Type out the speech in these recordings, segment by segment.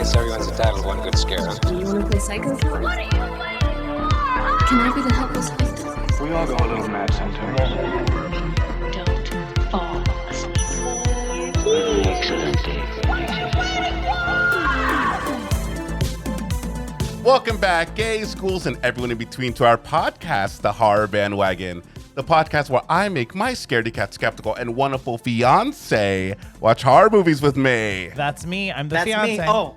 guess everyone's entitled to one good scare, huh? Do you want to play psycho? What are you waiting for? Can I be the helpless victim? We all go a little mad sometimes. Don't fall asleep. Excellent. Welcome back, gays, schools, and everyone in between to our podcast, The Horror Bandwagon. The podcast where I make my scaredy cat skeptical and wonderful fiance watch horror movies with me. That's me. I'm the That's fiance. me. Oh.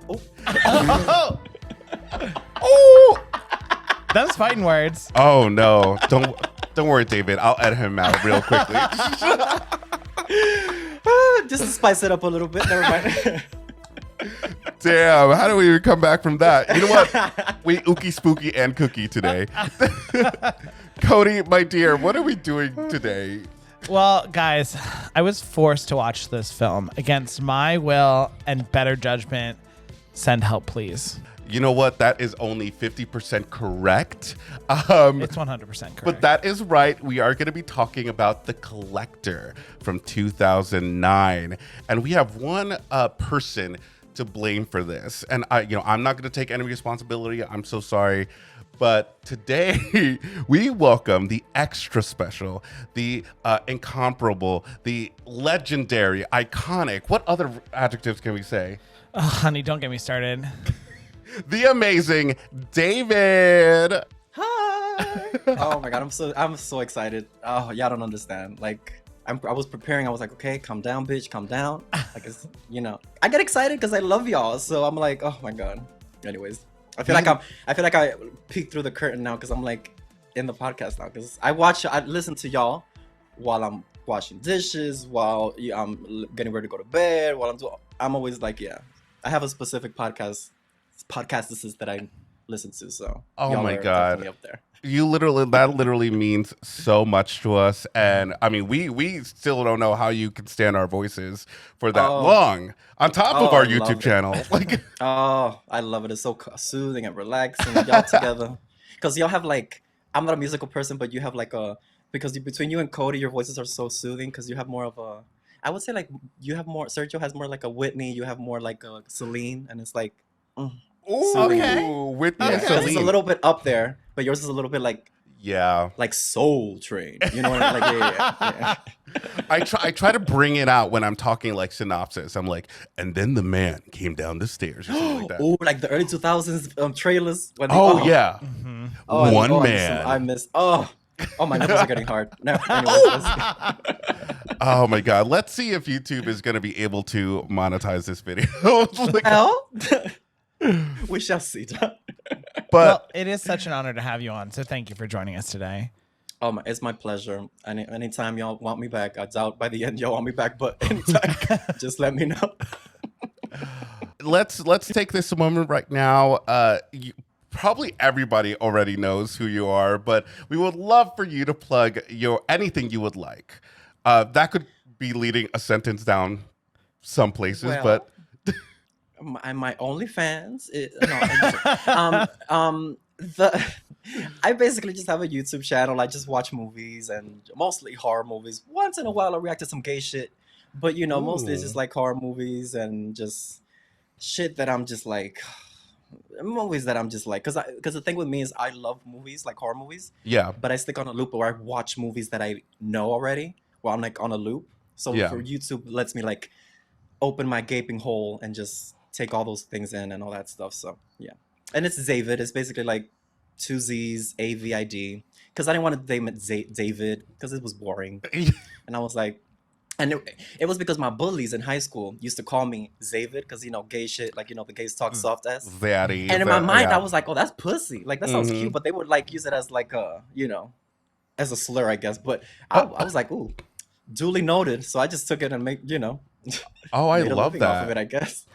Oh, That was fighting words. oh no! Don't worry, David. I'll edit him out real quickly. Just to spice it up a little bit. Never mind. Damn! How do we even come back from that? You know what? We ookie spooky and cookie today. Cody, my dear, what are we doing today? Well, guys, I was forced to watch this film against my will and better judgment. Send help, please. You know what? That is only 50% correct. It's 100% correct. But that is right. We are going to be talking about The Collector from 2009. And we have one person to blame for this. And I'm not going to take any responsibility. I'm so sorry. But today we welcome the extra special, the incomparable, the legendary, iconic. What other adjectives can we say? Oh, honey, don't get me started. The amazing David. Hi. Oh my god, I'm so excited. Oh, y'all don't understand. Like I was preparing. I was like, okay, calm down, bitch, calm down. Like it's, I get excited because I love y'all. So I'm like, oh my god. Anyways, I feel like I peeked through the curtain now because I'm like in the podcast now because I listen to y'all while I'm washing dishes, while I'm getting ready to go to bed, I'm always like, yeah. I have a specific podcasters that I listen to, so oh y'all my are god, definitely up there. That literally means so much to us, and I mean we still don't know how you can stand our voices for that long on top of our YouTube channel. Like, oh, I love it. It's so soothing and relaxing, y'all together. Because y'all have like, I'm not a musical person, but you have like because between you and Cody, your voices are so soothing because you have more of a, I would say like you have more, Sergio has more like a Whitney, you have more like a Celine, and it's like, ooh, okay. Whitney and it's Celine. a little bit up there, but yours is a little bit like, yeah, like Soul Train. You know what I mean? Like, yeah. I try to bring it out when I'm talking like synopsis. I'm like, and then the man came down the stairs or something like that. Oh, like the early 2000s trailers. When Yeah. Mm-hmm. One man. I miss. Oh, my nipples are getting hard. No, anyways, Oh my god. Let's see if YouTube is going to be able to monetize this video. Like, hell, we shall see. but Well, it is such an honor to have you on, so thank you for joining us today. Oh, it's my pleasure. Anytime y'all want me back, I doubt by the end y'all want me back, but anytime, just let me know. let's take this moment right now. Probably everybody already knows who you are, but we would love for you to plug anything you would like. That could be leading a sentence down some places, Well, but my OnlyFans. I basically just have a YouTube channel. I just watch movies and mostly horror movies. Once in a while, I react to some gay shit, but mostly it's just like horror movies and just shit that I'm just like. Movies that I'm just like, because the thing with me is I love movies, like horror movies. yeah. But I stick on a loop where I watch movies that I know already, while I'm like on a loop. So Yeah. for YouTube lets me like open my gaping hole and just take all those things in and all that stuff. So yeah, and it's ZZavid. It's basically like 2 Z's, AVID, because I didn't want to name it David because it was boring, and I was like. And it was because my bullies in high school used to call me ZZavid because, gay shit, like, the gays talk soft ass. Zaddy. And in my mind, yeah. I was like, oh, that's pussy. Like, that sounds cute. But they would, like, use it as, like, as a slur, I guess. But I was like, ooh, duly noted. So I just took it and Oh, I made a love living off of that. it, I guess.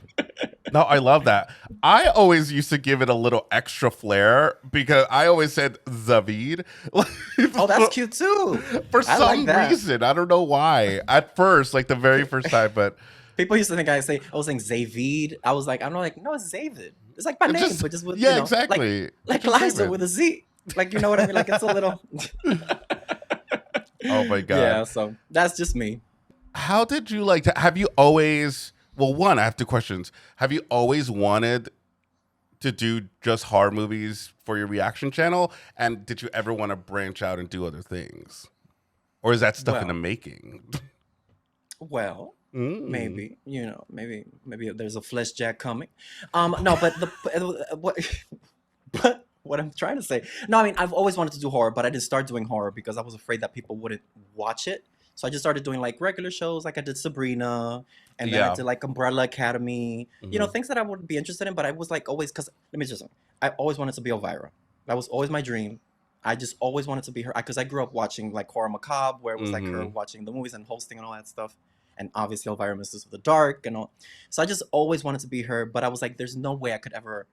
No, I love that. I always used to give it a little extra flair because I always said ZZavid. Oh, that's cute, too. For I like some that. reason. I don't know why. At first, like the very first time, but People used to think I was saying ZZavid. I was like, I'm not like, no, it's ZZavid. It's like my name, but just with, exactly. like Just Liza David. with a Z. Like, you know what I mean? Like, it's a little. Oh my god. Yeah, so that's just me. How did you have you always Well, one, I have two questions. Have you always wanted to do just horror movies for your reaction channel? And did you ever want to branch out and do other things? Or is that stuff in the making? Well, maybe, maybe there's a flesh jack coming. No, but but what I'm trying to say, no, I mean, I've always wanted to do horror, but I didn't start doing horror because I was afraid that people wouldn't watch it. So I just started doing like regular shows, like I did Sabrina, and then I did like Umbrella Academy, things that I would be interested in. But I was like always, because let me just say, I always wanted to be Elvira. That was always my dream. I just always wanted to be her because I grew up watching like Horror Macabre, where it was like her watching the movies and hosting and all that stuff. And obviously Elvira Mistress of the Dark and all. So I just always wanted to be her, but I was like, there's no way I could ever.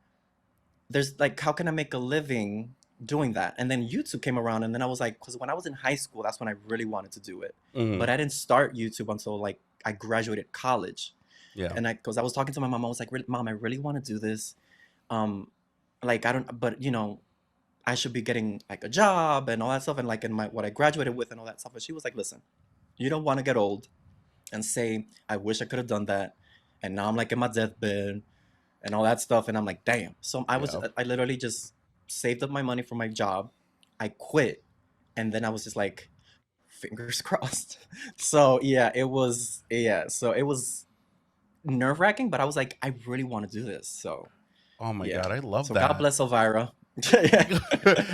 There's like, how can I make a living doing that? And then YouTube came around, and then I was like, because when I was in high school, that's when I really wanted to do it. But I didn't start YouTube until like I graduated college. Yeah. And because I was talking to my mom, I was like, Mom, I really want to do this. Like I don't, but I should be getting like a job and all that stuff, and like in what I graduated with and all that stuff. But she was like, listen, you don't want to get old and say, I wish I could have done that, and now I'm like in my deathbed and all that stuff. And I'm like, damn. So I literally just saved up my money for my job. I quit. And then I was just like, fingers crossed. So it was nerve wracking, but I was like, I really want to do this. So, oh my God, I love that. God bless Elvira.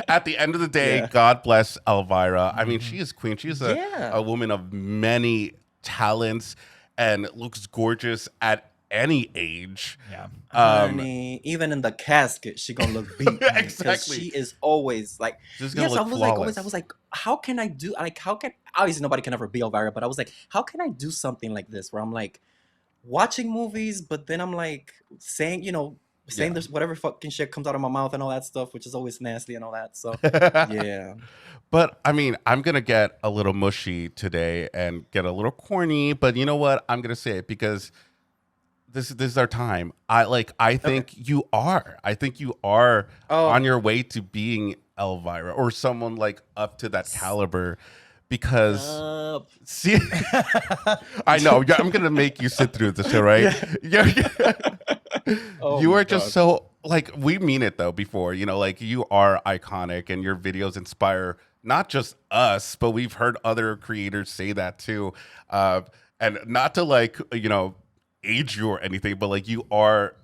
At the end of the day, God bless Elvira. I mean, she is queen. She's a woman of many talents and looks gorgeous at any age. Yeah. Honey, even in the casket, she gonna look beat. Exactly. She is always like, I was like, how can I do, like, obviously nobody can ever be Elvira, but I was like, how can I do something like this where I'm like watching movies, but then I'm like saying there's whatever fucking shit comes out of my mouth and all that stuff, which is always nasty and all that. So, yeah. But I mean, I'm going to get a little mushy today and get a little corny, but you know what? I'm going to say it because this is our time. I think you are. I think you are on your way to being Elvira or someone like up to that caliber. Because see, I know I'm gonna make you sit through the show, right? You are just so like, we mean it though. Before like, you are iconic, and your videos inspire not just us, but we've heard other creators say that too. And not to like age you or anything, but like you are,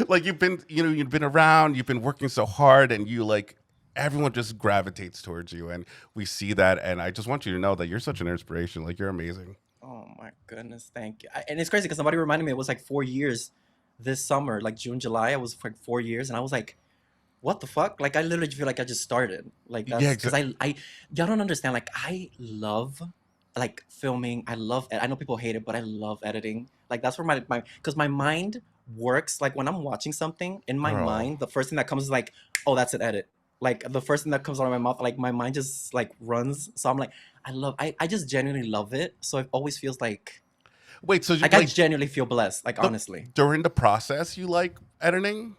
like you've been around, you've been working so hard, and you like. Everyone just gravitates towards you, and we see that. And I just want you to know that you're such an inspiration. Like, you're amazing. Oh my goodness, thank you. And it's crazy because somebody reminded me it was like 4 years this summer, like June, July. I was like 4 years, and I was like, what the fuck? Like, I literally feel like I just started. Like, that's because y'all don't understand. Like, I love like filming. I know people hate it, but I love editing. Like, that's where because my mind works. Like, when I'm watching something in my mind, the first thing that comes is like, oh, that's an edit. Like, the first thing that comes out of my mouth, like, my mind just like runs. So I'm like, I just genuinely love it. So it always feels like, wait, so I genuinely feel blessed. Like, honestly, during the process, you like editing?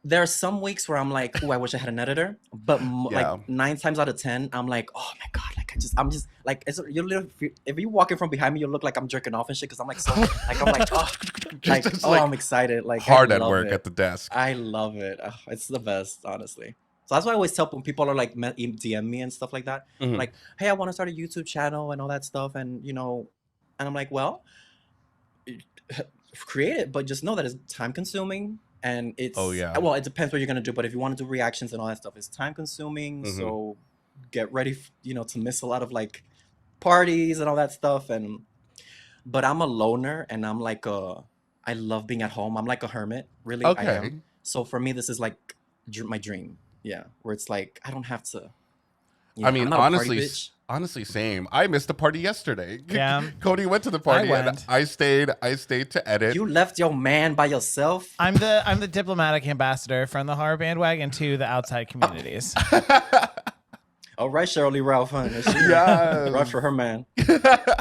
There are some weeks where I'm like, oh, I wish I had an editor. But like 9 times out of 10, I'm like, oh my God, like I'm just like, if you're walking from behind me, you look like I'm jerking off and shit. Cause I'm like, I'm excited. Like, hard at work at the desk. I love it. Oh, it's the best, honestly. So that's why I always tell when people are like DM me and stuff like that. Like, hey, I want to start a YouTube channel and all that stuff. And and I'm like, well, create it, but just know that it's time consuming. And it's well, it depends what you're gonna do. But if you want to do reactions and all that stuff, it's time consuming. So get ready, to miss a lot of like parties and all that stuff. But I'm a loner, and I'm like I love being at home. I'm like a hermit, really. Okay. I am. So for me, this is like my dream. Yeah, where it's like I don't have to. I mean, honestly, same. I missed the party yesterday. Yeah. Cody went to the party, and I stayed to edit. You left your man by yourself? I'm the diplomatic ambassador from the Horror Bandwagon to the outside communities. All right, Cheryl Lee Ralph, huh? Yeah. Right for her man.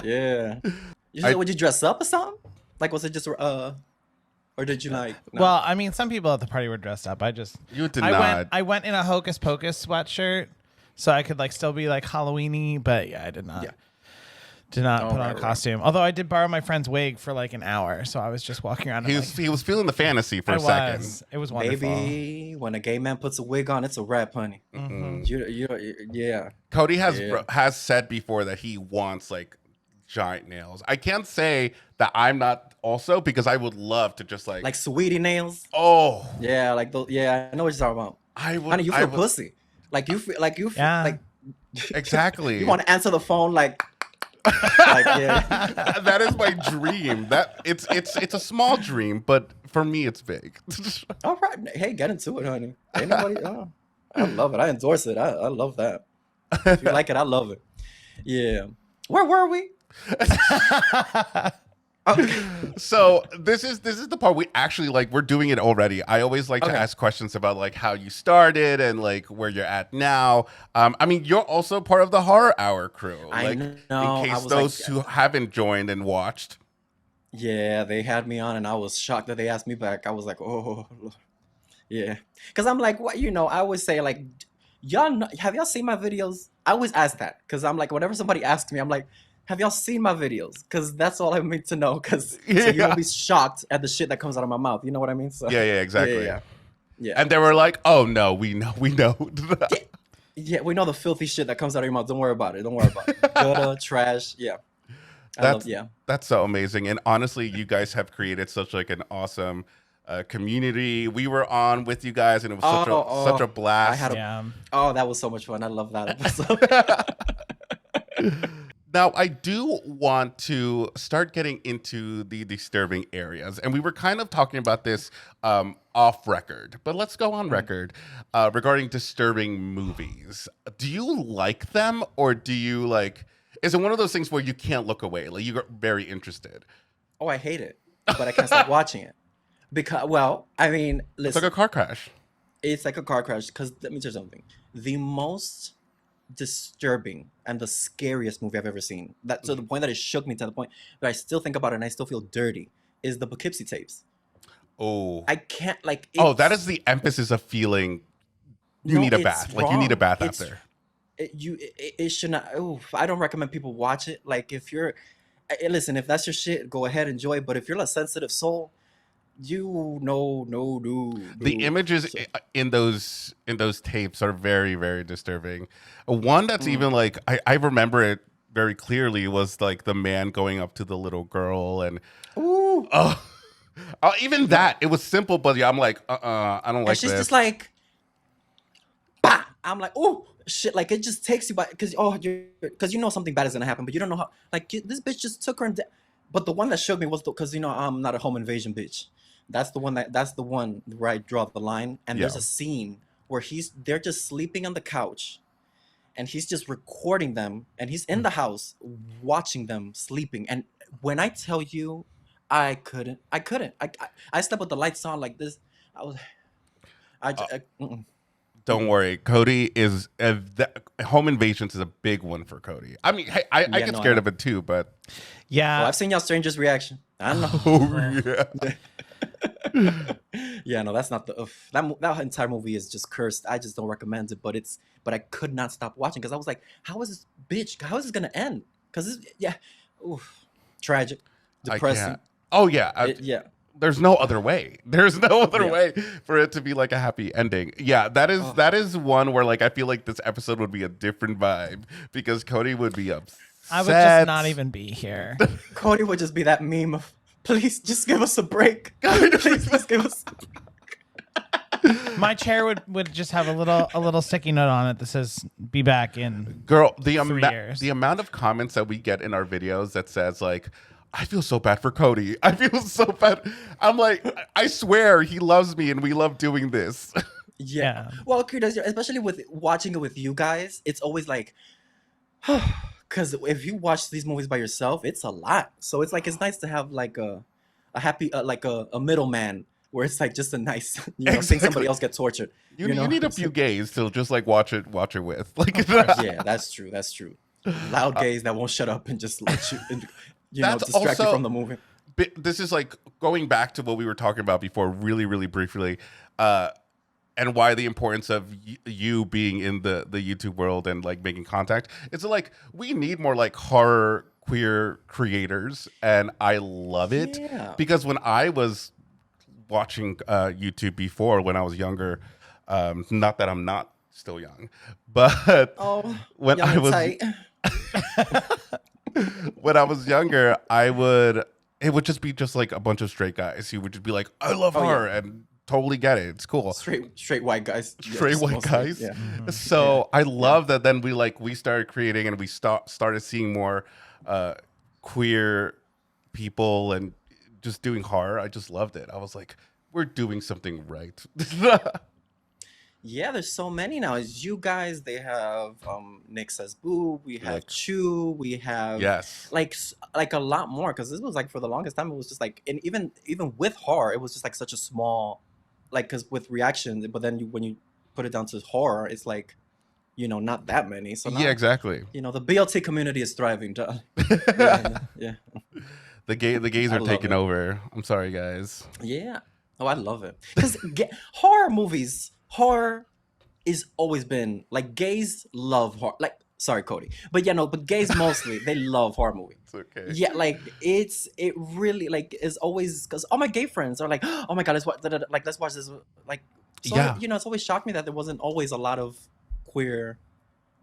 Yeah. Would you dress up or something? Like, was it just or did you like? No. Well, I mean, some people at the party were dressed up. You did not. I went in a Hocus Pocus sweatshirt. So I could like still be like Halloween-y, but yeah, I did not Did not Oh, put on right, a costume. Although I did borrow my friend's wig for like an hour, so I was just walking around. He was feeling the fantasy for a second. It was wonderful. Baby, when a gay man puts a wig on, it's a wrap, honey. Yeah. Cody has said before that he wants like giant nails. I can't say that I'm not also, because I would love to just like sweetie nails. Oh Yeah, like those. Yeah, I know what you're talking about. Honey, you feel pussy. Like you feel like exactly. You want to answer the phone like yeah. That is my dream. That it's a small dream, but for me it's big. All right, hey, get into it, honey. Ain't nobody. I love it. I endorse it. I love that. If you like it, I love it. Yeah. Where were we? So this is the part we actually like. We're doing it already. I always like to ask questions about like how you started and like where you're at now. I mean, you're also part of the Horror Hour crew. Like, I know. in case those who haven't joined and watched. Yeah, they had me on, and I was shocked that they asked me back. I was like, oh, yeah, because I'm like, what? I always say like, have y'all seen my videos? I always ask that because I'm like, whenever somebody asks me, I'm like, have y'all seen my videos? Because that's all I need to know. Because so you won't be shocked at the shit that comes out of my mouth. You know what I mean? So, yeah, exactly. Yeah. And they were like, "Oh no, we know." Yeah, we know the filthy shit that comes out of your mouth. Don't worry about it. Gutter, trash. Yeah. That's so amazing. And honestly, you guys have created such like an awesome community. We were on with you guys, and it was such a blast. That was so much fun. I love that episode. Now, I do want to start getting into the disturbing areas. And we were kind of talking about this off record, but let's go on record regarding disturbing movies. Do you like them, or do you like, is it one of those things where you can't look away? Like you're very interested? Oh, I hate it, but I can't stop watching it. Because, well, I mean, listen. It's like a car crash. It's like a car crash, because let me tell you something. The most disturbing and the scariest movie I've ever seen, that to the point that it shook me to the point that I still think about it and I still feel dirty, is the Poughkeepsie tapes. Oh, I can't like. That is the emphasis of feeling. You need a bath. Wrong. Like you need a bath after. It should not. Oh, I don't recommend people watch it. Like if you're, listen, if that's your shit, go ahead, enjoy. But if you're a sensitive soul, the images in those tapes are very, very disturbing. One that's even like I remember it very clearly was like the man going up to the little girl and even that, it was simple, but I'm like I don't like and she's this. just like bah! I'm like, oh shit, like it just takes you by because you know something bad is gonna happen, but you don't know how. Like this bitch just took her but the one that shook me was because I'm not a home invasion bitch. That's the one where I draw the line. And there's a scene where they're just sleeping on the couch and he's just recording them and he's in the house watching them sleeping. And when I tell you, I couldn't. I slept with the lights on like this. Don't worry, Cody is home invasions is a big one for Cody. I mean, I get scared of it too, but yeah, I've seen y'all strangers' reaction. I know. Oh yeah. Yeah, no, that's not that entire movie is just cursed. I just don't recommend it, but I could not stop watching because I was like, how is this gonna end? Because tragic, depressing. Oh yeah, yeah. There's no other way. There's no other way for it to be like a happy ending. Yeah, that is one where like I feel like this episode would be a different vibe because Cody would be upset. I would just not even be here. Cody would just be that meme of, please just give us a break. Please just give us a break. My chair would just have a little sticky note on it that says "Be back in." Girl, 3 years. The amount of comments that we get in our videos that says like, I feel so bad for Cody. I feel so bad. I'm like, I swear he loves me and we love doing this. Yeah. Well, especially with watching it with you guys, it's always like, because if you watch these movies by yourself, it's a lot. So it's like, it's nice to have like a happy, like a middleman where it's like just a nice, seeing somebody else get tortured. You need a few gays to just like watch it with. Like, yeah, that's true. Loud gays that won't shut up and just let you, distract you from the movie. This is like going back to what we were talking about before, really, really briefly, and why the importance of you being in the YouTube world and like making contact. It's like we need more like horror queer creators, and I love it because when I was watching YouTube before, when I was younger, not that I'm not still young, but when I was when I was younger, it would just be just like a bunch of straight guys who would just be like, I love horror and totally get it. It's cool. Straight white guys. Straight white guys. Yeah. So I love that then we started creating and we started seeing more queer people and just doing horror. I just loved it. I was like, we're doing something right. Yeah, there's so many now. It's you guys. They have Nick Says Boo. We have Chew. We have like a lot more, because this was like for the longest time it was just like, and even with horror it was just like such a small, like, because with reactions, but then when you put it down to horror, it's like, you know, not that many. So now, exactly. You know, the BLT community is thriving. Yeah. The gays are taking over. I'm sorry, guys. Yeah. Oh, I love it. Because horror movies, horror is always been like, gays love horror. Like, sorry, Cody, but but gays mostly they love horror movies. It's okay. Yeah, like it really like is always, because all my gay friends are like, oh my god, let's watch this. Like, so, you know, it's always shocked me that there wasn't always a lot of queer,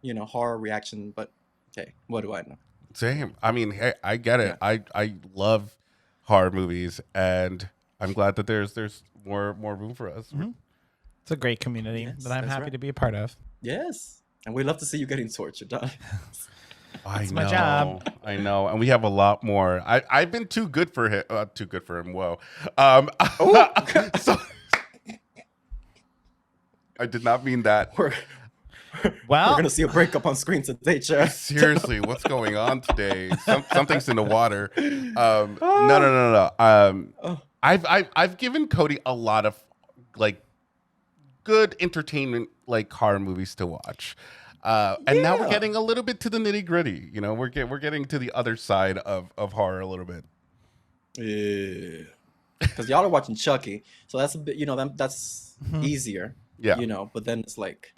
you know, horror reaction. But okay, what do I know? Same. I mean, hey, I get it. Yeah. I love horror movies, and I'm glad that there's more room for us. Mm-hmm. It's a great community that I'm happy to be a part of. Yes, and we love to see you getting tortured. It's my job. I know, and we have a lot more. I've been too good for him. Too good for him. Whoa. So, I did not mean that. We're gonna see a breakup on screen today, Chad. Seriously, what's going on today? Something's in the water. No. I've given Cody a lot of like good entertainment, like horror movies to watch, and now we're getting a little bit to the nitty gritty. You know, we're getting to the other side of horror a little bit. Yeah, because y'all are watching Chucky, so that's a bit, you know, that's easier. Yeah, you know, but then it's like,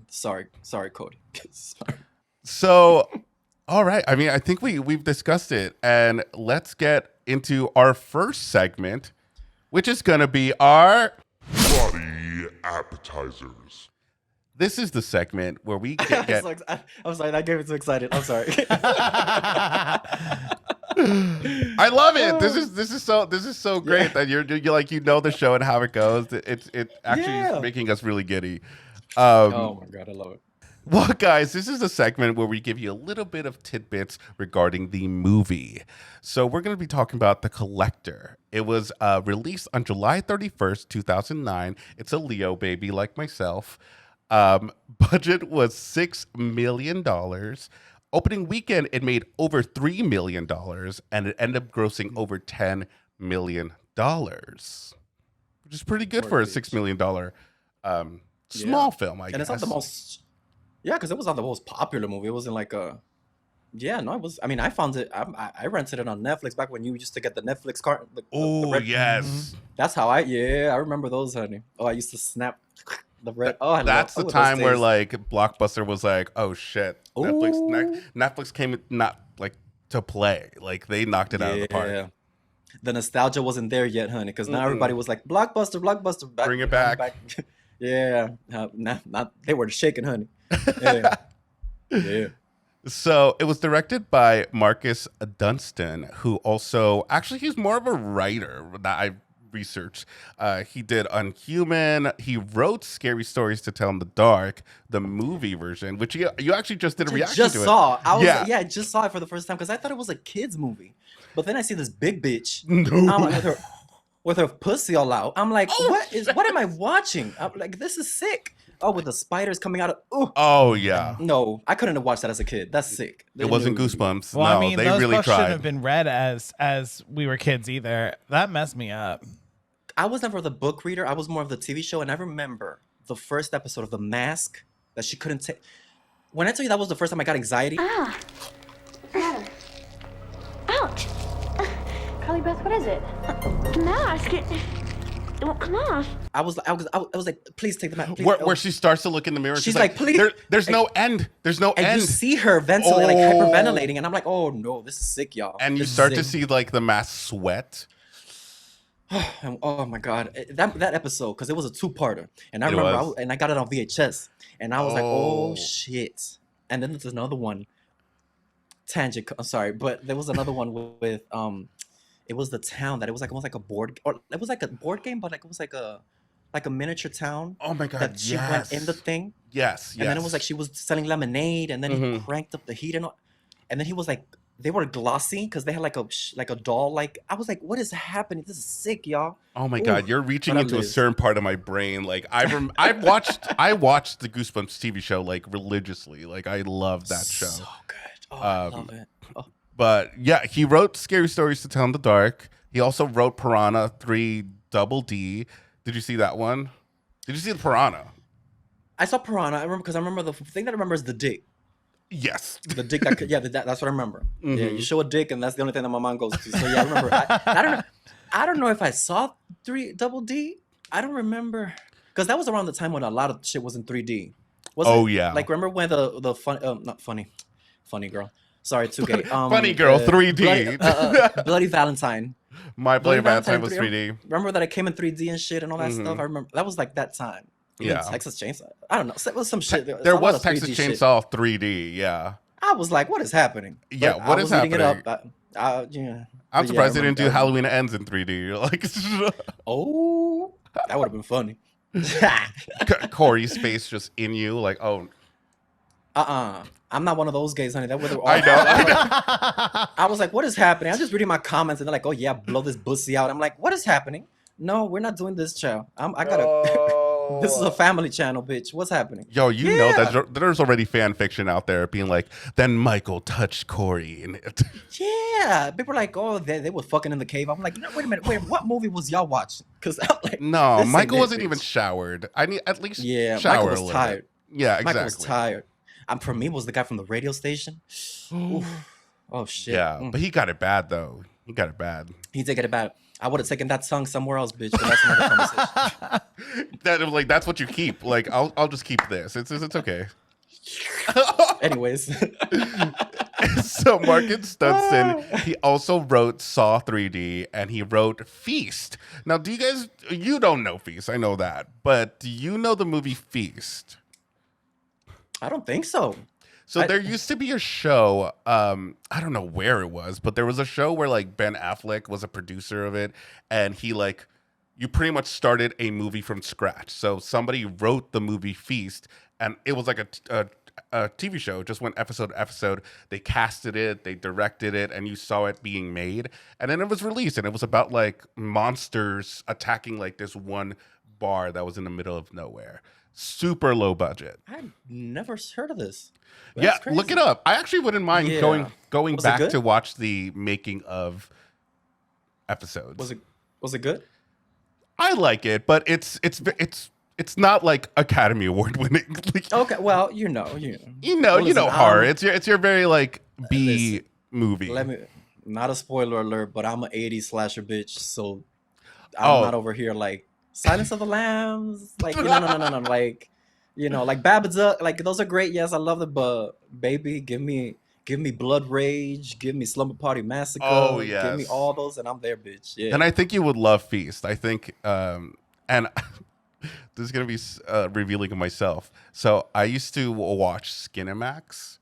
sorry, Cody. Sorry. So, all right. I mean, I think we've discussed it, and let's get into our first segment, which is going to be our Body Appetizers. This is the segment where we get I'm sorry, that gave me too excited. I'm sorry. I love it. This is so great that you're like, you know, the show and how it goes. It actually is making us really giddy. Oh my god, I love it. Well, guys, this is a segment where we give you a little bit of tidbits regarding the movie. So we're going to be talking about The Collector. It was released on July 31st, 2009. It's a Leo baby like myself. Budget was $6 million. Opening weekend, it made over $3 million, and it ended up grossing over $10 million, which is pretty good for a $6 million small film, I guess. And it's not the most... Yeah, because it was not the most popular movie. It wasn't like a... Yeah, no, it was... I mean, I found it... I rented it on Netflix back when you used to get the Netflix card. Oh, yes. That's how I remember those, honey. Oh, I used to snap the red... That's the time where, like, Blockbuster was like, oh, shit. Netflix came not, like, to play. Like, they knocked it out of the park. Yeah. The nostalgia wasn't there yet, honey, because now everybody was like, Blockbuster. Bring it back. Yeah. Not they were shaking, honey. Yeah. So it was directed by Marcus Dunstan, who also, actually, he's more of a writer that I researched. He did Unhuman. He wrote Scary Stories to Tell in the Dark, the movie version, which you actually just did a reaction to. I just saw it for the first time because I thought it was a kid's movie. But then I see this big bitch with her pussy all out. I'm like, what am I watching? I'm like, this is sick. Oh, with the spiders coming out of... Oh, yeah. No, I couldn't have watched that as a kid. That's sick. It wasn't Goosebumps. Well, no, I mean, they those really books tried. shouldn't have been read as we were kids either. That messed me up. I was never the book reader. I was more of the TV show. And I remember the first episode of The Mask that she couldn't take. When I tell you that was the first time I got anxiety. Ouch. Carly Beth, what is it? Mask. It won't come off. I was like, please take the mask. Please. Where she starts to look in the mirror. And She's like, please. There's no end. There's no And end. you see her ventilate, like hyperventilating, and I'm like, oh no, this is sick, y'all. And you This is start to sick. see like the mask sweat. And, oh my god, that episode, because it was a two-parter, and I It remember, was. and I got it on VHS, and I was like, Oh. oh shit. And then there's another one. Tangent. I'm sorry, but there was another one with it was the town that it was like almost like a board, or it was like a board game, but like it was like a miniature town Oh my god. that she went in the thing, Yes. and then it was like she was selling lemonade, and then he Mhm. cranked up the heat and then he was like, they were glossy because they had like a doll. Like I was like, what is happening? This is sick, y'all. Oh my Ooh, god, you're reaching but I into a lived. certain part of my brain. Like I watched the Goosebumps TV show like religiously. Like I love that show. So good. Oh, I Um, love it. Oh. But yeah, he wrote Scary Stories to Tell in the Dark. He also wrote Piranha 3 Double D. Did you see that one? Did you see the Piranha? I saw Piranha. I remember because I remember the thing that I remember is the dick. Yes. The dick that could, yeah, that's what I remember. Yeah, Mhm. you show a dick, and that's the only thing that my mind goes to. So yeah, I remember. I don't know if I saw 3 Double D. I don't remember because that was around the time when a lot of shit was in 3D. Oh, yeah. Like remember when the fun not funny girl. Sorry, too gay. Funny Girl 3D. Bloody Valentine. My Bloody Valentine Valentine was 3D. 3D. Remember that it came in 3D and shit and all that stuff. Mhm. I remember that was like that time. Even Yeah. Texas Chainsaw. I don't know. It was some shit. There a lot was of Texas 3D shit. Chainsaw 3D, yeah. I was like, what is happening? Yeah, But what I is was eating happening? It up. Yeah. I'm But surprised yeah, they I didn't do remember that. Halloween Ends in 3D. Like Oh, that would have been funny. Corey's face just in you, like, oh, I'm not one of those gays, honey. That would I know. I was like, what is happening? I'm just reading my comments and they're like, oh yeah, blow this pussy out. I'm like, what is happening? No, we're not doing this, child. I gotta. This is a family channel, bitch. What's happening? Yo, you know that there's already fan fiction out there being like, then Michael touched Corey in it. Yeah, people are like, oh, they were fucking in the cave. I'm like, no, wait a minute, what movie was y'all watching? Because I'm like, No, this ain't Michael it, wasn't bitch. even showered. I need at least Yeah, shower Michael a was little tired. bit. Yeah, exactly. Michael was tired. For me, was the guy from the radio station. Oof. Oh shit. Yeah, Mm. but he got it bad though. He got it bad. He did get it bad. I would have taken that song somewhere else, bitch. But that's another conversation. That's what you keep. Like I'll just keep this. It's okay. Anyways, So Marcus Studson, he also wrote Saw 3D and he wrote Feast. Now, you don't know Feast, I know that, but do you know the movie Feast? I don't think so. So there used to be a show, I don't know where it was, but there was a show where like Ben Affleck was a producer of it, and he like, you pretty much started a movie from scratch. So somebody wrote the movie Feast, and it was like a TV show, just went episode to episode. They casted it, they directed it, and you saw it being made. And then it was released, and it was about like monsters attacking like this one bar that was in the middle of nowhere. Super low budget. I've never heard of this. Yeah, That's look it crazy. up. I actually wouldn't mind Yeah. going Was it back good? to watch the making of episodes. Was it good? I like it, but it's not like Academy Award winning. Like, Okay, well, you know. you Listen, know horror. It's your very like B listen, movie. Let me. Not a spoiler alert, but I'm an 80s slasher bitch, so I'm not over here like Silence of the Lambs, like no, like like Babadook, like those are great. Yes, I love them, but baby, give me Blood Rage, give me Slumber Party Massacre, Oh, give me yes. all those, and I'm there, bitch. Yeah. And I think you would love Feast. I think, and this is gonna be revealing of myself. So I used to watch Skinemax.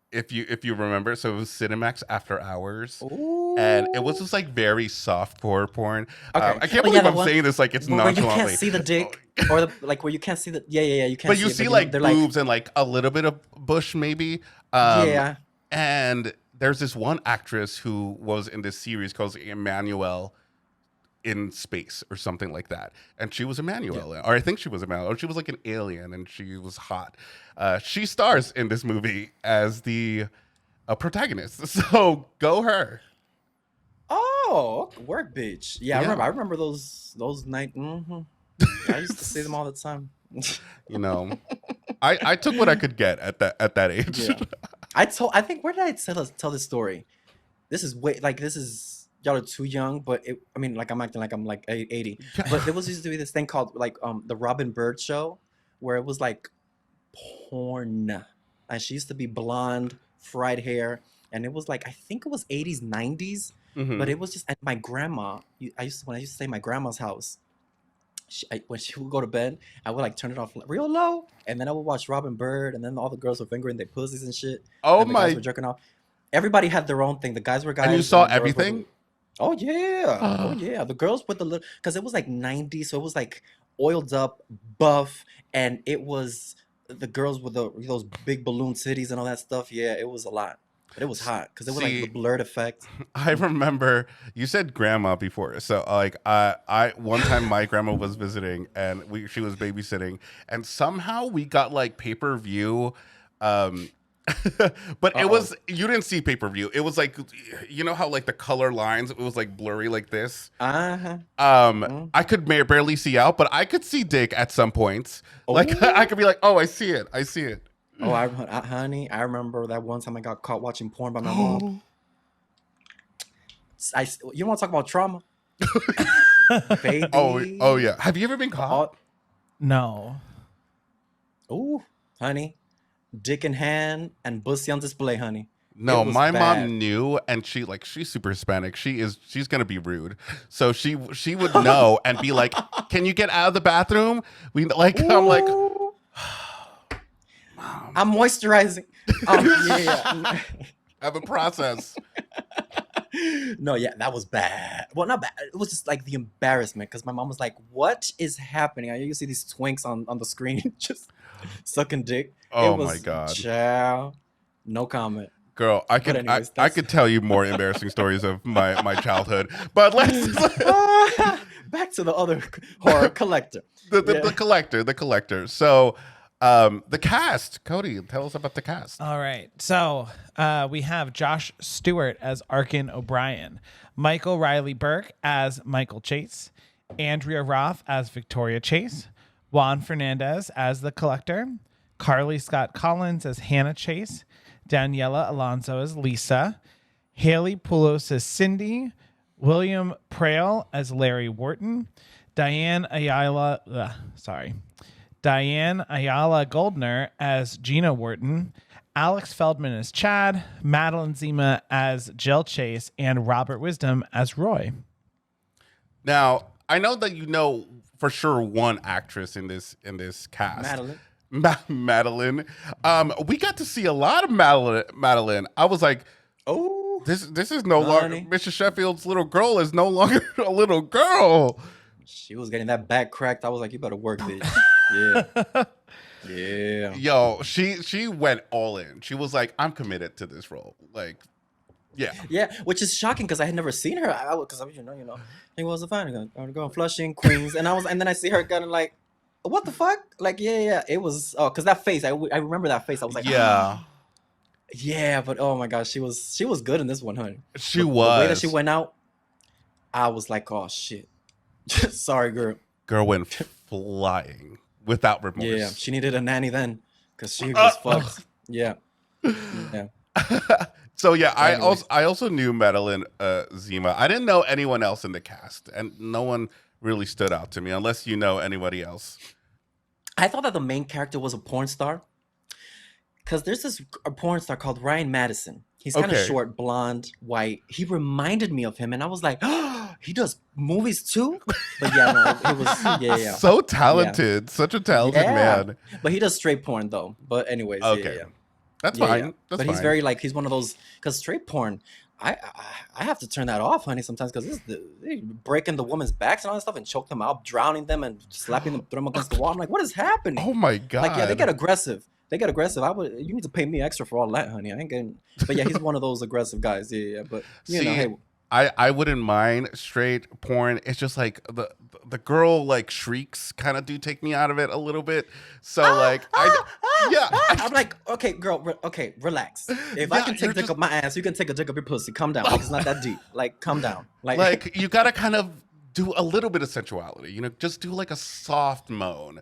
If you remember, so it was Cinemax After Hours. Ooh. And it was just like very soft core porn. Okay. I can't Oh, believe yeah, I'm saying this like it's where you nonchalantly. can't see the dick, or where you can't see the you can't. But you it, see like they're boobs and like a little bit of bush maybe. Yeah. And there's this one actress who was in this series called Emmanuel in Space or something like that. And she was Emmanuel, or I think she was Emmanuel, or she was like an alien and she was hot. She stars in this movie as the protagonist. So go her. Oh, work, bitch. Yeah, Yeah. I remember those night. I used to see them all the time. You know, I took what I could get at that age. Yeah. I think where did I tell this story? This is y'all are too young, but I mean, like I'm acting like I'm like 80. But there was used to be this thing called like the Robin Bird show, where it was like porn, and she used to be blonde, fried hair, and it was like I think it was 80s, 90s, but it was just. And my grandma, when I used to stay at my grandma's house. When she would go to bed, I would like turn it off real low, and then I would watch Robin Bird, and then all the girls were fingering their pussies and shit. Oh and the guys were jerking off. Everybody had their own thing. The guys were guys. And you saw everything? Oh yeah, oh yeah. The girls with the little, because it was like 90s, so it was like oiled up, buff, and it was the girls with those big balloon titties and all that stuff. Yeah, it was a lot. But it was hot because it was like the blurred effect. I remember you said grandma before, so like I one time my grandma was visiting and she was babysitting, and somehow we got like pay-per-view, but it was you didn't see pay-per-view. It was like you know how like the color lines it was like blurry like this. I could barely see out, but I could see dick at some points. Like I could be like, oh, I see it. Oh, honey, I remember that one time I got caught watching porn by my mom. You want to talk about trauma? Baby. Oh yeah. Have you ever been caught? No. Ooh, honey, dick in hand and pussy on display, honey. No, my mom knew, and she's super Hispanic. She's gonna be rude, so she would know and be like, "Can you get out of the bathroom?" I'm like. I'm moisturizing. Yeah. I have a process. No, yeah, that was bad. Well, not bad. It was just like the embarrassment because my mom was like, "What is happening?" You see these twinks on the screen just sucking dick. Oh my god! Child, no comment. Girl, I could tell you more embarrassing stories of my childhood, but let's back to the other horror collector. The collector. So. The cast. Cody, tell us about the cast. All right. So we have Josh Stewart as Arkin O'Brien, Michael Riley Burke as Michael Chase, Andrea Roth as Victoria Chase, Juan Fernandez as the Collector, Carly Scott Collins as Hannah Chase, Daniela Alonso as Lisa, Haley Poulos as Cindy, William Prale as Larry Wharton, Diane Ayala Goldner as Gina Wharton, Alex Feldman as Chad, Madeline Zima as Jill Chase, and Robert Wisdom as Roy. Now, I know that you know for sure one actress in this cast. Madeline. We got to see a lot of Madeline. I was like, oh, this is no longer Mr. Sheffield's little girl is no longer a little girl. She was getting that back cracked. I was like, you better work, bitch. Yeah. Yeah. Yo, she went all in. She was like, I'm committed to this role. Like, yeah. Yeah, which is shocking because I had never seen her. Because I was, he was a fine. I'm going Flushing, Queens, and then I see her kind of like, what the fuck? Like, yeah. It was because that face. I remember that face. I was like, yeah. Yeah, but oh my gosh, she was good in this one, honey. She was. The way that she went out, I was like, oh shit. Sorry, girl. Girl went flying without remorse. Yeah, she needed a nanny then because she was fucked. Yeah. So yeah, I also knew Madeline Zima. I didn't know anyone else in the cast, and no one really stood out to me unless you know anybody else. I thought that the main character was a porn star because there's a porn star called Ryan Madison. He's kind of short, blonde, white. He reminded me of him, and I was like, oh, he does movies too? But yeah, no, it was, yeah. So talented. Such a talented man. But he does straight porn, though. But anyways, okay. That's fine. Yeah. That's he's very, like, he's one of those, because straight porn, I have to turn that off, honey, sometimes, because breaking the woman's backs and all that stuff and choke them out, drowning them and slapping them, throwing them against the wall. I'm like, what is happening? Oh, my God. Like, yeah, they get aggressive. You need to pay me extra for all that, honey. I ain't getting. But yeah, he's one of those aggressive guys. Yeah. But you know, hey. I wouldn't mind straight porn. It's just like the girl like shrieks kind of do take me out of it a little bit. So I'm like, okay, girl, okay, relax. If I can take a dick up my ass, you can take a dick up your pussy. Calm down. Like, it's not that deep. Like, calm down. Like you gotta kind of do a little bit of sensuality. You know, just do like a soft moan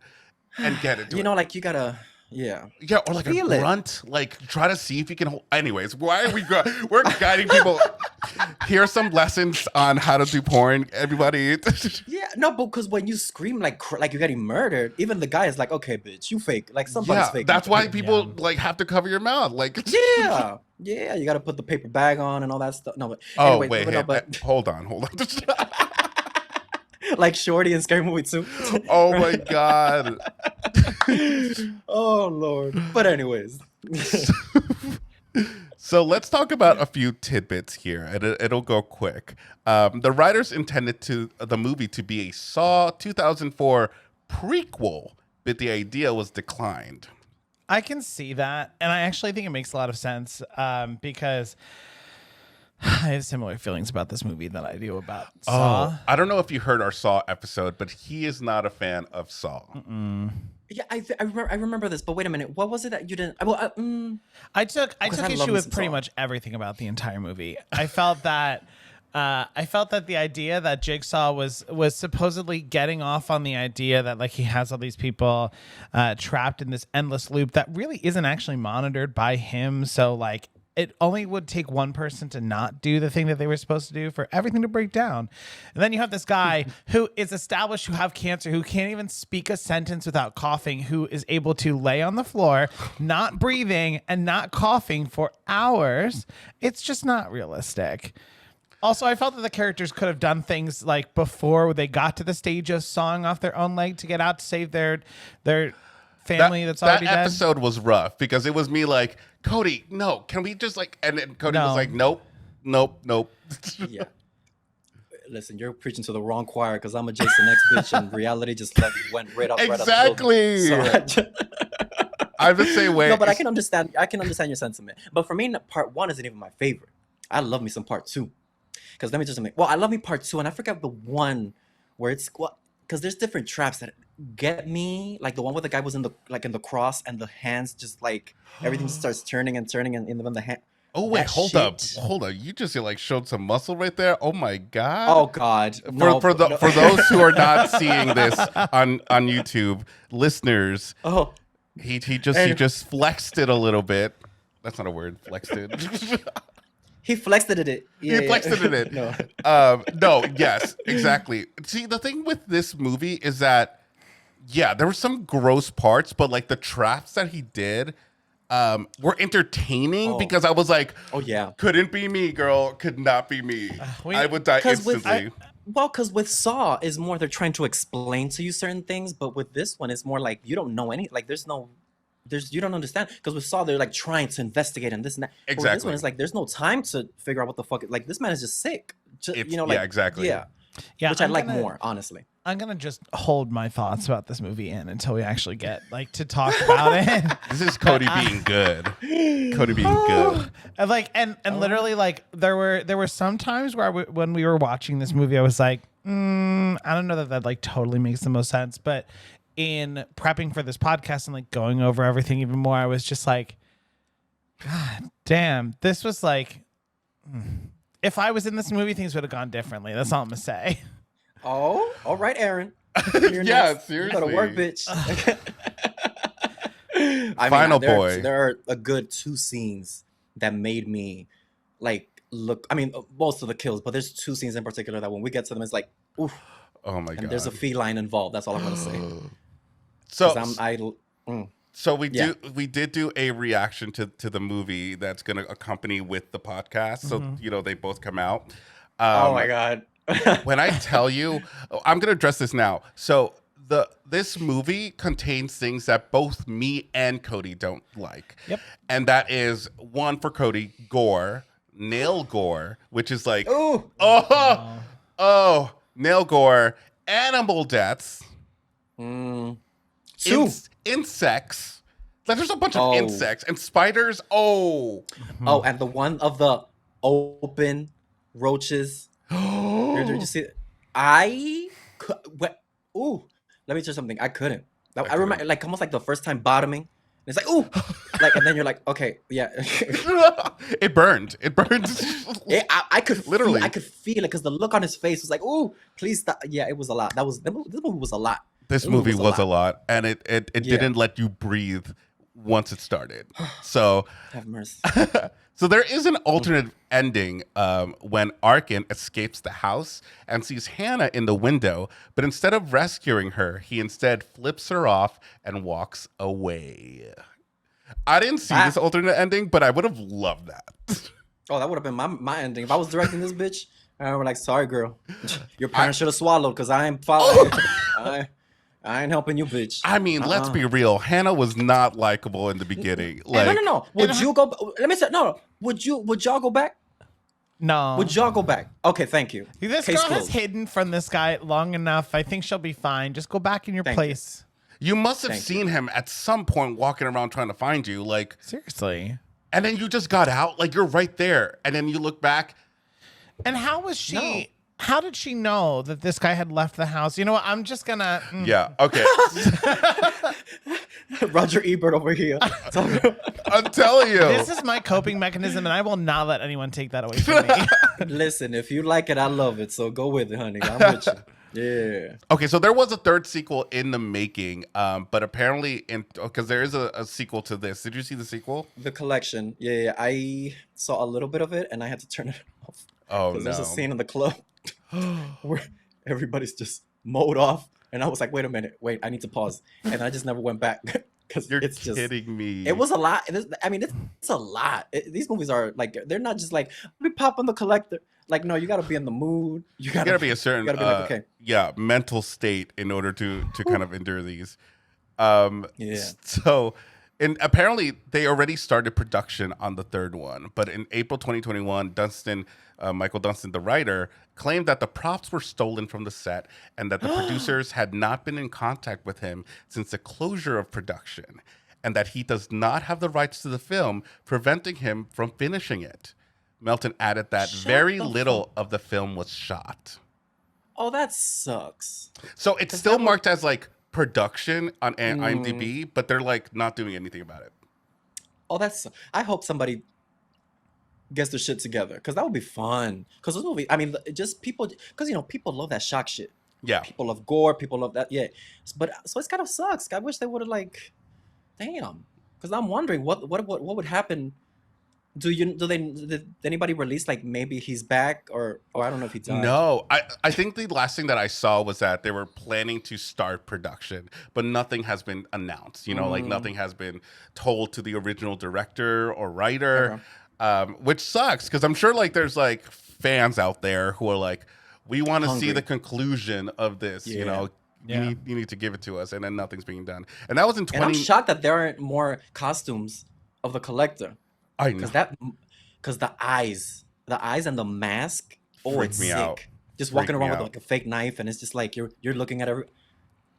and get it. You know, like you gotta. Yeah, or like a grunt. Like try to see if you can hold. Anyways, why are we're guiding people? Here's some lessons on how to do porn, everybody. Yeah, no, but because when you scream like you're getting murdered, even the guy is like, okay, bitch, you fake. Like somebody's fake. That's why people like have to cover your mouth. Like, yeah, you got to put the paper bag on and all that stuff. No, but oh anyway, wait, hold on. Like Shorty in Scary Movie 2. Oh my god. Oh Lord. But anyways. So let's talk about a few tidbits here, and it'll go quick. The writers intended the movie to be a Saw 2004 prequel, but the idea was declined. I can see that, and I actually think it makes a lot of sense because I have similar feelings about this movie that I do about Saw. Oh, I don't know if you heard our Saw episode, but he is not a fan of Saw. Yeah, I remember this, but wait a minute. What was it that you didn't? Well, I took issue with pretty Saw. much everything about the entire movie. I felt that the idea that Jigsaw was supposedly getting off on the idea that like he has all these people trapped in this endless loop that really isn't actually monitored by him. So like it only would take one person to not do the thing that they were supposed to do for everything to break down. And then you have this guy who is established who have cancer, who can't even speak a sentence without coughing, who is able to lay on the floor, not breathing and not coughing for hours. It's just not realistic. Also, I felt that the characters could have done things like before they got to the stage of sawing off their own leg to get out to save their family that's already dead. That episode was rough because it was me like, Cody, no, can we just like, and then Cody was like, nope. yeah. Listen, you're preaching to the wrong choir because I'm a Jason X bitch and reality just went right up. Exactly. Right up the I'm the same way. No, but I can understand your sentiment. But for me, part 1 isn't even my favorite. I love me some part 2. Because let me just admit, I love me part 2, and I forgot the one where it's because there's different traps that get me, like the one where the guy was in the cross and the hands just like everything starts turning and in the hand. Oh wait, hold up! You just like showed some muscle right there. Oh my god! Oh god! For those who are not seeing this on YouTube, listeners, he just flexed it a little bit. That's not a word. Flexed it. He flexed it. Yeah, he flexed it. No. No. Yes. Exactly. See, the thing with this movie is that, yeah, there were some gross parts, but like the traps that he did, were entertaining because I was like, oh yeah, couldn't be me, girl. Could not be me. I would die instantly. Because with Saw is more they're trying to explain to you certain things, but with this one, it's more like you don't know any. Like you don't understand because with Saw they're like trying to investigate and this and that. Exactly. But with this one is like there's no time to figure out what the fuck. Like this man is just sick. Yeah, exactly. Yeah, which I like more honestly. I'm gonna just hold my thoughts about this movie in until we actually get like to talk about it. This is Cody being good. Cody being good. And literally like there were some times where when we were watching this movie, I was like, I don't know that like totally makes the most sense, but in prepping for this podcast and like going over everything even more, I was just like, God damn, this was like, if I was in this movie, things would have gone differently. That's all I'm gonna say. Oh, all right, Aaron. Yeah, seriously. You gotta work, bitch. Final boy. There are a good 2 scenes that made me like look. I mean, most of the kills, but there's 2 scenes in particular that when we get to them, it's like, oof. Oh my god. And there's a feline involved. That's all I'm gonna say. So we did do a reaction to the movie that's going to accompany with the podcast. So they both come out. Oh my god! When I tell you, I'm going to address this now. So this movie contains things that both me and Cody don't like. Yep. And that is one for Cody, gore, nail gore, which is like nail gore, animal deaths. 2 insects. Like there's a bunch of insects and spiders. And the one of the open roaches. Did you see it? Let me tell you something. I couldn't. I remember like almost like the first time bottoming. It's like, ooh, like, and then you're like, okay, yeah. It burned. I could literally, I could feel it because the look on his face was like, ooh, please stop. Yeah, it was a lot. This movie was a lot. This movie was a lot, and it didn't let you breathe once it started. So Have mercy. so there is an alternate ending when Arkin escapes the house and sees Hannah in the window, but instead of rescuing her, he instead flips her off and walks away. I didn't see this alternate ending, but I would have loved that. Oh, that would have been my ending. If I was directing this bitch, I would like, sorry, girl. Your parents should have swallowed because I ain't following. I ain't helping you, bitch. I mean, let's be real. Hannah was not likable in the beginning. Like, no. Would you go? Let me say no. Would y'all go back? No. Would y'all go back? Okay, thank you. This Case girl has closed. hidden from this guy long enough. I think she'll be fine. Just go back in your Thank place. you must have Thank seen him at some point walking around trying to find you. Like, Seriously. and then you just got out. Like, you're right there. And then you look back. And how was she? No. How did she know that this guy had left the house? You know what? I'm just gonna. Yeah. Okay. Roger Ebert over here. I'm telling you. This is my coping mechanism, and I will not let anyone take that away from me. Listen, if you like it, I love it. So go with it, honey. I'm with you. Yeah. Okay, so there was a third sequel in the making, but apparently, because there is a sequel to this. Did you see the sequel? The collection. Yeah. I saw a little bit of it, and I had to turn it off. Oh, no. Because there's a scene in the club where everybody's just mowed off. And I was like, wait a minute. Wait, I need to pause. And I just never went back. Because You're it's just kidding me. It was a lot. I mean, it's a lot. These movies are like, they're not just like, we pop on the collector. Like, no, you got to be in the mood. You got to be a certain, you gotta be like, okay. mental state in order to kind of endure these. Yeah. So, and apparently they already started production on the third one, but in April 2021, Michael Dunstan, the writer, claimed that the props were stolen from the set and that the producers had not been in contact with him since the closure of production, and that he does not have the rights to the film, preventing him from finishing it. Melton added that very little of the film was shot. Oh, that sucks. So it's still marked as like production on IMDb, but they're like not doing anything about it. Oh, I hope somebody gets their shit together, because that would be fun. Because this movie, I mean, just people, because people love that shock shit. Yeah. People love gore. People love that. Yeah. But so it kind of sucks. I wish they would have damn. Because I'm wondering what would happen. Did anybody release maybe he's back or I don't know if he died. No, I think the last thing that I saw was that they were planning to start production, but nothing has been announced. Nothing has been told to the original director or writer, which sucks because I'm sure there's fans out there who are like, we want to see the conclusion of this. Yeah. You need to give it to us, and then nothing's being done. And that was in 20. And I'm shocked that there aren't more costumes of the collector. I know. Because the eyes and the mask, Freak me sick. out. Just Freak walking me around out. with a fake knife, and it's just like you're looking at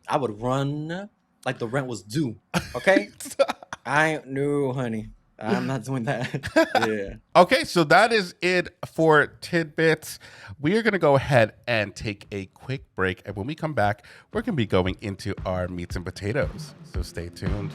I would run like the rent was due. Okay, I no, honey, I'm not doing that. Yeah. Okay, so that is it for Tidbits. We are going to go ahead and take a quick break, and when we come back, we're going to be going into our meats and potatoes. So stay tuned.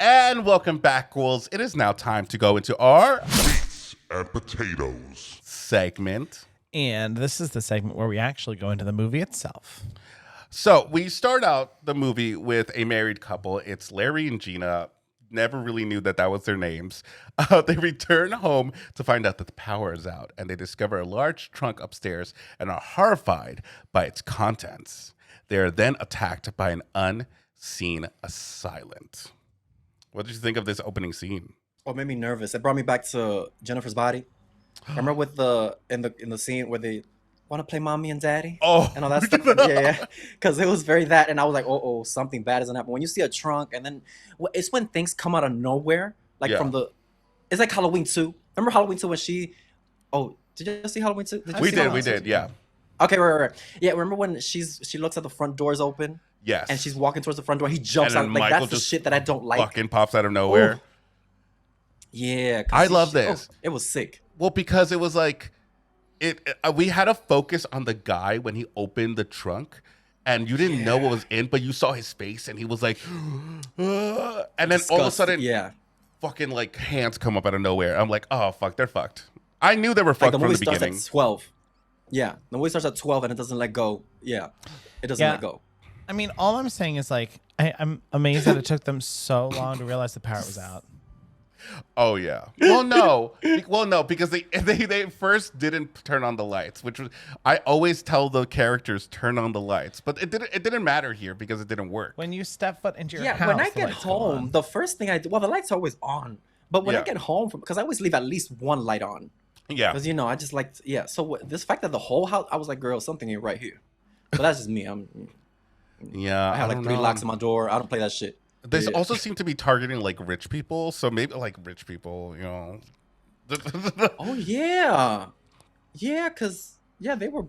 And welcome back, ghouls. It is now time to go into our Meats and potatoes segment. And this is the segment where we actually go into the movie itself. So we start out the movie with a married couple. It's Larry and Gina. Never really knew that was their names. They return home to find out that the power is out, and they discover a large trunk upstairs and are horrified by its contents. They are then attacked by an unseen assailant. What did you think of this opening scene? Oh, it made me nervous. It brought me back to Jennifer's Body. Remember with in the scene where they want to play mommy and daddy? Oh, and all that stuff. Yeah. Because it was very that, and I was like, oh, something bad isn't happening. When you see a trunk, and then it's when things come out of nowhere, from it's like Halloween 2. Remember Halloween 2 when she? Oh, did you see Halloween 2? We did, yeah. Okay, right. Yeah, remember when she looks at the front doors open? Yes. And she's walking towards the front door. He jumps out. That's the shit that I don't like. Fucking pops out of nowhere. Ooh. Yeah. I love this. It was sick. Well, because it was we had a focus on the guy when he opened the trunk, and you didn't know what was in, but you saw his face, and he was like, and then all of a sudden, fucking like hands come up out of nowhere. I'm like, oh fuck, they're fucked. I knew they were fucked from the beginning. At 12. Yeah, the movie starts at 12 and it doesn't let go. Yeah, it doesn't let go. I mean, all I'm saying is like I'm amazed that it took them so long to realize the power was out. Oh yeah. Well, no, because they first didn't turn on the lights, which was I always tell the characters turn on the lights, but it didn't matter here because it didn't work. When you step foot into your house, when I get home, the first thing I do, well, the lights are always on, but when I get home because I always leave at least one light on. Yeah. Because I just like So this fact that the whole house, I was like, girl, something ain't right here. But that's just me. I have like 3 locks on my door. I don't play that shit. They also seem to be targeting like rich people, so maybe like rich people, Oh yeah, because they were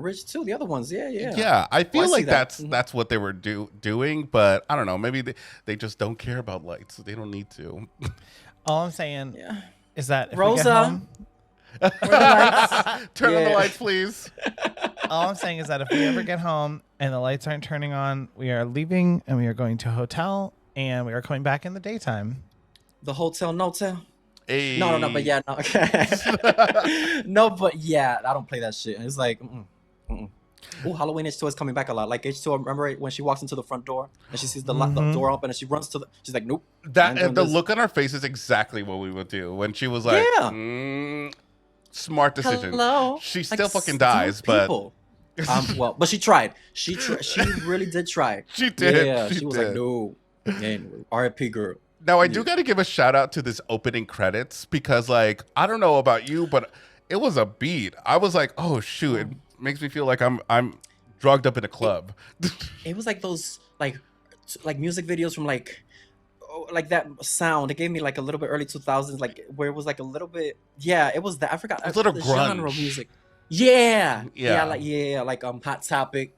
rich too. The other ones, yeah. I feel like that's what they were doing, but I don't know. Maybe they just don't care about lights. They don't need to. All I'm saying is that if Rosa. we get home, turn on the lights, please. All I'm saying is that if we ever get home and the lights aren't turning on, we are leaving and we are going to a hotel and we are coming back in the daytime. The hotel, no-tel. Hey. No, but no. No, but I don't play that shit. It's like, Oh, Halloween H2 is coming back a lot. Like H2, remember when she walks into the front door and she sees the door open and she runs to she's like, nope. The look on her face is exactly what we would do when she was like, smart decision. Hello. She still fucking dies, but but she tried. She really did try. She did. Yeah, she was like, no. R.I.P. girl. Now I do got to give a shout out to this opening credits because, like, I don't know about you, but it was a beat. I was like, oh shoot, it makes me feel like I'm drugged up in a club. It was like those like music videos from like that sound. It gave me like a little bit early 2000s, like where it was like a little bit. Yeah, it was that. I forgot. It was a little the grunge. genre of music. Like Hot Topic.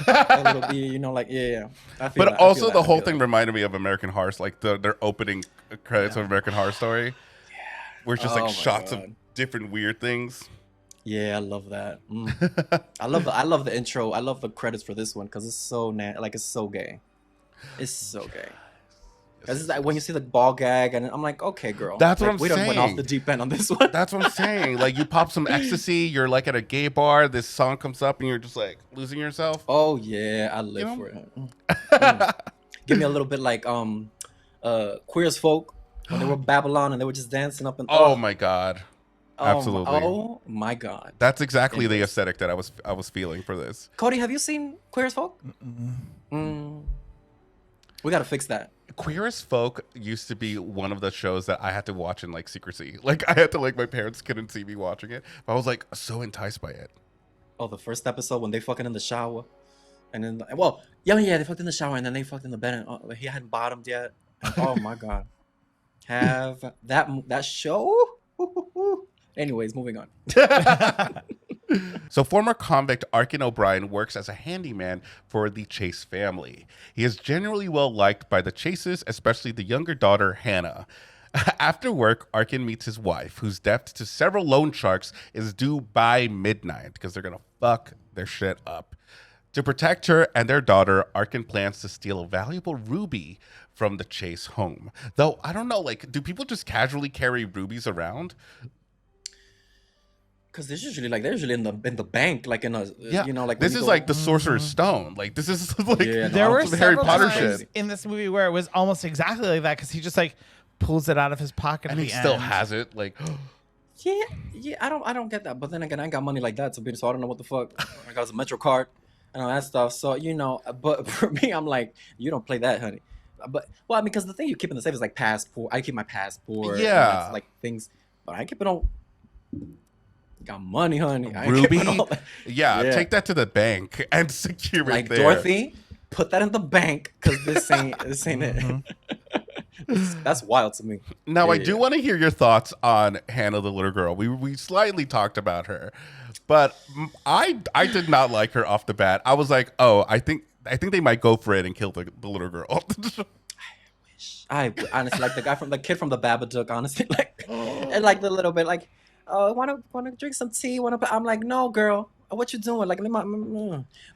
A little bit, But also the whole thing reminded me of American Horror, like their opening credits of American Horror Story, where it's just like shots of different weird things. Yeah, I love that. I love the intro. I love the credits for this one because it's so it's so gay. It's so gay. It's like when you see the ball gag, and I'm like, okay, girl. That's what I'm saying. We don't went off the deep end on this one. That's what I'm saying. Like you pop some ecstasy, you're like at a gay bar, this song comes up, and you're just like losing yourself. Oh yeah, I live for it. Give me a little bit like Queer as Folk when they were Babylon and they were just dancing up and. Oh my god. Absolutely. Oh my god. That's exactly the aesthetic that I was feeling for this. Cody, have you seen Queer as Folk? We gotta fix that. Queer as Folk used to be one of the shows that I had to watch in like secrecy. Like I had to my parents couldn't see me watching it. But I was like so enticed by it. Oh, the first episode when they fucking in the shower, and then they fucked in the shower and then they fucked in the bed and he hadn't bottomed yet. And, oh my god, have that show. Anyways, moving on. So former convict Arkin O'Brien works as a handyman for the Chase family. He is generally well liked by the Chases, especially the younger daughter, Hannah. After work, Arkin meets his wife, whose debt to several loan sharks is due by midnight because they're going to fuck their shit up. To protect her and their daughter, Arkin plans to steal a valuable ruby from the Chase home. Though, I don't know, do people just casually carry rubies around? Because they're usually in the bank, like in a this is like the Sorcerer's Stone. Like this is like there were some Harry Potter shit in this movie where it was almost exactly like that because he just like pulls it out of his pocket and he still has it. Like I don't get that. But then again, I ain't got money like that to be, so I don't know what the fuck. I got a Metro card and all that stuff. So but for me, I'm like, you don't play that, honey. But because the thing you keep in the safe is like passport. I keep my passport. Yeah, like things, but I keep it on. Got money, honey. Ruby? Yeah, take that to the bank and secure it there. Like Dorothy, put that in the bank because this ain't it. That's wild to me. Now, I do want to hear your thoughts on Hannah, the little girl. We slightly talked about her, but I did not like her off the bat. I was like, oh, I think they might go for it and kill the little girl. I honestly like the kid from the Babadook. Honestly, and like the little bit like. Oh, want to drink some tea? I'm like, no, girl. what you doing? Like,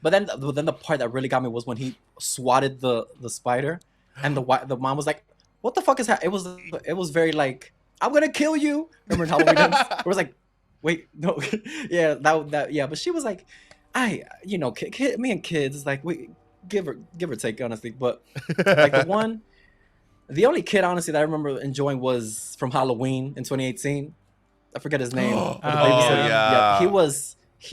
but then the part that really got me was when he swatted the spider, and the mom was like, "What the fuck is that?" It was very like, "I'm gonna kill you." Remember in Halloween? It was like, wait, no, yeah, that yeah. But she was like, me and kids, like we give or take, honestly. But like the only kid honestly that I remember enjoying was from Halloween in 2018. I forget his name. Yeah. He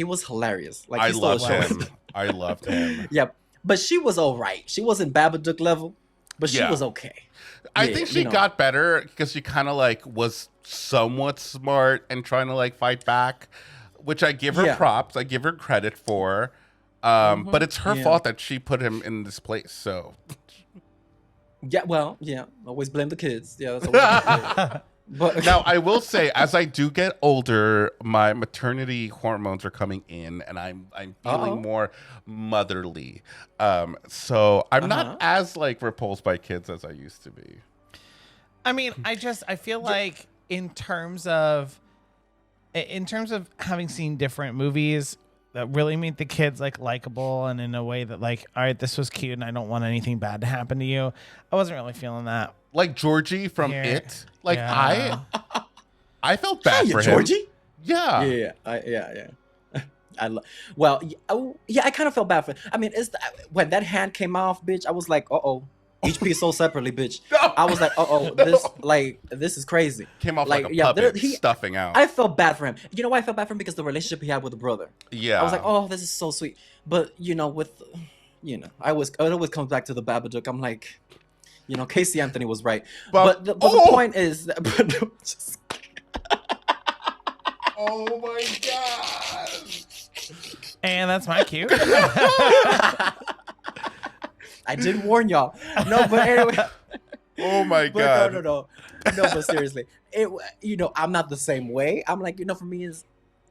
was hilarious. Like I he stole the loved show. him. I loved him. Yeah, but she was all right. She wasn't Babadook level, but she Yeah. was okay. I Yeah, think she got better because she kind of like was somewhat smart and trying to like fight back, which I give her props. I give her credit for. But it's her fault that she put him in this place. So Yeah, well, yeah. Always blame the kids. Yeah, that's always but now I will say, as I do get older, my maternity hormones are coming in, and I'm feeling more motherly. So I'm not as like repulsed by kids as I used to be. I mean, I feel like in terms of having seen different movies that really made the kids like likable and in a way that like, all right, this was cute and I don't want anything bad to happen to you. I wasn't really feeling that. Like Georgie from Here. It. Like Yeah. I felt bad for him. Georgie? Yeah. Yeah. I kind of felt bad for. I mean, when that hand came off, bitch, I was like, each piece sold separately, bitch. I was like, this is crazy. Came off like a puppet stuffing out. I felt bad for him. You know why I felt bad for him? Because the relationship he had with the brother. Yeah. I was like, oh, this is so sweet. But it always comes back to the Babadook. I'm like, Casey Anthony was right. But the point is that, oh my god. And that's my cue. I did warn y'all. No, but anyway. Oh my god. No, but seriously. I'm not the same way. I'm like, for me is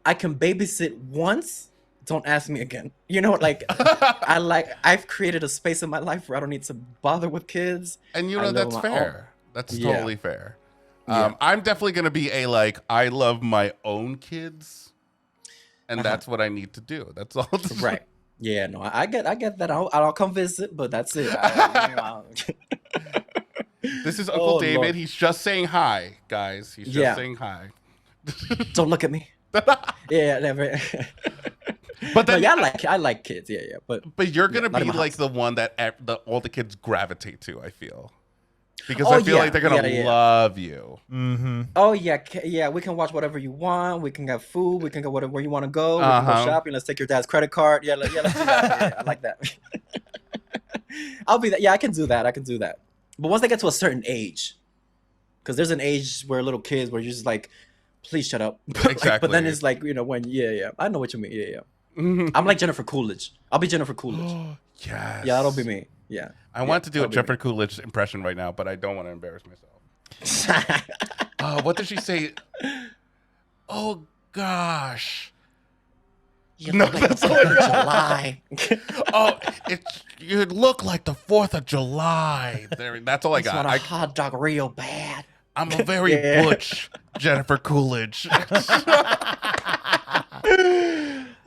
I can babysit once. Don't ask me again. I've created a space in my life where I don't need to bother with kids. And that's fair. That's totally fair. I'm definitely gonna be I love my own kids, and that's what I need to do. That's all. Right. Yeah. No, I get that. I'll come visit, but that's it. This is Uncle David. Lord. He's just saying hi, guys. He's just saying hi. Don't look at me. Yeah. Never. But then, I like kids. Yeah. But you're gonna be like the one that all the kids gravitate to. I feel. Because I feel like they're gonna love you. Mm-hmm. Oh yeah. We can watch whatever you want. We can have food. We can go where you want to go. We can go shopping. Let's take your dad's credit card. Yeah, let's do that. Yeah, I like that. I'll be that. Yeah, I can do that. But once they get to a certain age, because there's an age where little kids where you're just like, please shut up. Exactly. But then it's like when I know what you mean. Yeah. I'm like Jennifer Coolidge. I'll be Jennifer Coolidge. Yes. Yeah, that'll be me. Yeah. I want to do a Jennifer Coolidge impression right now, but I don't want to embarrass myself. What did she say? Oh gosh. That's all July. You look like the 4th of July. That's all I got. I want a hot dog real bad. I'm a very butch Jennifer Coolidge.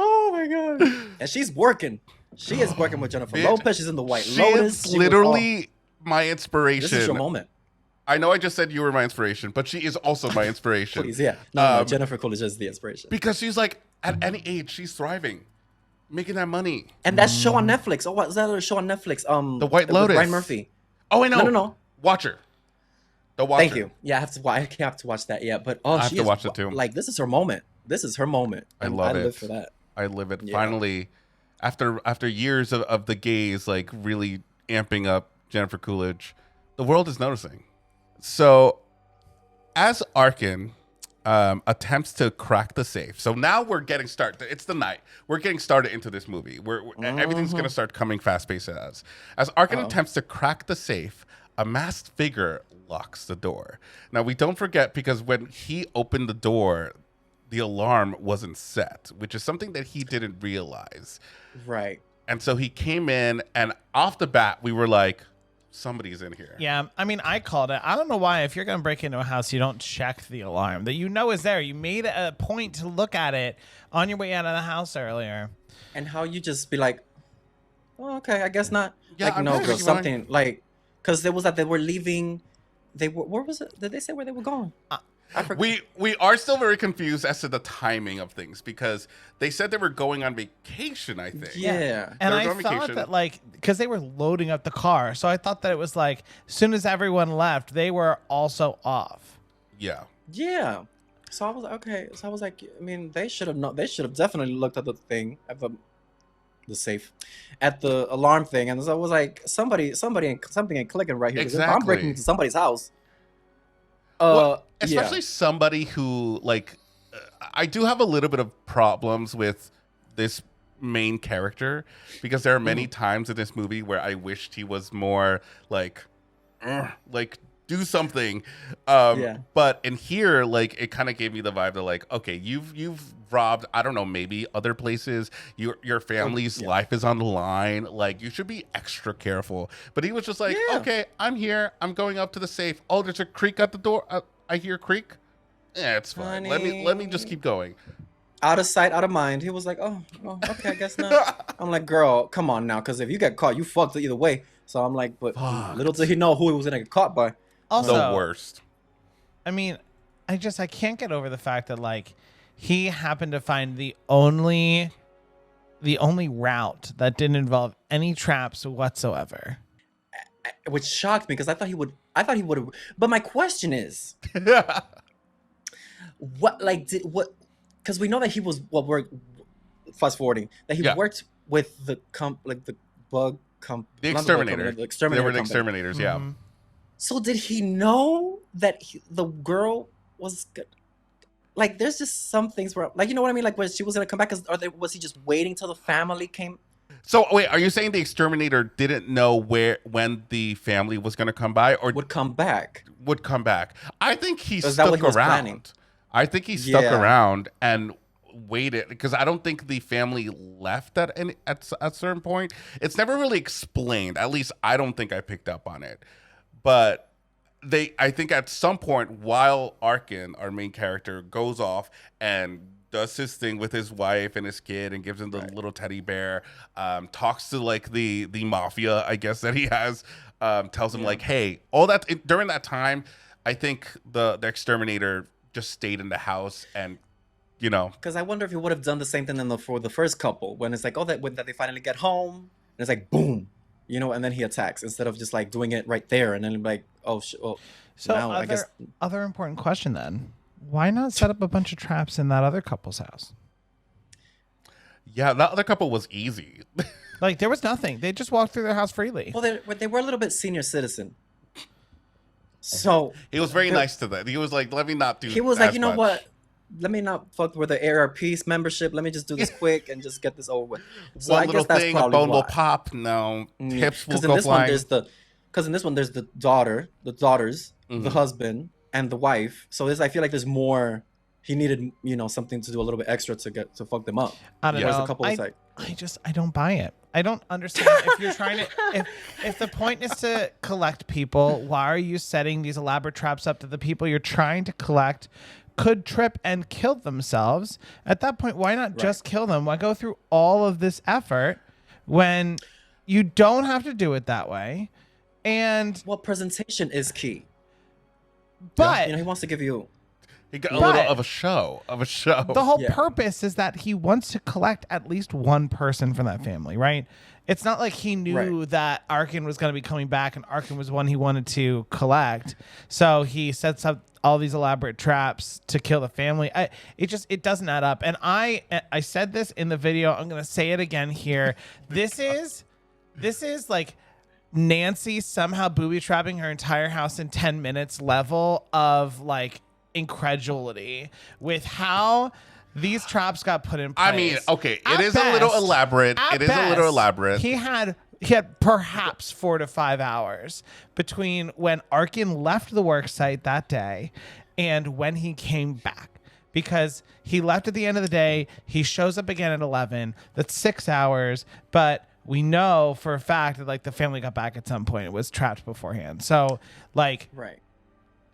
Oh my god. And she's working. She is working with Jennifer Lopez. She's in the White Lotus. She is literally my inspiration. This is your moment. I know I just said you were my inspiration, but she is also my inspiration. Please, yeah. No, Jennifer Coolidge is the inspiration. Because she's like, at any age, she's thriving. Making that money. And that show on Netflix. Oh, what's that other show on Netflix? The White Lotus. Ryan Murphy. Oh, I know. No. Watcher. The Watcher. Thank you. Yeah, I have to watch that. Yeah, but I have to watch it too. Like, this is her moment. I love it. I live for that. I live it. Yeah. Finally, after years of the gays like really amping up Jennifer Coolidge, the world is noticing. So, as Arkin attempts to crack the safe, so now we're getting started. It's the night. We're getting started into this movie. Everything's gonna start coming fast paced as Arkin attempts to crack the safe. A masked figure locks the door. Now we don't forget because when he opened the door, the alarm wasn't set, which is something that he didn't realize. Right. And so he came in, and off the bat, we were like, somebody's in here. Yeah, I mean, I called it. I don't know why. If you're going to break into a house, you don't check the alarm that you know is there. You made a point to look at it on your way out of the house earlier. And how you just be like, oh, okay, I guess not. Yeah, like, I'm no, not girl, sure something like, because there was that they were leaving. They were, where was it? Did they say where they were going? I forgot. We are still very confused as to the timing of things because they said they were going on vacation, I think. Yeah. And They were I on thought vacation. that, like, because they were loading up the car. So I thought that it was like, as soon as everyone left, they were also off. Yeah. Yeah. So I was like, okay. So I was like, I mean, they should have not. They should have definitely looked at the thing at the safe, at the alarm thing, and so I was like, something ain't clicking right here. 'Cause if I'm Exactly. breaking into somebody's house. Well, especially Yeah. somebody who, like, I do have a little bit of problems with this main character because there are many times in this movie where I wished he was more like do something. Yeah. But in here, like, it kind of gave me the vibe that, like, okay, you've robbed, I don't know, maybe other places. Your family's life is on the line. Like, you should be extra careful. But he was just like, Yeah. okay, I'm here. I'm going up to the safe. Oh, there's a creak at the door. I hear a creak. Yeah, it's fine. Let me just keep going. Out of sight, out of mind. He was like, oh, okay, I guess not. I'm like, girl, come on now, because if you get caught, you fucked either way. So I'm like, but little did he know who he was gonna get caught by. Also, The worst. I mean, I can't get over the fact that, like, he happened to find the only route that didn't involve any traps whatsoever. Which shocked me because I thought he would have. But my question is, because we know that he was we're fast forwarding that he worked with the bug The not bug exterminator. company, the exterminator They were the company. exterminators, yeah. Mhm. So did he know that the girl was good? Like, there's just some things where, like, you know what I mean? Like, when she was gonna come back, was he just waiting till the family came? So wait, are you saying the exterminator didn't know when the family was going to come by, or Would come back? would come back? I think he Is that what stuck he was around. planning? I think he stuck Yeah. around and waited because I don't think the family left at a certain point. It's never really explained. At least I don't think I picked up on it. But I think at some point while Arkin, our main character, goes off and does his thing with his wife and his kid and gives him the little teddy bear, talks to like the mafia, I guess, that he has, tells him like, hey, all that during that time, I think the exterminator just stayed in the house and, you know. Because I wonder if he would have done the same thing for the first couple when it's like, oh, that they finally get home and it's like, boom, you know, and then he attacks instead of just like doing it right there and then like, oh, So now I guess. other important question then. Why not set up a bunch of traps in that other couple's house? Yeah, that other couple was easy. Like, there was nothing. They just walked through their house freely. Well, they were a little bit senior citizen. So He was very nice to them. He was like, let me not do he was like, as you know much. what? Let me not fuck with the ARP membership. Let me just do this quick and just get this over with. So One I little guess that's thing, a probably bone will why. pop. No, hips will Because in go this one, flying. because in this one there's the daughters, Mm-hmm. the husband, and the wife. So I feel like there's more. He needed, you know, something to do a little bit extra to fuck them up. I don't Yeah. know. Whereas the couple was like, I don't buy it. I don't understand if you're trying to if the point is to collect people, why are you setting these elaborate traps up that the people you're trying to collect could trip and kill themselves? At that point, why not just kill them? Why go through all of this effort when you don't have to do it that way? And well, presentation is key. but You know, he wants to give you. He got a But- little of a show. the whole Yeah. purpose is that he wants to collect at least one person from that family, right? It's not like he knew that Arkin was going to be coming back and Arkin was one he wanted to collect. So he sets up all these elaborate traps to kill the family. It doesn't add up. And I said this in the video. I'm going to say it again here. This is like Nancy somehow booby trapping her entire house in 10 minutes level of like incredulity with how these traps got put in place. I mean, okay, At it is a little best- elaborate. at It is a little best, elaborate. He had perhaps 4 to 5 hours between when Arkin left the work site that day and when he came back. Because he left at the end of the day, he shows up again at 11. That's 6 hours. But we know for a fact that like the family got back at some point. It was trapped beforehand. So like, Right.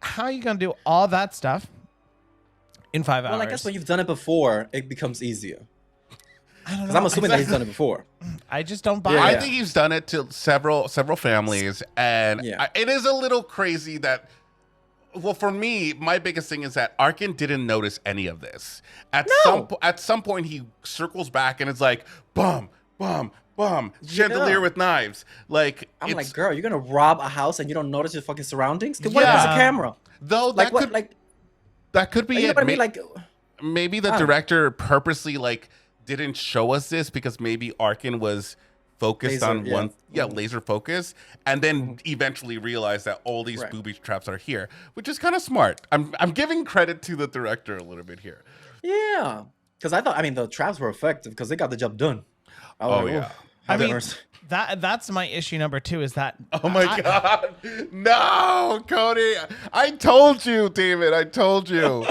how are you gonna do all that stuff in 5 hours? Well, I guess when you've done it before, it becomes easier. I don't Because know. I'm assuming that he's done it before. I just don't buy Yeah, it. I think he's done it to several families, and Yeah. it is a little crazy that. Well, for me, my biggest thing is that Arkin didn't notice any of this. At some point, he circles back and it's like, bum, bum, bum, chandelier with knives. Like I'm it's, like, girl, you're gonna rob a house and you don't notice your fucking surroundings? What if there's a Yeah. camera? though Like that what? could Like that could be you know it. what I mean? Like Maybe the I don't know. director purposely like didn't show us this because maybe Arkin was focused Laser, on yeah. one Mhm. laser focus, and then eventually realized that all these Right. booby traps are here, which is kind of smart. I'm giving credit to the director a little bit here. yeah. Because I mean, the traps were effective because they got the job done. I was Oh, like, yeah. "Ooh, I that mean, hurts." that's my issue number 2 is that. Oh my god. No, Cody. I told you, David. I told you.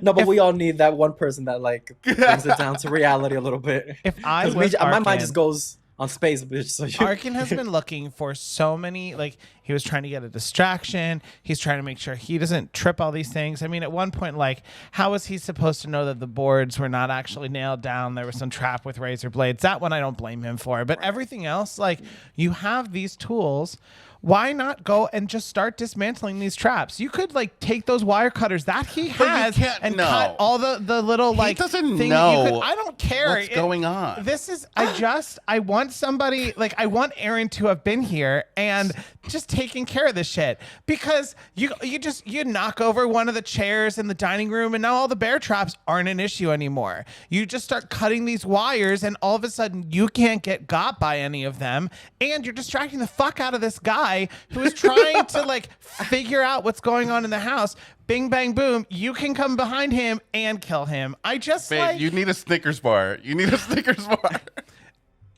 No, but we all need that one person that like brings it down to reality a little bit. If I 'Cause was my mind Arkin- just goes on space, bitch. So you, Arkin has been looking for so many, like he was trying to get a distraction. He's trying to make sure he doesn't trip all these things. I mean, at one point, like, how was he supposed to know that the boards were not actually nailed down? There was some trap with razor blades. That one I don't blame him for. But everything else, like, you have these tools. Why not go and just start dismantling these traps? You could like take those wire cutters that he But you has can't and know. cut all the little like doesn't thing know you could, I don't care. what's going on. This is I want somebody like I want Aaron to have been here and just taking care of this shit because you knock over one of the chairs in the dining room and now all the bear traps aren't an issue anymore. You just start cutting these wires and all of a sudden you can't get got by any of them and you're distracting the fuck out of this guy who is trying to like figure out what's going on in the house. Bing bang boom, you can come behind him and kill him. I just Babe, like you need a Snickers bar. You need a Snickers bar.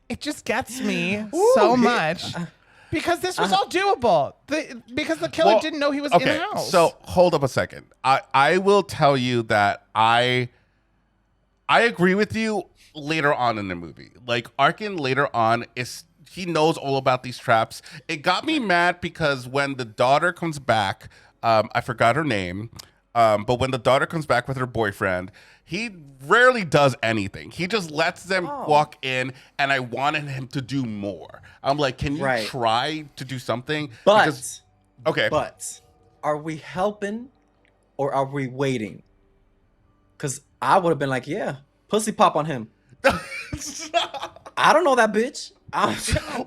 it just gets me so much because this was all doable. Because the killer Well, didn't know he was in the house. So hold up a second. I will tell you that I agree with you later on in the movie. Like Arkin later on he knows all about these traps. It got me mad because when the daughter comes back, I forgot her name, but when the daughter comes back with her boyfriend, he rarely does anything. He just lets them walk in, and I wanted him to do more. I'm like, can you try to do something? but Okay. But are we helping or are we waiting? Because I would have been like, yeah, pussy pop on him. I don't know that bitch.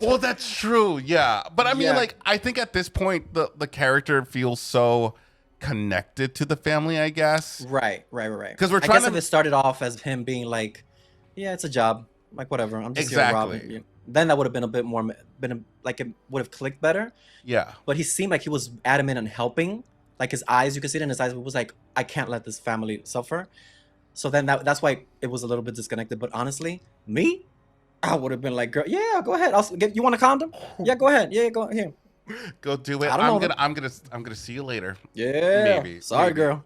Well, that's true, yeah. But I mean, Yeah. like, I think at this point, the character feels so connected to the family, I guess. Right. 'Cause we're I trying guess to- if it started off as him being like, yeah, it's a job, like whatever, I'm just here to rob Exactly. you. Then that would have been a bit more, like it would have clicked better. Yeah. But he seemed like he was adamant on helping. Like his eyes, you could see it in his eyes. It was like, I can't let this family suffer. So then that's why it was a little bit disconnected. But honestly, me, I would have been like, girl, yeah, go ahead. You want a condom? Yeah, go ahead. Yeah, go here. Go do it. I don't know. I'm gonna see you later. Yeah. Maybe. Sorry, maybe. girl.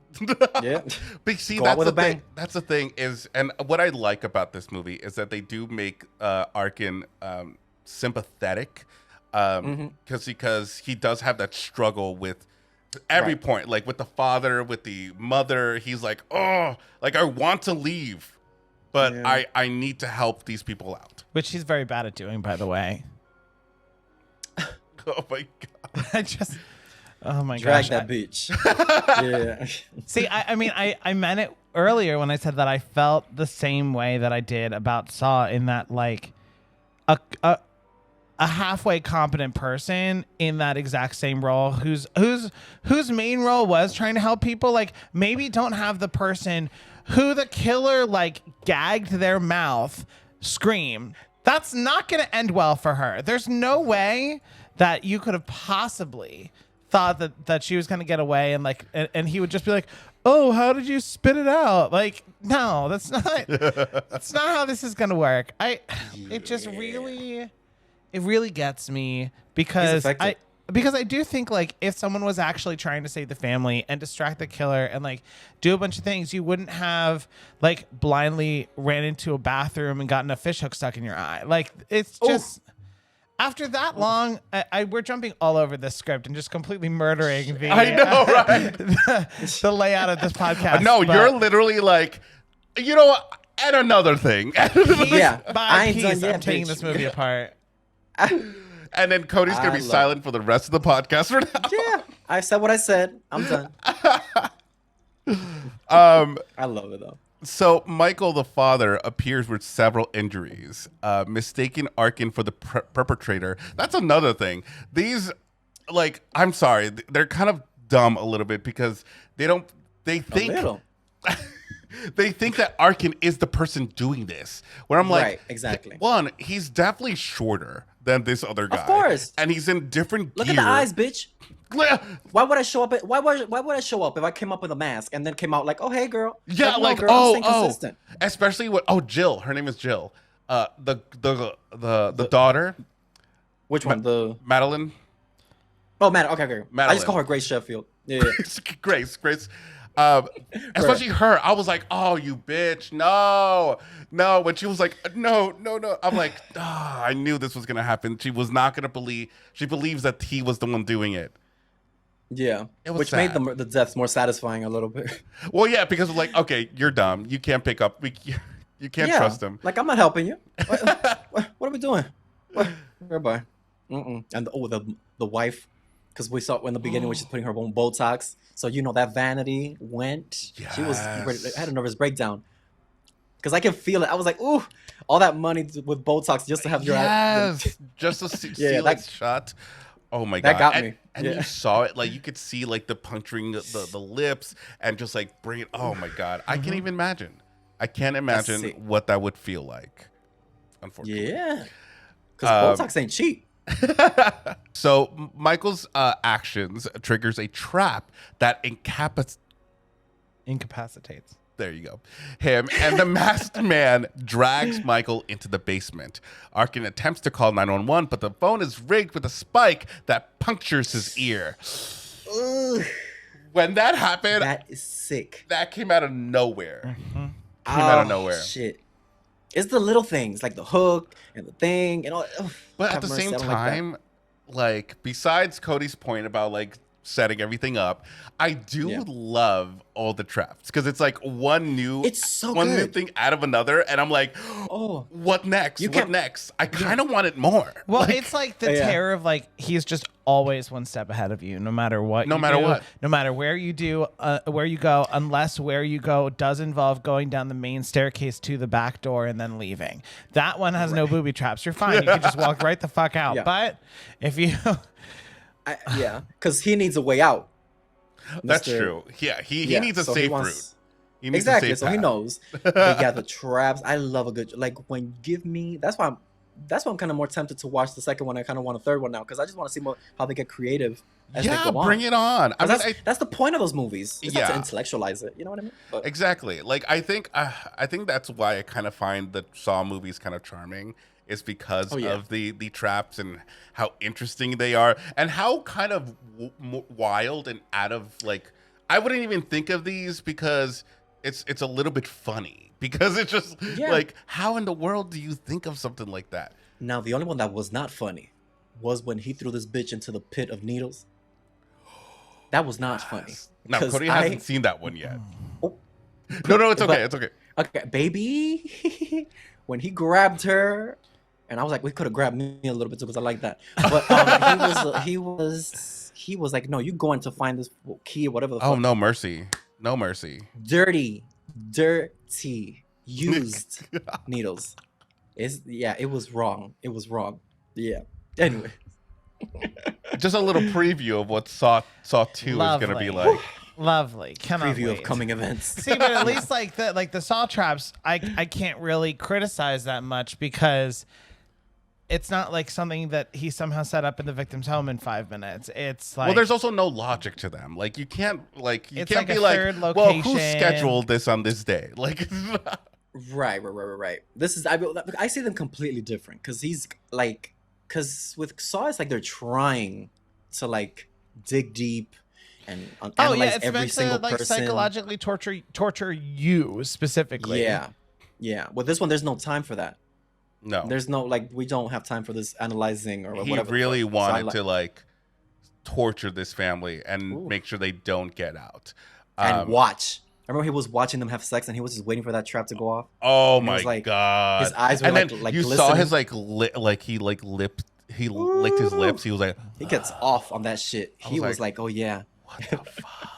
Yeah. But see, Go out that's with the a bang. thing. That's the thing is, and what I like about this movie is that they do make Arkin sympathetic, because he does have that struggle with every Right. point, like with the father, with the mother. He's like, oh, like I want to leave, but Yeah. I need to help these people out. which he's very bad at doing, by the way. Oh my god. I just, oh my Drag gosh. that bitch. Yeah. See, I mean, I meant it earlier when I said that I felt the same way that I did about Saw in that, like, a halfway competent person in that exact same role whose main role was trying to help people, like, maybe don't have the person who the killer, like, gagged their mouth scream. That's not going to end well for her. There's no way that you could have possibly thought that she was going to get away and he would just be like, oh, how did you spit it out? Like, no, that's not how this is going to work. It really gets me because effective. because I do think like if someone was actually trying to save the family and distract the killer and like do a bunch of things, you wouldn't have like blindly ran into a bathroom and gotten a fish hook stuck in your eye. Like it's just after that long, we're jumping all over this script and just completely murdering the I know, right? the layout of this podcast. No, but you're literally like, you know, and another thing. Yeah, by ain't done piece, yet, I'm taking bitch. this movie apart. And then Cody's gonna I be love silent for the rest of the podcast for now. Yeah, I said what I said. I'm done. I love it though. So Michael, the father, appears with several injuries, mistaking Arkin for the perpetrator. That's another thing. These, like, I'm sorry, they're kind of dumb a little bit because they think A little. they think that Arkin is the person doing this. Where I'm like, Right, exactly. One, he's definitely shorter than this other guy. Of course. And he's in different Look gear. at the eyes, bitch. Why would I show up? Why would I show up if I came up with a mask and then came out like, oh hey girl? Yeah, no, like girl, I'm staying oh, consistent. especially Jill. Her name is Jill. The daughter, Which one? The Madeline. oh Matt. Okay. I Madeline. just call her Grace Sheffield. Yeah. Grace. Especially her. I was like, oh, you bitch. No. When she was like, no. I'm like, I knew this was going to happen. She was not going to believe. She believes that he was the one doing it. Yeah. It was Which sad. made the deaths more satisfying a little bit. Well, yeah, because of like, okay, you're dumb. You can't pick up. You can't Yeah. trust him. Like I'm not helping you. What are we doing? Goodbye. And the wife, because we saw in the beginning when she's putting her own Botox, so you know that vanity went. She was ready, had a nervous breakdown. Because I can feel it. I was like, ooh, all that money with Botox just to have your Yes, just to see that shot. Oh my god, that got me. And Yeah. you saw it, like you could see like the puncturing the lips and just like bring it. Oh my god, I can't even imagine. I can't imagine sick. what that would feel like. Unfortunately, Yeah. Because Botox ain't cheap. So Michael's actions triggers a trap that Incapacitates. There you go. Him and the masked man drags Michael into the basement. Arkin attempts to call 911, but the phone is rigged with a spike that punctures his ear. Ugh, When that happened, that is sick. that came out of nowhere. Came out of nowhere. Shit. It's the little things like the hook and the thing and all. Ugh, But have at the mercy, same I don't like that. time, like besides Cody's point about like setting everything up, I do love all the traps because it's like one new good. thing out of another, and I'm like, Oh. what next? You What can't- next? I kind of want it more. Well, it's like the Yeah. terror of like he's just always one step ahead of you, no matter what. No you matter do, what. no matter where you do, where you go, unless where you go does involve going down the main staircase to the back door and then leaving. That one has no booby traps. You're fine. You can just walk right the fuck out. Yeah. But if you, Yeah, because he needs a way out. That's Mr. true. Yeah, he Yeah, needs a so he safe wants- route. He needs Exactly, a safe so he path. knows. But yeah, the traps. I love a good like when you give me. That's why I'm kind of more tempted to watch the second one. I kind of want a third one now because I just want to see more how they get creative as Yeah, they go on. bring it on. I 'Cause mean, that's the point of those movies. It's not Yeah. to intellectualize it. You know what I mean? But exactly. Like I think that's why I kind of find the Saw movies kind of charming. Is because of the traps and how interesting they are and how kind of wild and out of like I wouldn't even think of these because it's a little bit funny because it's just like how in the world do you think of something like that? now the only one that was not funny was when he threw this bitch into the pit of needles. That was not funny. No, 'Cause Cody hasn't seen that one yet. Oh. No, it's okay. But- It's okay. Okay, baby. When he grabbed her, and I was like, we could have grabbed me a little bit too because I like that. But he was like, no, you going to find this key or whatever. The Oh fuck. no mercy, no mercy. Dirty, used needles. It was wrong. It was wrong. Yeah. Anyway, Just a little preview of what Saw 2 is going to be Lovely. like. lovely, cannot preview wait. of coming events. See, but at least like the saw traps, I can't really criticize that much because it's not like something that he somehow set up in the victim's home in 5 minutes. It's like Well, there's also no logic to them. Like you can't It's can't like be a like, third well, who location. scheduled this on this day? Like, Right. This is I see them completely different because with Saw, it's like they're trying to like dig deep and Oh analyze yeah, it's every meant single to like person. psychologically torture you specifically. Yeah. With this one, there's no time for that. No, There's no like we don't have time for this analyzing or he whatever. really So wanted to like torture this family and Ooh. make sure they don't get out. and watch. I remember he was watching them have sex, and he was just waiting for that trap to go off. Oh And it my was like- god! his eyes were and like- then like you saw glistening. his like he licked his lips. He was like, He gets off on that shit. I He was was like, "Oh yeah." what the fuck?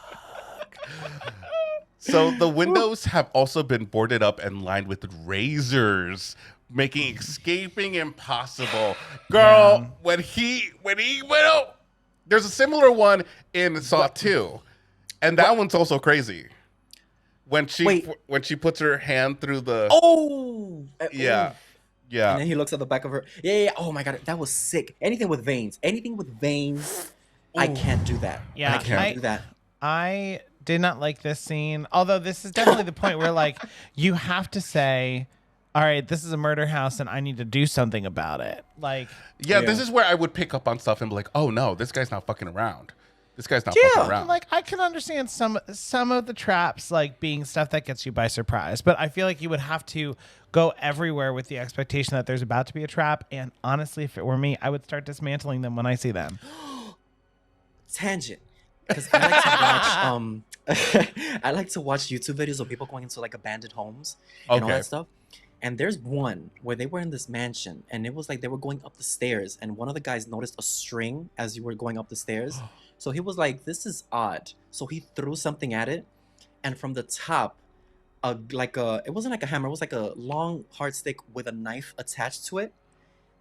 So the windows have also been boarded up and lined with razors, making escaping impossible. Girl, when he went out, there's a similar one in Saw 2, and that one's also crazy. When she puts her hand through the Oh. yeah. And Yeah. then he looks at the back of her. Yeah. Oh my god, that was sick. Anything with veins. I can't do that. Yeah, I can't do that. I did not like this scene. Although this is definitely the point where like you have to say, all right, this is a murder house and I need to do something about it. Like Yeah, this Yeah. is where I would pick up on stuff and be like, "Oh no, this guy's not fucking around. This guy's not fucking around." like I can understand some of the traps like being stuff that gets you by surprise, but I feel like you would have to go everywhere with the expectation that there's about to be a trap, and honestly, if it were me, I would start dismantling them when I see them. Tangent. Because I like to watch I like to watch YouTube videos of people going into like abandoned homes and all Okay. that stuff. And there's one where they were in this mansion, and it was like they were going up the stairs, and one of the guys noticed a string as you were going up the stairs. So he was like, "This is odd." So he threw something at it, and from the top, it wasn't like a hammer, it was like a long hard stick with a knife attached to it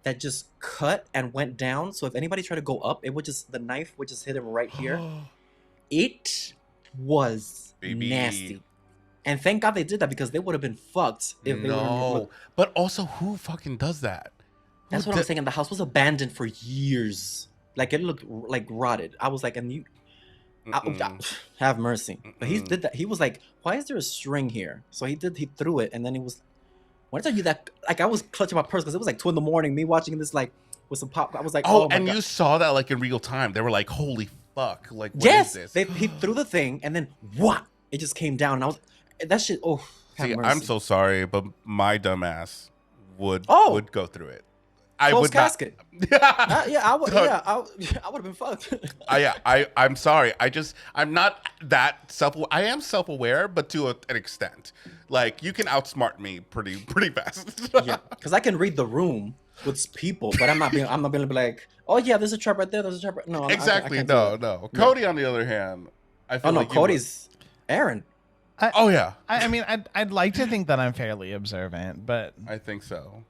that just cut and went down. So if anybody tried to go up, the knife would just hit him right here. It was Baby. nasty. And thank God they did that, because they would have been fucked if they No, were. but also, who fucking does that? That's Who what I'm di- saying. And the house was abandoned for years. Like it looked like rotted. I was like, and you have mercy. But he did that. He was like, why is there a string here? So he threw it, and then he was. When I tell you that, like I was clutching my purse because it was like 2 a.m. Me watching this like with some pop. I was like, Oh, my and God. you saw that like in real time. They were like, "Holy fuck!" Like, what is this? He threw the thing, and then what? It just came down, and I was that shit. Oh, have See, mercy. I'm so sorry, but my dumbass would go through it. I Closed would casket. not. Yeah, I would. Yeah, I would have been fucked. I'm sorry. I'm not that I am self-aware, but to an extent. Like, you can outsmart me pretty fast. Yeah, because I can read the room with people, but I'm not gonna be like, oh yeah, there's a trap right there. There's a trap. Right. No, Exactly. I can't do that. No. Cody, on the other hand, I feel Oh no, like Cody's Aaron. Oh yeah, I mean, I'd like to think that I'm fairly observant, but I think so.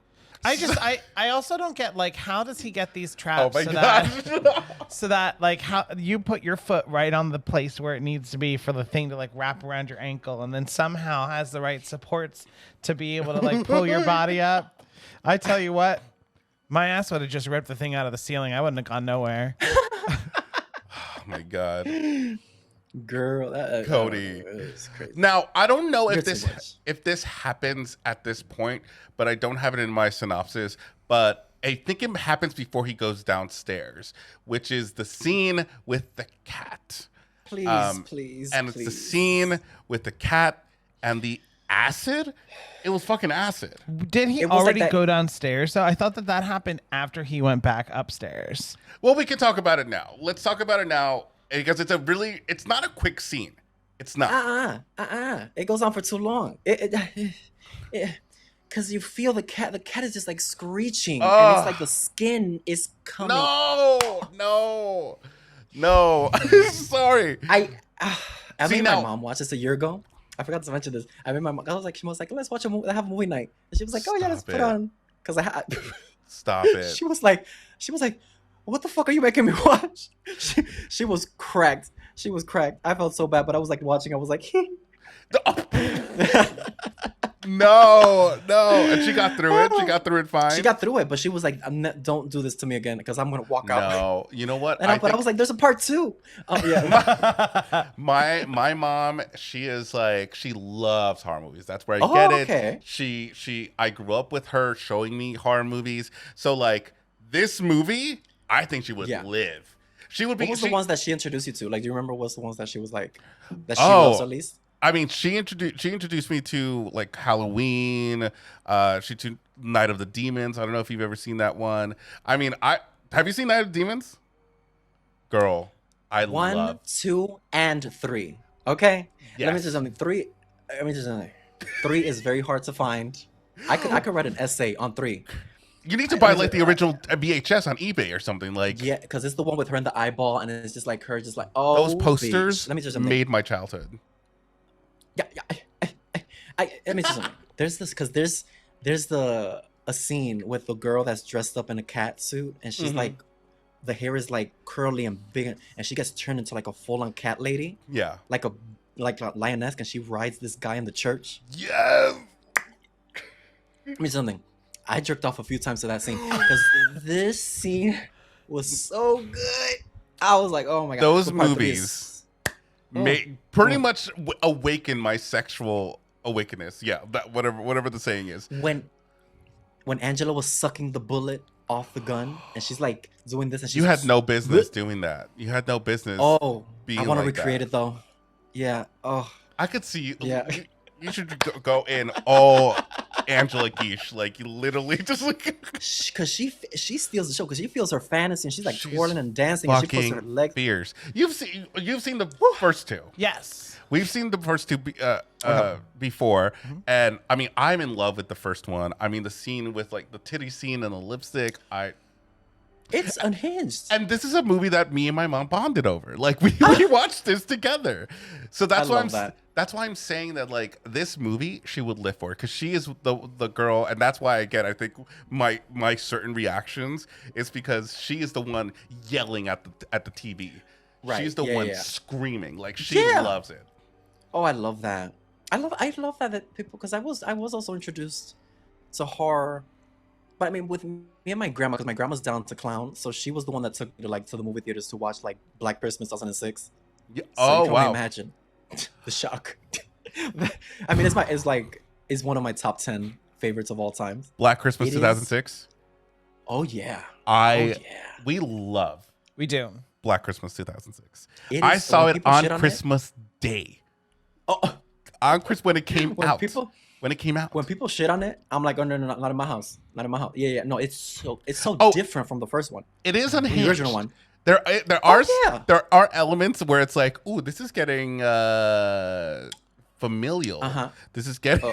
I also don't get like how does he get these traps Oh my so god. so that like how you put your foot right on the place where it needs to be for the thing to like wrap around your ankle, and then somehow has the right supports to be able to like pull your body up. I tell you what, my ass would have just ripped the thing out of the ceiling. I wouldn't have gone nowhere. Oh my god. Girl, Cody. it's crazy. Now, I don't know You're if too much. this happens at this point, but I don't have it in my synopsis. But I think it happens before he goes downstairs, which is the scene with the cat. Please, please, And it's the scene with the cat and the acid. It was fucking acid. Did he It was like already that- go downstairs? So I thought that happened after he went back upstairs. Well, we can talk about it now. Let's talk about it now because it's not a quick scene. It's not. It goes on for too long. Because you feel the cat. The cat is just like screeching, and Ugh. it's like the skin is coming. No. Sorry. I See, made now- my mom watch this a year ago. I forgot to mention this. I made my mom. I was like, she was like, let's watch a movie. Have a movie night. And she was like, oh yeah, let's Stop put it. on. Because Stop it. she was like, what the fuck are you making me watch? She was cracked. She was cracked. I felt so bad, but I was like watching. I was like, No. And she got through it. She got through it fine. she got through it, but she was like, don't do this to me again, because I'm gonna walk out. No. You know what? And I was like, there's a part 2. Yeah. my mom, she is like, she loves horror movies. That's where I Oh, get it. okay. I grew up with her showing me horror movies. So like this movie, I think she would Yeah. live. She would be. What was she, the ones that she introduced you to? Like, do you remember what's the ones that she was like that she loves at least? I mean, she introduced me to like Halloween. She to Night of the Demons. I don't know if you've ever seen that one. I mean, have you seen Night of the Demons? Girl, I love 1, 2, and 3. Okay, Yes. let me tell you something. 3. Let me tell you something. 3 is very hard to find. I could write an essay on 3. You need to buy like the original VHS on eBay or something. Like Yeah, because it's the one with her in the eyeball, and it's just like her, just like oh. those posters bitch. Let me tell you something. made my childhood. Yeah. Let me tell you something. There's this because there's a scene with the girl that's dressed up in a cat suit, and she's like, the hair is like curly and big, and she gets turned into like a full-on cat lady, Yeah. like a lioness, and she rides this guy in the church. Yes. Let me tell you something. I jerked off a few times to that scene because this scene was so good. I was like, oh my god. Those Part 3 movies is- pretty much awakened my sexual awakeness. Yeah, that whatever the saying is. when Angela was sucking the bullet off the gun, and she's like doing this, and she's You had no business doing that. You had no business. Oh, being I want to like recreate that. it though. Yeah. Oh. I could see you. Yeah. You should go in all Angela Geesh, like you literally just like Because she steals the show because she feels her fantasy and she's like She's twirling and dancing and she puts her fucking legs. fierce. You've seen the first two. Yes. We've seen the first two before, and I mean, I'm in love with the first one. I mean, the scene with like the titty scene and the lipstick. It's unhinged. And this is a movie that me and my mom bonded over. Like we watched this together. So that's I why love that. that's why I'm saying that like this movie she would live for because she is the girl, and that's why again I think my certain reactions is because she is the one yelling at the TV. Right. She's the Yeah, one yeah. screaming. Like she Yeah. loves it. Oh, I love that. I love that people because I was also introduced to horror, but I mean with me and my grandma because my grandma's down to clown, so she was the one that took me to the movie theaters to watch like Black Christmas 2006. Yeah. So Oh you can only wow. imagine the shock. I mean, it's one of my top 10 favorites of all time. Black Christmas It is- 2006. Oh yeah. We love We do. Black Christmas 2006. It I is- saw when it people on shit on it- Christmas Day. Oh, On Chris when it came when out. people When it came out. when people shit on it, I'm like, oh no, not in my house, not in my house. Yeah, no, it's so Oh. different from the first one, It is the unhinged. original one. There are yeah. there are elements where it's like, ooh, this is getting familial. Uh-huh. This is getting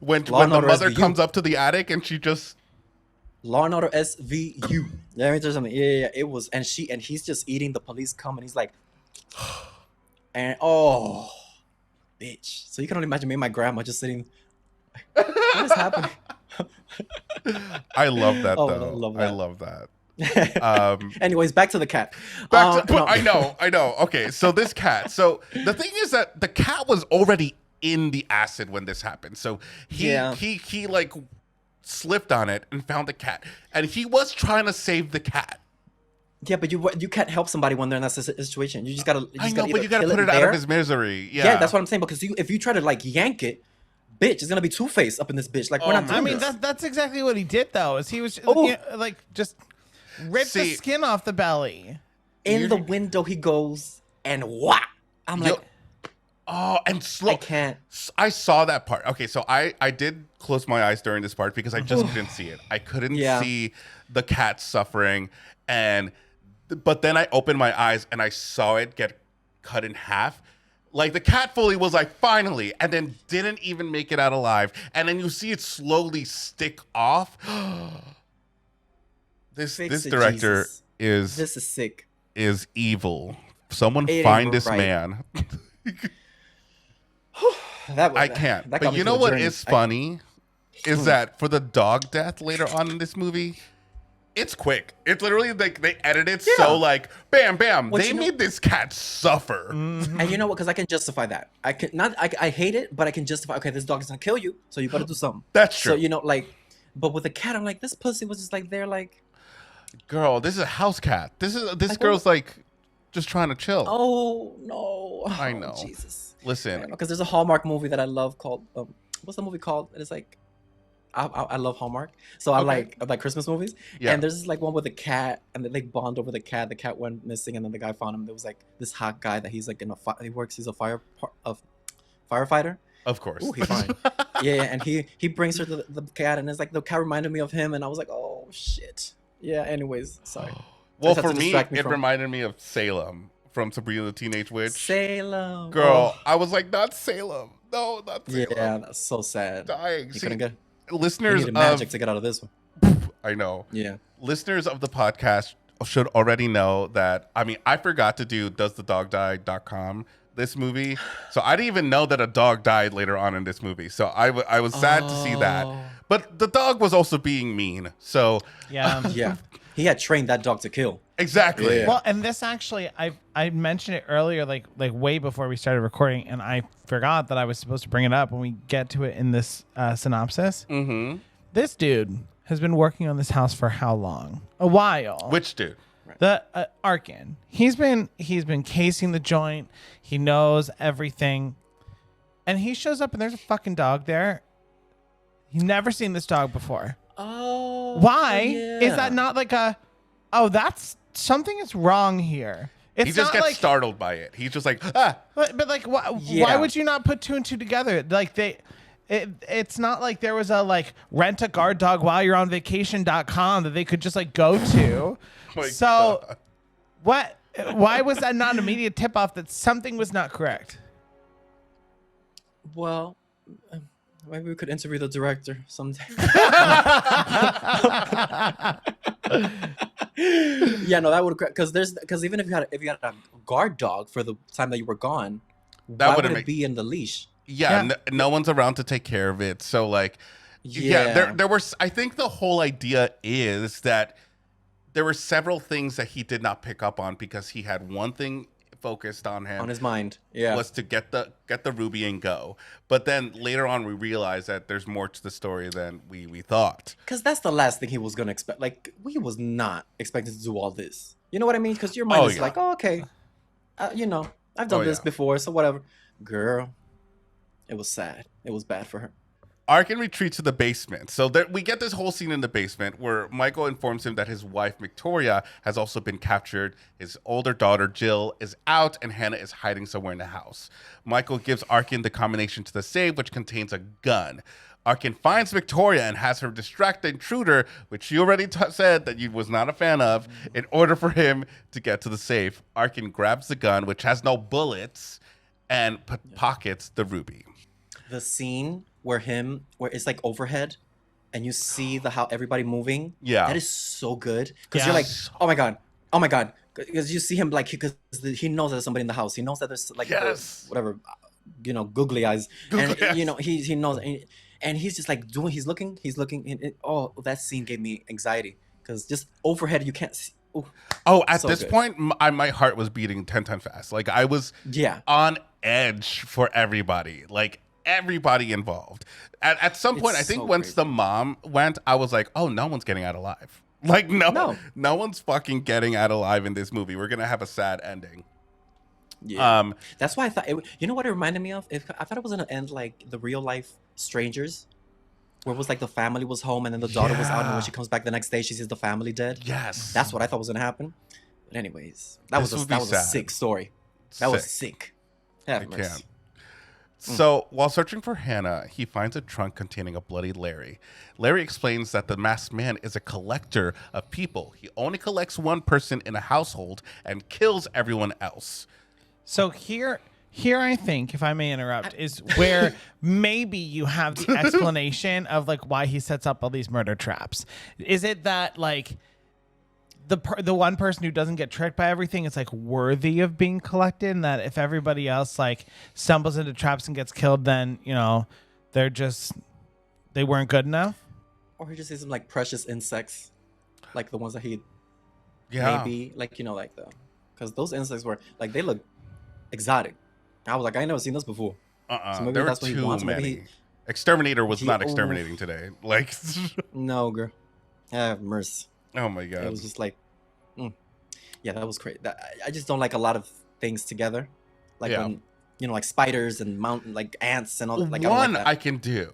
when Law the and Order mother SVU. comes up to the attic and she just Law and Order SVU. Let me tell you something. Yeah. It was, and he's just eating. The police come, and he's like, and oh, bitch. So you can only imagine me and my grandma just sitting. What is happening? I love that Oh, though. I love I that. love that. Anyways, back to the cat. Back to, No. I know. Okay, so this cat. So the thing is that the cat was already in the acid when this happened. So he like slipped on it and found the cat, and he was trying to save the cat. Yeah, but you can't help somebody when they're in that situation. You just gotta. I know, but you gotta either put kill it out there- of his misery. Yeah, Yeah, that's what I'm saying. Because if you try to like yank it, bitch, it's gonna be Two-Face up in this bitch. Like we're Oh not my I doing mean, this. that's exactly what he did, though. Is he was Oh. like just ripped the See- skin off the belly. In the window he goes and whap. I'm like, Oh, and slow. I can't. I saw that part. Okay, so I did close my eyes during this part because I just couldn't see it. I couldn't Yeah. see the cat suffering, but then I opened my eyes and I saw it get cut in half. Like the cat fully was like finally, and then didn't even make it out alive. And then you see it slowly stick off. This Fix it, director Jesus. This is sick. is evil. Someone It ain't find this right. man. That was, I can't. that got But me you through know the what journey. is funny? Is that for the dog death later on in this movie, it's quick. It's literally like they edit it Yeah. so like bam, bam. Well, they you know- made this cat suffer. And you know what? Because I can justify that. I can not. I hate it, but I can justify. Okay, this dog is gonna kill you, so you better do something. That's true. So you know, like, but with the cat, I'm like, this pussy was just like there, like, Girl, this is a house cat. This Like, girl's like just trying to chill. oh no. I Oh, know. Jesus. Listen, Because there's a Hallmark movie that I love called what's the movie called? It's like I love Hallmark, so I like Christmas movies. Yeah. And there's this like one with a cat, and they like bond over the cat. The cat went missing, and then the guy found him. There was like this hot guy that he's like he's a firefighter. Of course. Ooh, he's fine. Yeah, and he brings her to the cat, and it's like the cat reminded me of him, and I was like, oh shit. Yeah. Anyways, sorry. Well, Just for had to me, distract it from- reminded me of Salem from Sabrina the Teenage Witch. Salem. Girl, Oh. I was like, not Salem. No, not Salem. Yeah, that's so sad. Dying. He See, couldn't get. He listeners needed of magic to get out of this one. I know. Yeah. Listeners of the podcast should already know that. I mean, I forgot to do doesthedogdie.com this movie, so I didn't even know that a dog died later on in this movie. So I was sad to see that. But the dog was also being mean. So Yeah. Yeah. He had trained that dog to kill. exactly. Yeah. Well, and this actually, I mentioned it earlier, like way before we started recording, and I forgot that I was supposed to bring it up when we get to it in this synopsis. Mm-hmm. This dude has been working on this house for how long? A while. Which dude? The Arkin. He's been casing the joint. He knows everything, and he shows up and there's a fucking dog there. He's never seen this dog before. Oh. Why yeah. is that not like a? Oh, that's something is wrong here. It's He just not gets like, startled by it. He's just like, ah. but like, why Yeah. would you not put two and two together? Like it's not like there was a like rent a guard dog while you're on vacation.com that they could just like go to. My So God. what? Why was that not an immediate tip off that something was not correct? Well, maybe we could interview the director someday. Yeah, no, that would because even if you had a guard dog for the time that you were gone, That why wouldn't would it make- be in the leash? Yeah, Yeah. no one's around to take care of it. So like, yeah, there were. I think the whole idea is that there were several things that he did not pick up on because he had one thing focused on him On his mind. Yeah. was to get the ruby and go. But then later on, we realized that there's more to the story than we thought. Because that's the last thing he was gonna expect. Like, he was not expecting to do all this. You know what I mean? Because your mind Oh, is yeah. like, oh, okay, you know, I've done Oh, this yeah. before, so whatever. Girl, it was sad. It was bad for her. Arkin retreats to the basement. So we get this whole scene in the basement where Michael informs him that his wife, Victoria, has also been captured. His older daughter, Jill, is out, and Hannah is hiding somewhere in the house. Michael gives Arkin the combination to the safe, which contains a gun. Arkin finds Victoria and has her distract the intruder, which she already said that you was not a fan of, in order for him to get to the safe. Arkin grabs the gun, which has no bullets, and pockets the ruby. The scene where it's like overhead, and you see how everybody moving. Yeah. that is so good because Yeah. you're like, oh my god, because you see him like because he knows there's somebody in the house. He knows that there's like Yes. whatever, googly eyes, Googly eyes. and he knows, and he's just like he's looking, and oh, that scene gave me anxiety because just overhead you can't see. Ooh. Oh, at So this good. point, my heart was beating 10 times fast. Like, I was Yeah. on edge for everybody. Like, everybody involved. At some point, It's I think so once crazy. the mom went, I was like, oh, no one's getting out alive. Like, no one's fucking getting out alive in this movie. We're going to have a sad ending. Yeah. That's why I thought you know what it reminded me of? I thought it was gonna end like the real life Strangers, where it was like the family was home and then the daughter was out, and Yeah. when she comes back the next day, she sees the family dead. Yes. That's what I thought was gonna happen. But anyways, that This was would be a sad. sick story. That was sick. Have I mercy. can't. So, while searching for Hannah, he finds a trunk containing a bloody Larry. Larry explains that the masked man is a collector of people. He only collects one person in a household and kills everyone else. So here I think, if I may interrupt, is where maybe you have the explanation of like why he sets up all these murder traps. Is it that like the one person who doesn't get tricked by everything is like worthy of being collected, and that if everybody else like stumbles into traps and gets killed, then they weren't good enough? Or he just sees some like precious insects, like the ones that he Yeah. maybe like like because those insects were like they look exotic. I was like, I never seen this before. So maybe There were that's what he too wants. Maybe many. Exterminator was he- not oof. exterminating today. Like, No, girl. Have mercy. oh my It God. was just like, yeah, that was crazy. I just don't like a lot of things together, like Yeah. when like spiders and mountain like ants and all. Like I don't One like I that. can do.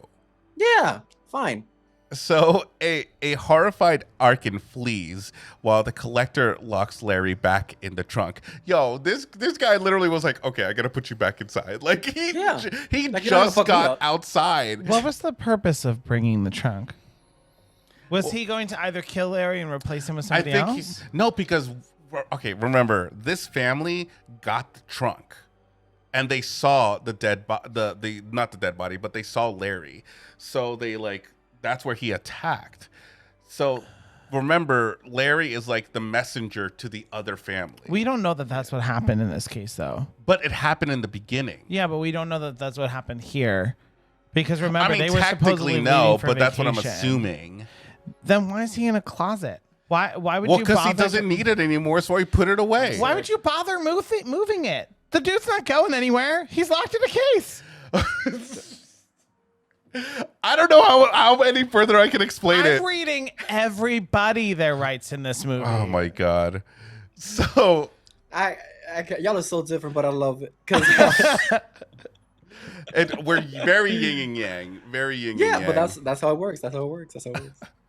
Yeah, fine. So a horrified Arkin flees while the collector locks Larry back in the trunk. Yo, this guy literally was like, okay, I gotta put you back inside. Like he Like, just fuck me got up. outside. What was the purpose of bringing the trunk? Was he going to either kill Larry and replace him with I somebody think else? no, because okay, remember this family got the trunk, and they saw the dead the not the dead body, but they saw Larry. So they that's where he attacked. So remember, Larry is like the messenger to the other family. We don't know that that's what happened in this case, though. But it happened in the beginning. Yeah, but we don't know that that's what happened here. Because remember, I mean, they were supposedly technically no, leaving for but that's what I'm vacation. assuming. Then why is he in a closet? Why would Well, you because bother? he doesn't need it anymore, so he put it away. Why would you bother moving it? The dude's not going anywhere. He's locked in a case. I don't know how any further I can explain it. I'm reading everybody their rights in this movie. Oh my god. So I y'all are so different, but I love it. Cause we're very yin and yang. Very yin and yang. yeah, but that's how it works. That's how it works. You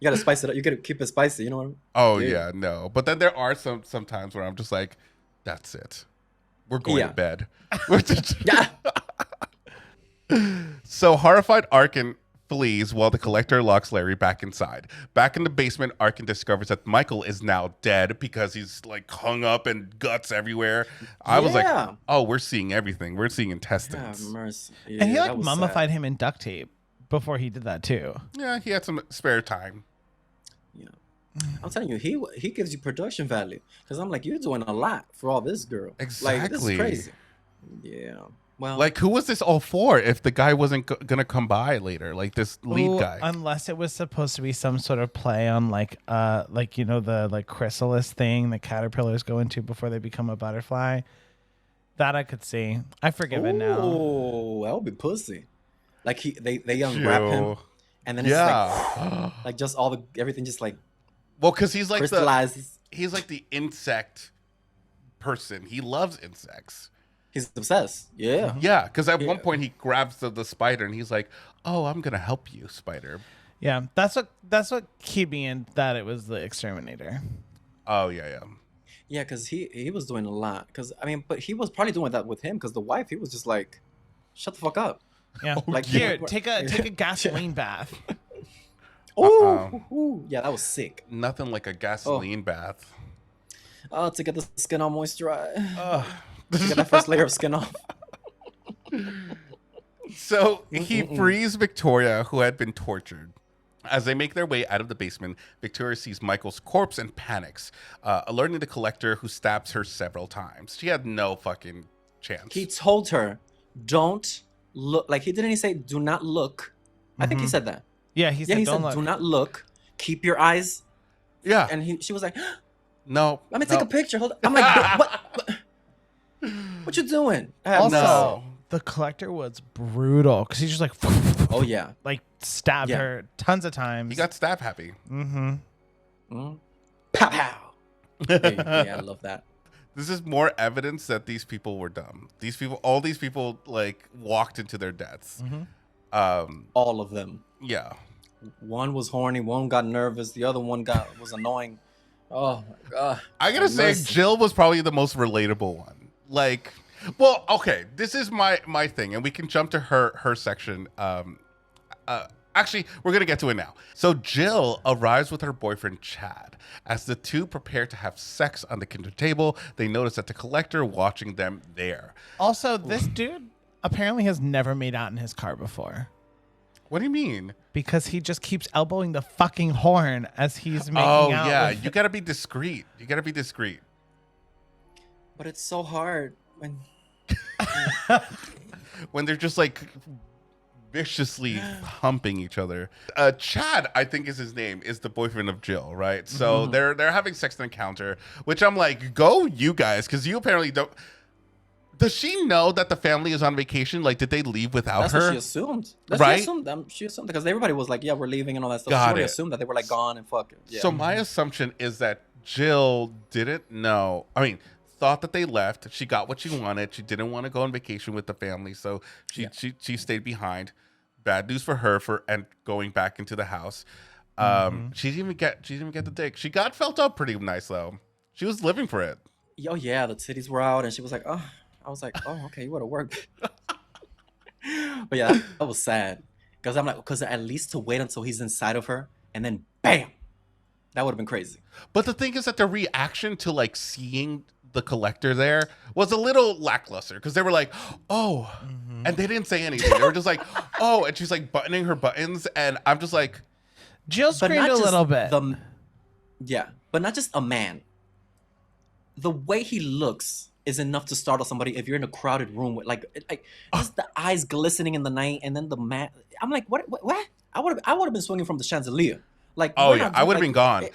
gotta spice it up. You gotta keep it spicy. You know what I mean? Oh yeah, no. But then there are some times where I'm just like, that's it. We're going to bed. Yeah. So horrified Arkin flees while the collector locks Larry back inside. Back in the basement, Arkin discovers that Michael is now dead because he's like hung up and guts everywhere. I was like, oh, we're seeing everything. We're seeing intestines. Mercy. And he that like was mummified sad. him in duct tape before he did that too. Yeah, he had some spare time. Yeah. I'm telling you, he gives you production value. Because I'm like, you're doing a lot for all this girl. Like, this is Exactly. crazy. Yeah. Well, Like, who was this all for if the guy wasn't gonna come by later? Like this lead Ooh, guy. Unless it was supposed to be some sort of play on like you know the like chrysalis thing that caterpillars go into before they become a butterfly. That I could see. I forgive it now. oh, that would be pussy. Like they unwrap him, Ew. and then it's like just everything just like Well, because he's like crystallizes. he's like the insect person. He loves insects. He's obsessed. Yeah. Yeah, because at one point he grabs the spider and he's like, "Oh, I'm gonna help you, spider." Yeah, that's what keyed me in that it was the exterminator. Oh yeah. Yeah, because he was doing a lot. Because I mean, but he was probably doing that with him. Because the wife, he was just like, "Shut the fuck up." Yeah, Like, here, yeah. take a gasoline bath. Ooh, yeah, that was sick. Nothing like a gasoline bath. Oh, to get the skin all moisturized. To get that first layer of skin off. So he frees Victoria, who had been tortured. As they make their way out of the basement, Victoria sees Michael's corpse and panics, alerting the collector, who stabs her several times. She had no fucking chance. He told her, "Don't look." Like, he didn't say, "Do not look." I think he said that. Yeah, he said, He "Don't said, look." "Do not look. Keep your eyes." Yeah. And she was like, No. "Let me take a picture." Hold on. I'm like, "Bitch, what? What you doing?" Also, No. the collector was brutal because he's just like, Oh yeah. like stabbed Yeah. her tons of times. He got stab happy. Mm-hmm. Pow pow. Yeah, I love that. This is more evidence that these people were dumb. All these people like walked into their deaths. All of them. Yeah. One was horny. One got nervous. The other one was annoying. Oh my god. I gotta say, Mercy. Jill was probably the most relatable one. Like, well, okay, this is my thing, and we can jump to her section. Actually, we're gonna get to it now. So Jill arrives with her boyfriend Chad. As the two prepare to have sex on the kitchen table, they notice that the collector watching them there. Also, this dude apparently has never made out in his car before What do you mean? because he just keeps elbowing the fucking horn as he's making Oh out. yeah, with- you gotta be discreet. But it's so hard when When they're just like viciously humping each other. Chad, I think is his name, is the boyfriend of Jill, right? So they're having sex encounter, which I'm like, go you guys, because you apparently don't. Does she know that the family is on vacation? Like, did they leave without that's her? what she assumed. Right? She assumed because everybody was like, "Yeah, we're leaving" and all that stuff. Got She already it. assumed that they were like gone and fucking. Yeah. So my assumption is that Jill didn't know. I mean, thought that they left. She got what she wanted. She didn't want to go on vacation with the family, so she stayed behind. Bad news for her and going back into the house. She didn't even get the dick. She got felt up pretty nice though. She was living for it. Oh yeah, the titties were out, and she was like, "Oh," I was like, "Oh, okay, you would have worked." But yeah, that was sad because I'm like, because at least to wait until he's inside of her and then bam, that would have been crazy. But the thing is that the reaction to like seeing the collector there was a little lackluster because they were like, "Oh," and they didn't say anything. They were just like, "Oh," and she's like buttoning her buttons, and I'm just like, Jill screamed a little bit. Yeah, but not just a man. The way he looks is enough to startle somebody if you're in a crowded room with like just the eyes glistening in the night, and then the man. I'm like, what? I would have been swinging from the chandelier. Like, "Oh yeah, I would have been gone."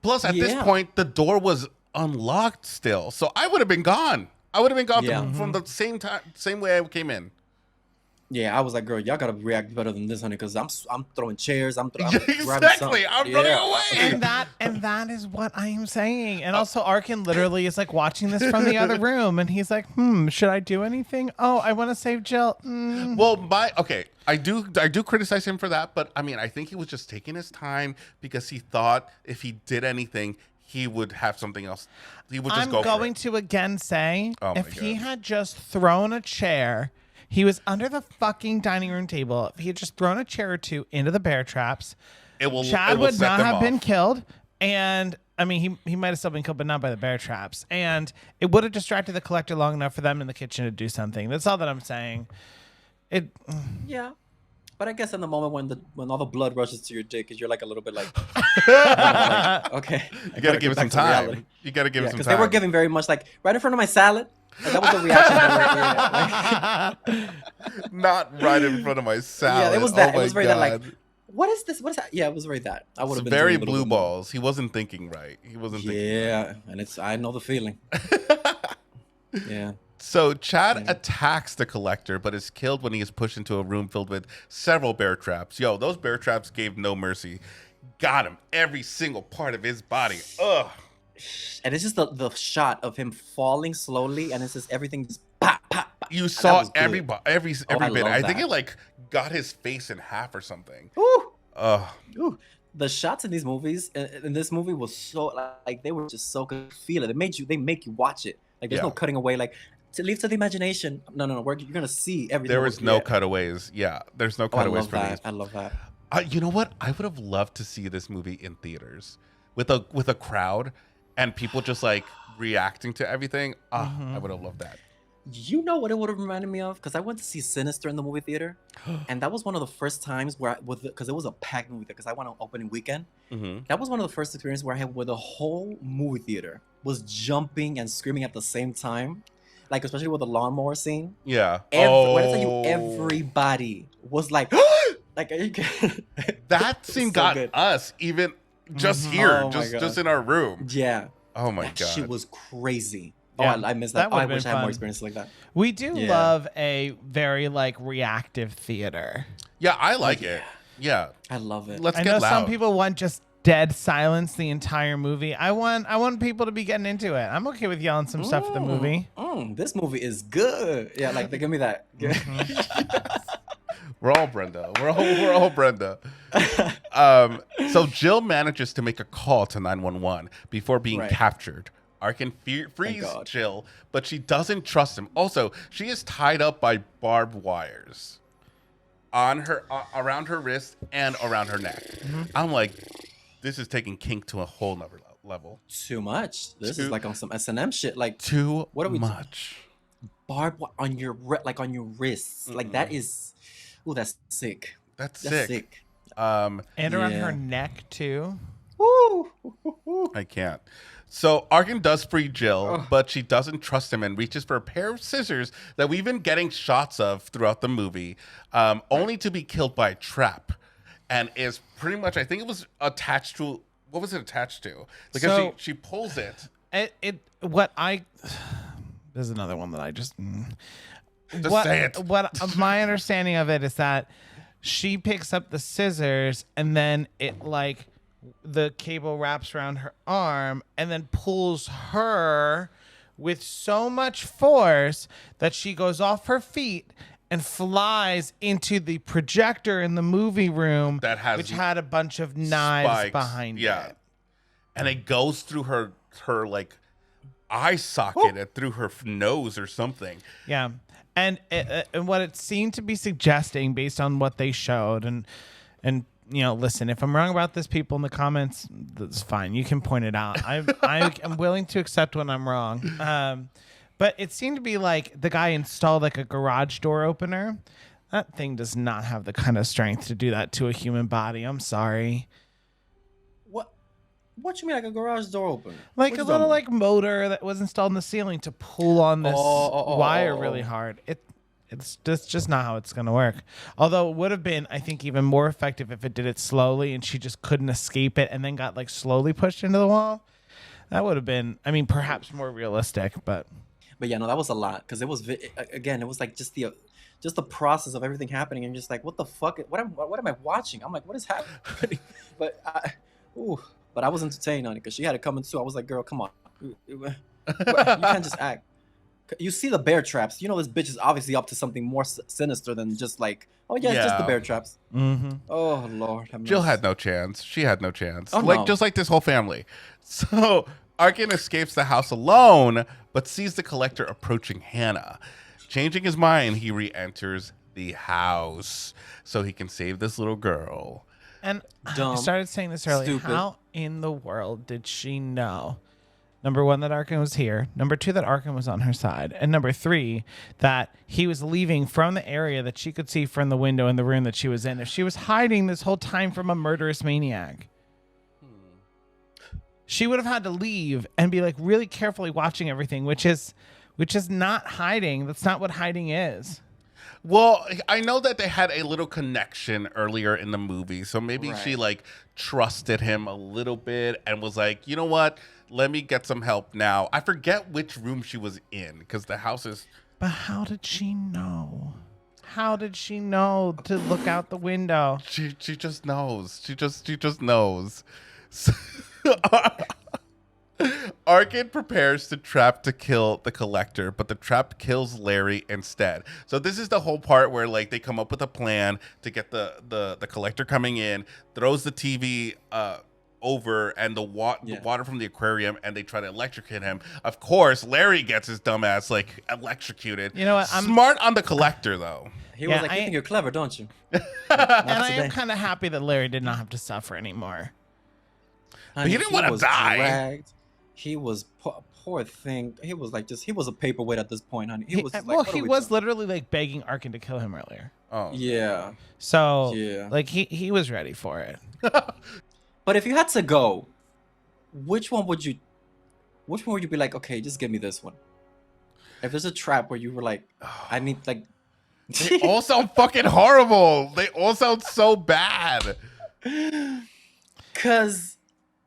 Plus, at this Yeah. point, the door was unlocked still, so I would have been gone. I would have been gone Yeah. from the same way I came in. Yeah, I was like, girl, y'all gotta react better than this, honey, because I'm throwing chairs, I'm grabbing Exactly, something. I'm running away. And that is what I am saying. And also Arkin literally is like watching this from the other room, and he's like, should I do anything? Oh, I want to save Jill. Well, I do criticize him for that, but I mean, I think he was just taking his time because he thought if he did anything, he would have something else. He would just I'm going to again say, Oh my if he God. had just thrown a chair, he was under the fucking dining room table. If he had just thrown a chair or two into the bear traps, Chad would not have been killed. And I mean, he might have still been killed, but not by the bear traps. And it would have distracted the collector long enough for them in the kitchen to do something. That's all that I'm saying. Yeah. But I guess in the moment when all the blood rushes to your dick, you're like a little bit like, okay. You got to give it some time. You got to give it some time. Because they were giving very much like right in front of my salad. Like, that was the reaction. Not right in front of my salad. Yeah, it was that. Oh It was my very that like, God. what is this? What is that? Yeah, it was very that. I would have been Very doing a little blue bit more. balls. He wasn't thinking right. He wasn't thinking. Yeah, and I know the feeling. Yeah. So Chad attacks the collector, but is killed when he is pushed into a room filled with several bear traps. Yo, those bear traps gave no mercy. Got him every single part of his body. Ugh. And it's just the shot of him falling slowly, and it's just everything just pop, pop, pop. You That saw was good. every I bit. love I think that. it like got his face in half or something. Ooh. Ugh. Ooh. The shots in these movies, in this movie, was so like they were just so good. Feel it. They make you watch it. Like there's Yeah. no cutting away. Like to leave to the imagination. No. You're gonna see everything. There was no cutaways. Yeah, there's no I cutaways love for that. these. I love that. You know what? I would have loved to see this movie in theaters with a crowd and people just like reacting to everything. I would have loved that. You know what it would have reminded me of? Because I went to see Sinister in the movie theater, and that was one of the first times where, because it was a packed movie theater, because I went on opening weekend. Mm-hmm. That was one of the first experiences where the whole movie theater was jumping and screaming at the same time, like especially with the lawnmower scene. Yeah. When I tell you, everybody was like, like, are you kidding? That scene So got good. us even just here, Oh my just God. in our room. Yeah. Oh my That God. shit was crazy. Yeah, Oh, I missed that that. Oh, I would've wish been I had fun. more experiences like that. We do Yeah. love a very like reactive theater. Yeah, I like it. Yeah. I love it. Let's I get know loud. some people want just dead silence the entire movie. I want people to be getting into it. I'm okay with yelling some stuff at the movie. This movie is good. Yeah, like they give me that. We're all Brenda. We're all Brenda. So Jill manages to make a call to 911 before being Right. captured. Arkin frees God. Jill, but she doesn't trust him. Also, she is tied up by barbed wires on her around her wrist and around her neck. I'm like, this is taking kink to a whole nother level. Too much. This Too- is like on some S&M shit. Like Too What are we- much. barbed on your on your wrists. Like that is. Ooh, that's sick. That's That's sick. sick. And around Yeah. her neck too. Woo. I can't. So Arkin does free Jill, but she doesn't trust him and reaches for a pair of scissors that we've been getting shots of throughout the movie, only to be killed by a trap. And is pretty much, I think it was attached to, what was it attached to? Because So- she pulls it. This is another one that I just. Just say it. What my understanding of it is that she picks up the scissors and then it like the cable wraps around her arm and then pulls her with so much force that she goes off her feet and flies into the projector in the movie room That has which had a bunch of knives spikes. behind it. And it goes through her like eye socket and through her nose or something. Yeah. And what it seemed to be suggesting based on what they showed and you know, listen, if I'm wrong about this, people in the comments, that's fine. You can point it out. I'm willing to accept when I'm wrong. But it seemed to be like the guy installed like a garage door opener. That thing does not have the kind of strength to do that to a human body. I'm sorry. What you mean, like a garage door opener? Like a little like motor that was installed in the ceiling to pull on this wire really hard. It's just not how it's gonna work. Although it would have been, I think, even more effective if it did it slowly and she just couldn't escape it and then got like slowly pushed into the wall. That would have been, I mean, perhaps more realistic, but yeah, no, that was a lot because it was again, it was like just the process of everything happening and just like what the fuck, what am I watching? I'm like, what is happening? But I was entertained on it because she had it coming too. I was like, girl, come on, you can't just act. You see the bear traps. You know this bitch is obviously up to something more sinister than just like, oh yeah, it's just the bear traps. Mm-hmm. Oh Lord, Jill had no chance. She had no chance. Oh, no. Just like this whole family. So Arkin escapes the house alone, but sees the collector approaching Hannah. Changing his mind, he re-enters the house so he can save this little girl. And Dumb, I started saying this earlier. stupid. How in the world did she know? Number one, that Arkin was here. Number two, that Arkin was on her side. And number three, that he was leaving from the area that she could see from the window in the room that she was in. If she was hiding this whole time from a murderous maniac, she would have had to leave and be like really carefully watching everything, which is not hiding. That's not what hiding is. Well, I know that they had a little connection earlier in the movie, so maybe she like trusted him a little bit and was like, you know what? Let me get some help now. I forget which room she was in because the house is. But how did she know? How did she know to look out the window? She just knows. She just knows. Arkin prepares to trap to kill the collector, but the trap kills Larry instead. So this is the whole part where like they come up with a plan to get the collector coming in, throws the TV over and the water from the aquarium, and they try to electrocute him. Of course, Larry gets his dumb ass like electrocuted. You know what? I'm smart on the collector though. He was like, you think you're clever, don't you? and I am kind of happy that Larry did not have to suffer anymore. Honey, he didn't want to die. Dragged. He was poor thing. He was like he was a paperweight at this point, honey. He was literally like begging Arkin to kill him earlier. Oh yeah. So like he was ready for it. But if you had to go, which one would you be like, okay, just give me this one? If there's a trap where you were like, I need like they all sound fucking horrible. They all sound so bad. Cause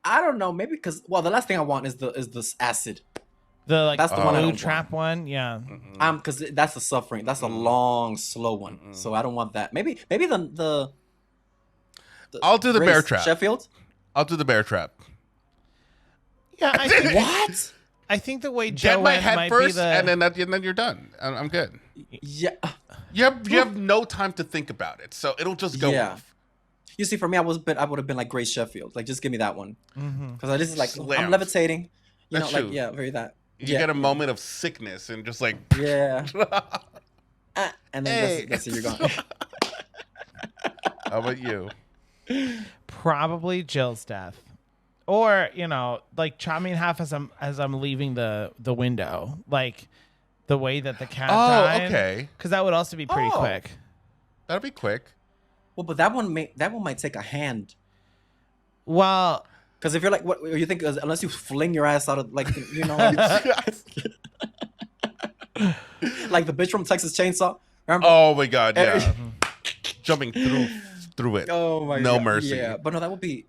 I don't know, maybe because the last thing I want is this acid. That's the one I blue don't trap one, yeah. Because that's the suffering. That's a long, slow one. So I don't want that. Maybe the I'll do the bear Grace trap. Sheffield. I'll do the bear trap. Yeah, I think, what? I think the way Get Joe my went head might first, be and then you're done. I'm good. Yeah. You have no time to think about it, so it'll just go off. You see, for me, I would have been like Grace Sheffield. Like, just give me that one. Because this is like Slam. I'm levitating. You That's know, true. like very that. You get a moment of sickness and just like Yeah. And then that's it. You're gone. How about you? probably Jill's death, or like chop me in half as I'm leaving the window, like the way that the cat died. Okay. Because that would also be pretty quick. That'll be quick. Well, but that one might take a hand. Well, because if you're like, what you think? Unless you fling your ass out of like, like the bitch from Texas Chainsaw. Remember? Oh my God! Yeah, jumping through it. Oh my God! No mercy. Yeah, but no, that would be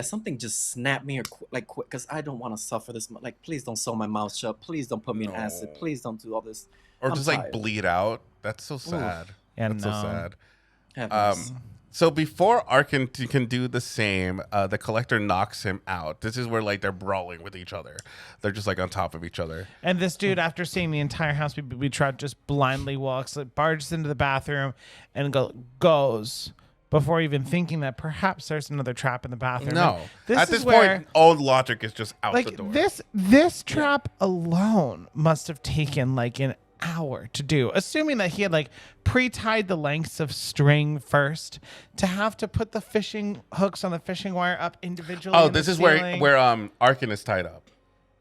something just snap me or quick, because I don't want to suffer this much. Like, please don't sew my mouth shut. Please don't put me in acid. Please don't do all this. Or I'm just tired. like bleed out. That's so sad. Yeah, That's so sad. So before Arkin can do the same, the collector knocks him out. This is where like they're brawling with each other. They're just like on top of each other. And this dude, after seeing the entire house be trapped, just blindly walks, like, barges into the bathroom, and goes before even thinking that perhaps there's another trap in the bathroom. No, And at this point, all logic is just out the like door. this trap alone must have taken like an hour to do, assuming that he had like pre-tied the lengths of string first to have to put the fishing hooks on the fishing wire up individually. Oh, in the this is ceiling. where Arkin is tied up.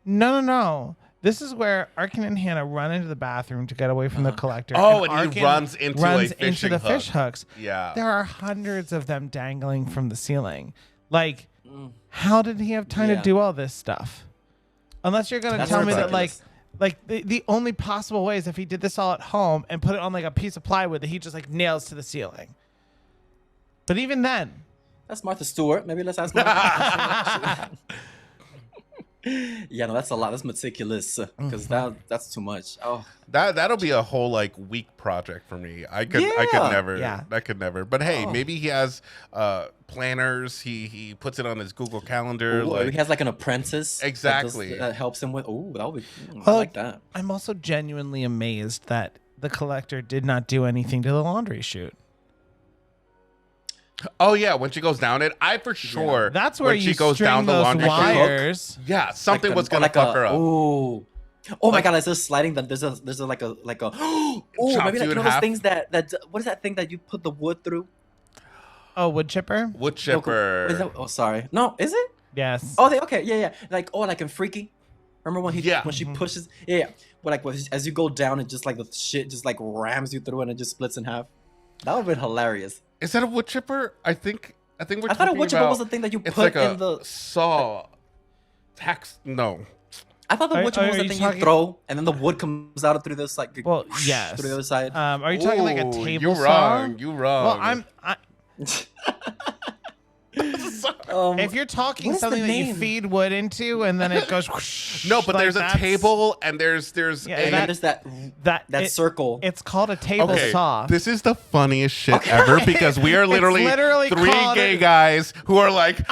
No. This is where Arkin and Hannah run into the bathroom to get away from the collector. Oh, and he Arkin runs into a fishing the hook. fish hooks. Yeah. There are hundreds of them dangling from the ceiling. Like, how did he have time to do all this stuff? Unless you're going to That's tell me that ridiculous. like the only possible way is if he did this all at home and put it on like a piece of plywood that he just like nails to the ceiling. But even then, That's Martha Stewart. Maybe let's ask Martha. Yeah, no, that's a lot. That's meticulous because that's too much. Oh, That'll be a whole like week project for me. I could never. Yeah. I could never. But hey, maybe he has planners. He puts it on his Google Calendar. ooh, like he has like an apprentice. Exactly. That helps him with. Ooh, that would be. I like that. I'm also genuinely amazed that the collector did not do anything to the laundry chute. Oh yeah, when she goes down it, I for sure. That's where when you she goes string down the those laundry chute. wires. Yeah, something Like was a- gonna like fuck her up. Ooh. Oh my god, it's just sliding. That there's a like a oh Chops maybe you like in those half. things that what is that thing that you put the wood through? Oh, wood chipper? Wood No, chipper. is that, oh sorry, no, is it? Yes. Oh, okay, yeah. Like like in Freaky. Remember when when she Mm-hmm. pushes? Yeah. But like as you go down, and just like the shit just like rams you through and it just splits in half. That would have been hilarious. Is that a wood chipper? I think we're. I thought a talking wood chipper about- was the thing that you It's put like in the. saw. No. I thought the wood chipper was the you thing talking- you throw, and then the wood comes out through this like. Well, yes. Through the other side. Are you talking like a Ooh, table you're saw? wrong. You wrong. Well, if you're talking What is the something that you name? feed wood into and then it goes whoosh, No, but like there's a that's- table and there's Yeah, And a. then there's that that circle. It's called a table Okay, saw. this is the funniest shit ever because we are literally, literally three called gay guys who are like, tools?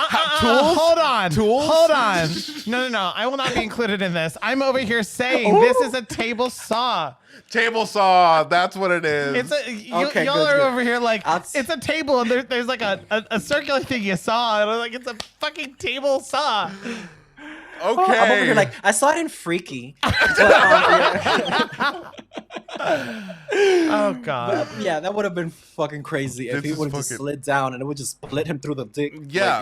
Hold on. Tools? Hold on. No. I will not be included in this. I'm over here saying this is a table saw. Table saw. That's what it is. It's a Okay, y'all good, are good. over here like That's- it's a table and there's like a circular thing you saw and I'm like it's a fucking table saw. Okay. I'm over here like I saw it in Freaky. But, Oh god. yeah, that would have been fucking crazy if This he is would have just fucking- slid down and it would just split him through the dick. Yeah.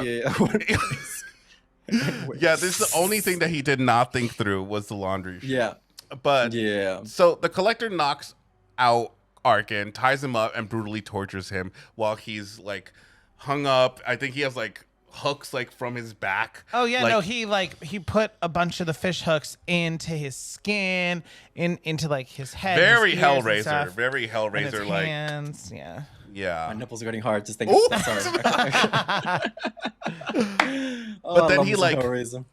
Anyway. Yeah, this is the only thing that he did not think through was the laundry. Chute. Yeah. But Yeah. so the collector knocks out Arkin, ties him up, and brutally tortures him while he's like hung up. I think he has like hooks like from his back. Oh yeah, Like, no, he put a bunch of the fish hooks into his skin, into like his head. very his ears and Hellraiser, stuff, very and his Hellraiser like. hands. Yeah. My Yeah. nipples are getting hard just thinking. Ooh. Sorry. But then he, he like-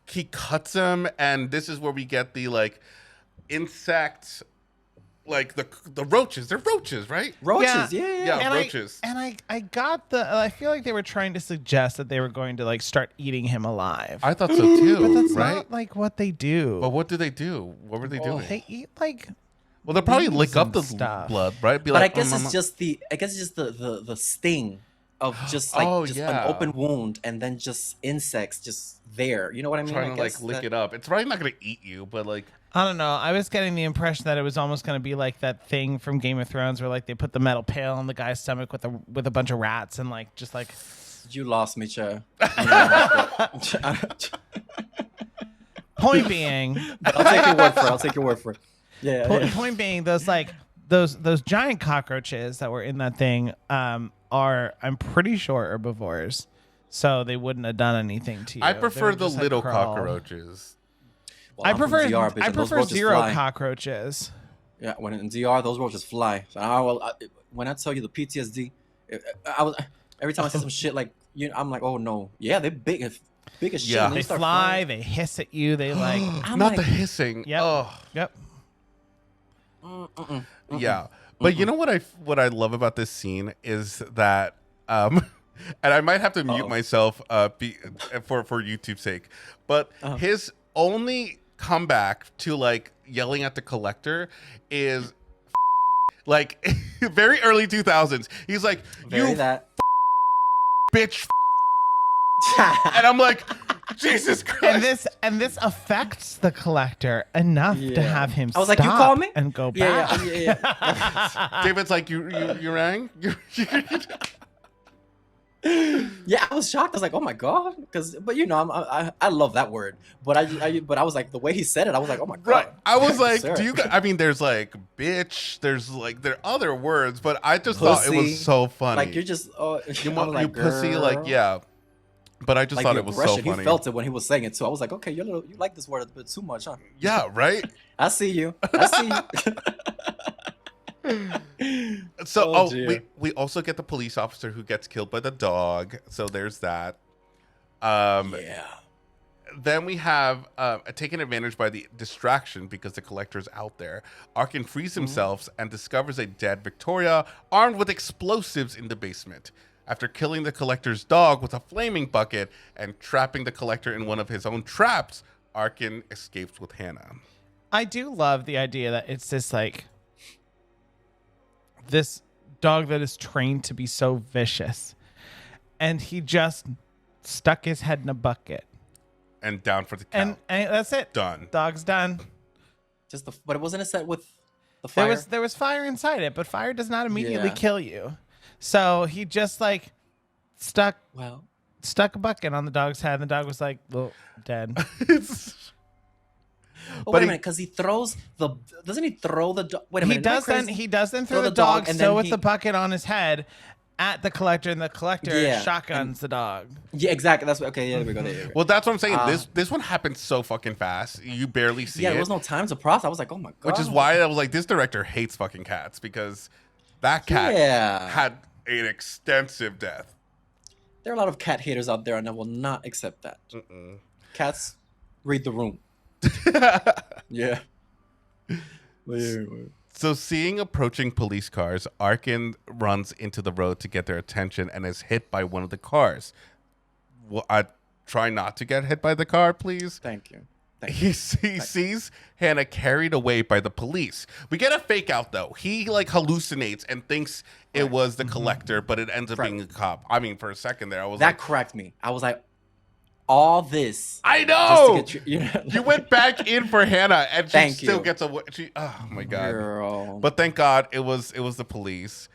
He cuts him, and this is where we get the like insect, like the roaches. They're roaches, right? roaches. Yeah. Yeah. And roaches. I got I feel like they were trying to suggest that they were going to like start eating him alive. I thought so too. but that's right? not like what they do. But what do they do? What were they doing? They eat like Well, they'll probably leaves lick up and the stuff. blood, right? Be But like, I guess "Mm, it's mm, just the sting of just like Oh, just yeah. an open wound and then just insects just there. You know what I mean? trying I to like guess lick that- it up. It's probably not gonna eat you, but like, I don't know. I was getting the impression that it was almost going to be like that thing from Game of Thrones where like they put the metal pail on the guy's stomach with a bunch of rats and like just like You lost me, Chair. point being I'll take your word for it. I'll take your word for it. Yeah. yeah. point being those like those giant cockroaches that were in that thing are I'm pretty sure herbivores. So they wouldn't have done anything to you. I They prefer would the just, like, little crawl. cockroaches. Well, I I'm from prefer DR, bitch, I and those prefer roaches zero fly. cockroaches. Yeah, when in DR, those roaches fly. So when I tell you the PTSD, I was every time I see some shit like I'm like, oh no, yeah, they're big as shit. Yeah. and They start fly, flying. they hiss at you, they like I'm Not the like, hissing. Yep. Oh, Yep. yeah. But you know what I love about this scene is that and I might have to mute myself for YouTube's sake, but his only comeback to like yelling at the collector is like very early 2000s. He's like, Very "You that. bitch," and I'm like, Jesus Christ. And this affects the collector enough to have him I was like, you call me? and go back. Yeah. David's like, you rang? Yeah, I was shocked. I was like, oh my god, but you know, I love that word, but I was like, the way he said it, I was like, oh my god. Right. I was like, Sir. I mean, there's like bitch, there are other words, but I just thought it was so funny. Like you're just you pussy, like, yeah. But I just thought it was so funny. He felt it when he was saying it too. I was like, okay, you like this word a bit too much, huh? Yeah, right? I see you. So we also get the police officer who gets killed by the dog. So there's that. Yeah. Then we have taken advantage by the distraction because the collector's out there. Arkin frees himself and discovers a dead Victoria armed with explosives in the basement. After killing the collector's dog with a flaming bucket and trapping the collector in one of his own traps, Arkin escapes with Hannah. I do love the idea that it's this like this dog that is trained to be so vicious, and he just stuck his head in a bucket and down for the count. And that's it. Done. Dog's done. But it wasn't a set with the fire. There was fire inside it, but fire does not immediately Yeah. kill you. So he just like stuck a bucket on the dog's head, and the dog was like, "Oh, dead." Oh, wait a minute, because he throws doesn't he throw the dog? Wait a minute. He does then throw the dog, and so with the bucket on his head at the collector, and the collector shotguns the dog. Yeah, exactly. That's okay. Yeah, there we go. There. Well, that's what I'm saying. This one happened so fucking fast. You barely see it. Yeah, there was no time to process. I was like, oh my god. Which is why I was like, this director hates fucking cats, because that cat had an extensive death. There are a lot of cat haters out there, and I will not accept that. Cats read the room. Yeah. So seeing approaching police cars, Arkin runs into the road to get their attention and is hit by one of the cars. Well, I try not to get hit by the car, please. Thank you. He sees Hannah carried away by the police. We get a fake out though. He like hallucinates and thinks it was the collector, but it ends up being a cop. I mean, for a second there, I was like, cracked me. I was like, all this. I know. Just to get You went back in for Hannah, and she still you. gets away. Oh my god! Girl. But thank God it was the police.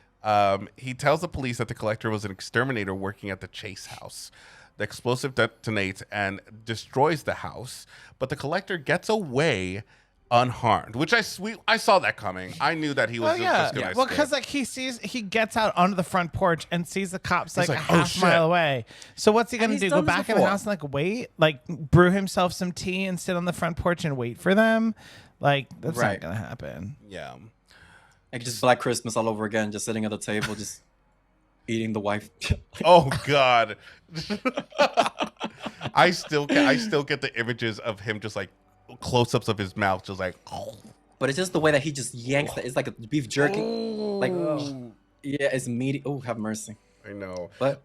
He tells the police that the collector was an exterminator working at the Chase house. The explosive detonates and destroys the house, but the collector gets away unharmed, which I saw that coming. I knew that he was just gonna escape. Well, because like he gets out onto the front porch and sees the cops like a like, oh, half mile away. So what's he gonna do? Go done this back in the before. house and like wait, like brew himself some tea and sit on the front porch and wait for them? Like that's not gonna happen. Yeah. Like just Black Christmas all over again, just sitting at the table, just eating the wife. Oh God. I still get the images of him just like close-ups of his mouth, just like. But it's just the way that he just yanks that. It's like a beef jerky. Like, yeah, it's meaty. Oh, have mercy. I know. But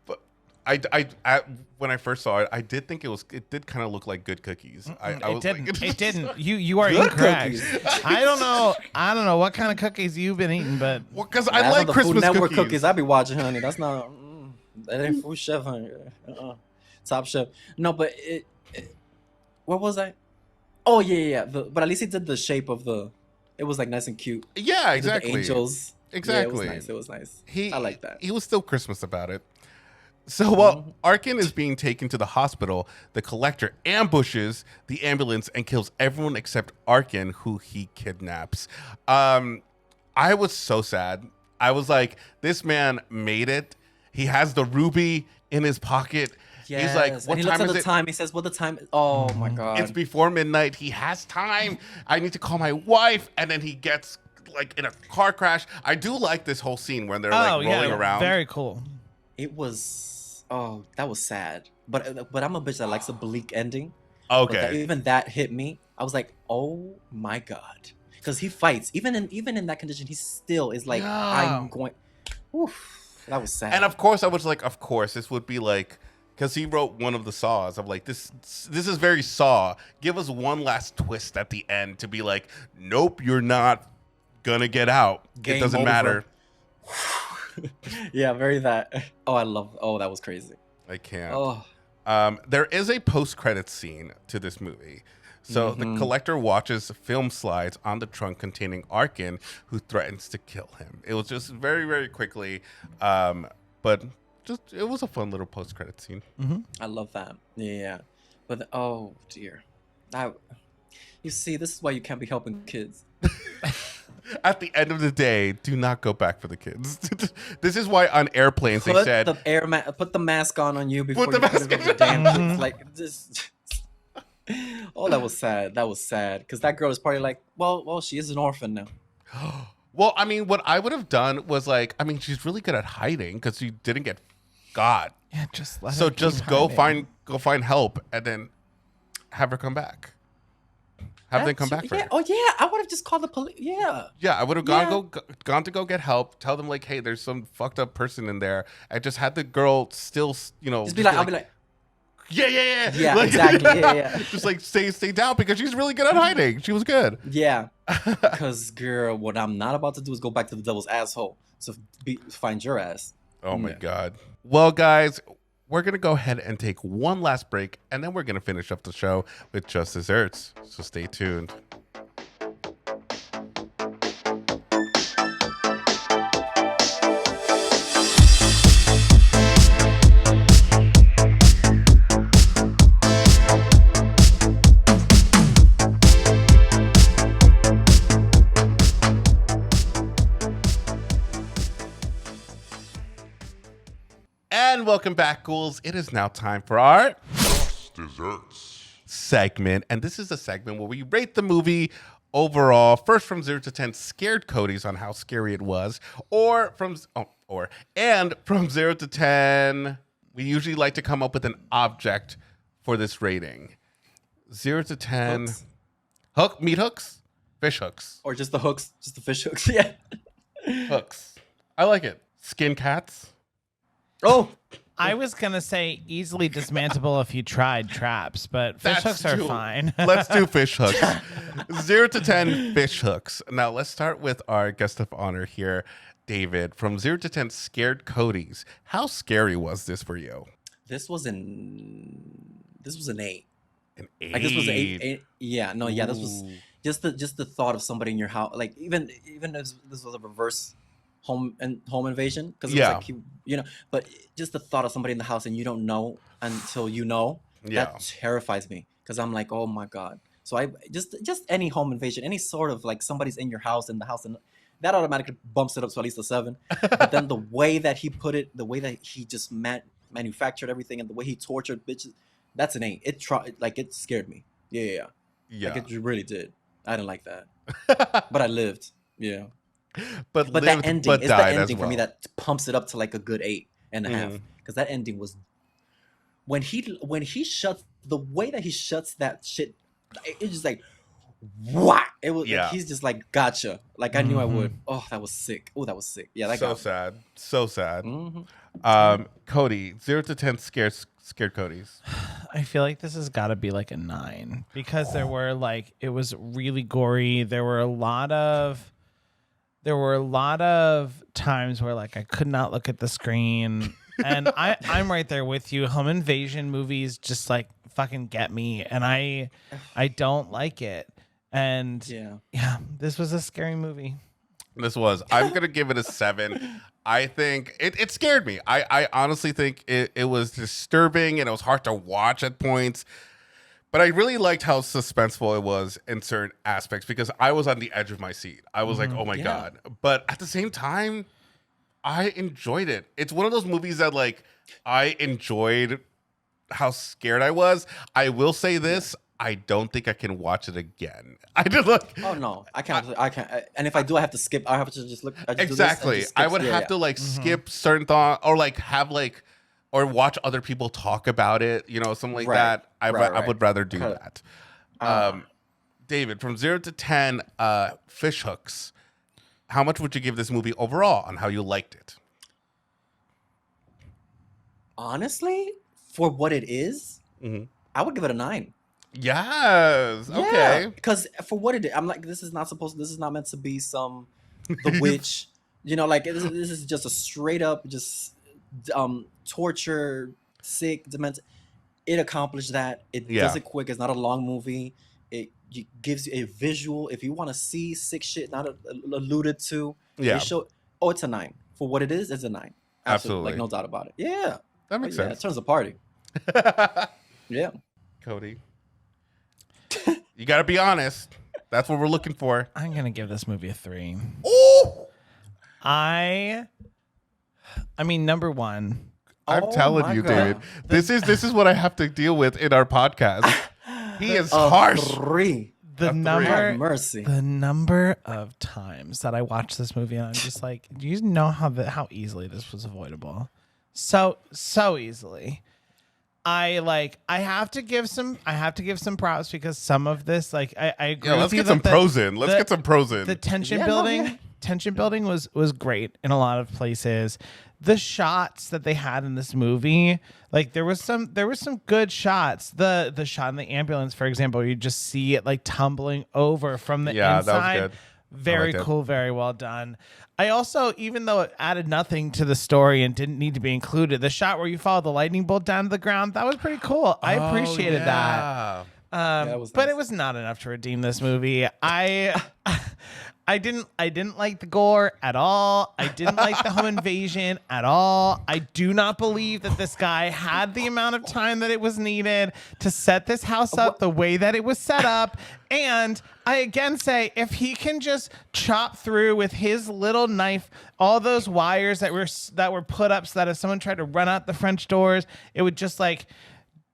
I when I first saw it, I did think it did kind of look like good cookies. It didn't. You are Good incorrect. cookies. I don't know what kind of cookies you've been eating, but because I like the Christmas Food Network cookies. cookies I be watching, honey. That's not. That ain't Food Chef, honey. Top Chef. No, but what was I? Oh yeah. But at least he did the shape of the. It was like nice and cute. Yeah, exactly. The angels. Exactly. Yeah, it was nice. I like that. He was still Christmas about it. So while Arkin is being taken to the hospital, the collector ambushes the ambulance and kills everyone except Arkin, who he kidnaps. I was so sad. I was like, this man made it. He has the ruby in his pocket. Yes. He's like, what and he time looks is at the it? time. He says, "What the time?" Oh my god! It's before midnight. He has time. I need to call my wife. And then he gets like in a car crash. I do like this whole scene when they're like rolling around. Very cool. It was. Oh, that was sad. But I'm a bitch that likes a bleak ending. Okay. Even that hit me. I was like, oh my god, because he fights. Even in that condition, he still is like, I'm going. Oof. That was sad. And of course, I was like, of course, this would be like, because he wrote one of the Saws. I'm like, this is very Saw. Give us one last twist at the end to be like, nope, you're not gonna get out. Game it doesn't over. matter. Yeah, very that. Oh, that was crazy. I can't. Oh, There is a post-credit scene to this movie. So the collector watches film slides on the trunk containing Arkin, who threatens to kill him. It was just very, very quickly, but just it was a fun little post-credit scene. I love that. Yeah, but oh dear, you see, this is why you can't be helping kids. At the end of the day, do not go back for the kids. This is why on airplanes they said, Put the mask on you before Put the you put mask it on the damn kids. Like just. Oh, that was sad. That was sad because that girl is probably like, well, she is an orphan now. well, I mean, what I would have done was like, I mean, she's really good at hiding because she didn't get got. Yeah, just let So her just keep go hiding. find help and then have her come back. Have them come back for Yeah. her. Oh yeah, I would have just called the police. Yeah. Yeah, I would have gone to go get help. Tell them like, hey, there's some fucked up person in there. I just had the girl still, Just be like, I'll be like, yeah. yeah, Like- exactly. Yeah. Just like stay down because she's really good at hiding. She was good. Yeah. Because girl, what I'm not about to do is go back to the devil's asshole. So find your ass. Oh my Yeah. God. Well, guys, we're going to go ahead and take one last break, and then we're going to finish up the show with Just Desserts. So stay tuned. And welcome back, ghouls. It is now time for our Desserts. segment. And this is a segment where we rate the movie overall, first from 0 to 10 scared Codys on how scary it was, from 0 to 10, we usually like to come up with an object for this rating. 0 to 10, Hooks. meat hooks, fish hooks, Or just the hooks, just the fish hooks. Yeah. hooks. I like it. Skin cats. Oh, I was gonna say easily dismantleable if you tried traps, but fish hooks are fine. Let's do fish hooks. 0 to 10 fish hooks. Now let's start with our guest of honor here, David. From 0 to 10 scared Codys. How scary was this for you? this was an 8. An 8. Like this was an 8. Yeah, no, yeah, this was Ooh. just the thought of somebody in your house. Like even if this was a reverse home invasion, because Yeah. was like but just the thought of somebody in the house and you don't know until you know, Yeah. that terrifies me because I'm like, oh my God. So I just any home invasion, any sort of like somebody's in your house, and that automatically bumps it up to at least a 7. But then the way that he put it, the way that he just manufactured everything, and the way he tortured bitches, that's an 8. It scared me. Yeah. Yeah. Like it really did. I didn't like that, but I lived. Yeah. but But lived, that ending but is the died as ending for me well. that pumps it up to like a good 8.5. Because that ending was when he shuts, the way that he shuts that shit, it's just like what it was. Yeah. Like, he's just like gotcha. Like I knew I would. Oh, that was sick. Oh, that was sick. Yeah, that So got sad. So sad. Mm-hmm. Cody, 0 to 10 scared Codys. I feel like this has got to be like a 9 because it was really gory. There were a lot of times where like I could not look at the screen, and I'm right there with you. Home invasion movies just like fucking get me, and I don't like it. And yeah, this was a scary movie. I'm gonna give it a 7. I think it scared me. I honestly think it was disturbing and it was hard to watch at points. But I really liked how suspenseful it was in certain aspects because I was on the edge of my seat. I was like, oh my God. But at the same time, I enjoyed it. It's one of those movies that like I enjoyed how scared I was. I will say this. I don't think I can watch it again. I did look. Oh no, I can't. And if I do, I have to skip. I have to just look. Exactly. I would have to like skip certain thought or like have like or watch other people talk about it. Something like that. I would rather do that. David, from 0 to 10, fish hooks. How much would you give this movie overall on how you liked it? Honestly, for what it is, Mhm. I would give it a 9. Yes. Yeah, Okay. because for what it is, I'm like, this is not meant to be some The Witch. Like this is just a straight up just torture, sick, demented. It accomplished that. It Yeah. does it quick. It's not a long movie. Gives you a visual. If you want to see sick shit not alluded to, Yeah. it's a 9. For what it is, it's a 9. Absolutely. Like no doubt about it. Yeah. That makes It sense. turns a party. Yeah. Cody, you got to be honest. That's what we're looking for. I'm gonna give this movie a 3. Ooh! I mean, number one, I'm Oh telling my you, God. dude. This is what I have to deal with in our podcast. He is harsh. 3. the A 3. number Have mercy. the number of times that I watched this movie and I'm just like, do you know how easily this was avoidable? So easily. I have to give some props because some of this, like, I agree. Yeah, with let's you get some that pros in. Let's get some pros in. the tension Yeah, no, building yeah. tension building was great in a lot of places. The shots that they had in this movie, like there was some good shots. The shot in the ambulance, for example, you just see it like tumbling over from the Yeah, that was inside. good. Very liked it. cool, very well done. I also, even though it added nothing to the story and didn't need to be included, the shot where you follow the lightning bolt down to the ground, that was pretty cool. I appreciated that. That was But nice. it was not enough to redeem this movie. I didn't like the gore at all. I didn't like the home invasion at all. I do not believe that this guy had the amount of time that it was needed to set this house up the way that it was set up. And I again say, if he can just chop through with his little knife all those wires that were put up so that if someone tried to run out the French doors, it would just like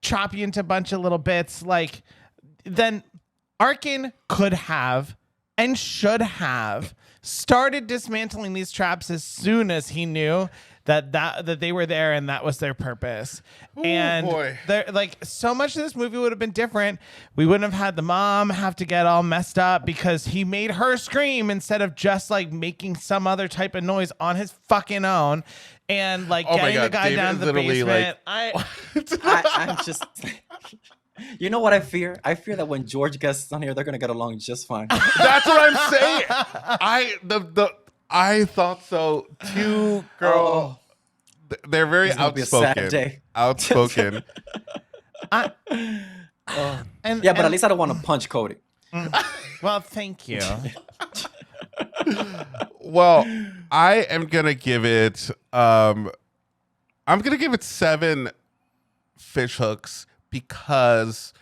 chop you into a bunch of little bits, like, then Arkin could have and should have started dismantling these traps as soon as he knew that they were there and that was their purpose. And boy. like, so much of this movie would have been different. We wouldn't have had the mom have to get all messed up because he made her scream instead of just like making some other type of noise on his fucking own. And like Oh my getting the God, guy David down is to the literally, basement. I'm just. You know what I fear? I fear that when George gets on here, they're gonna get along just fine. That's what I'm saying. I thought so too, girl. They're very It's gonna be a sad outspoken. day. Outspoken. and, Yeah, but at least I don't want to punch Cody. well, thank you. Well, I am gonna give it. I'm gonna give it 7 fish hooks because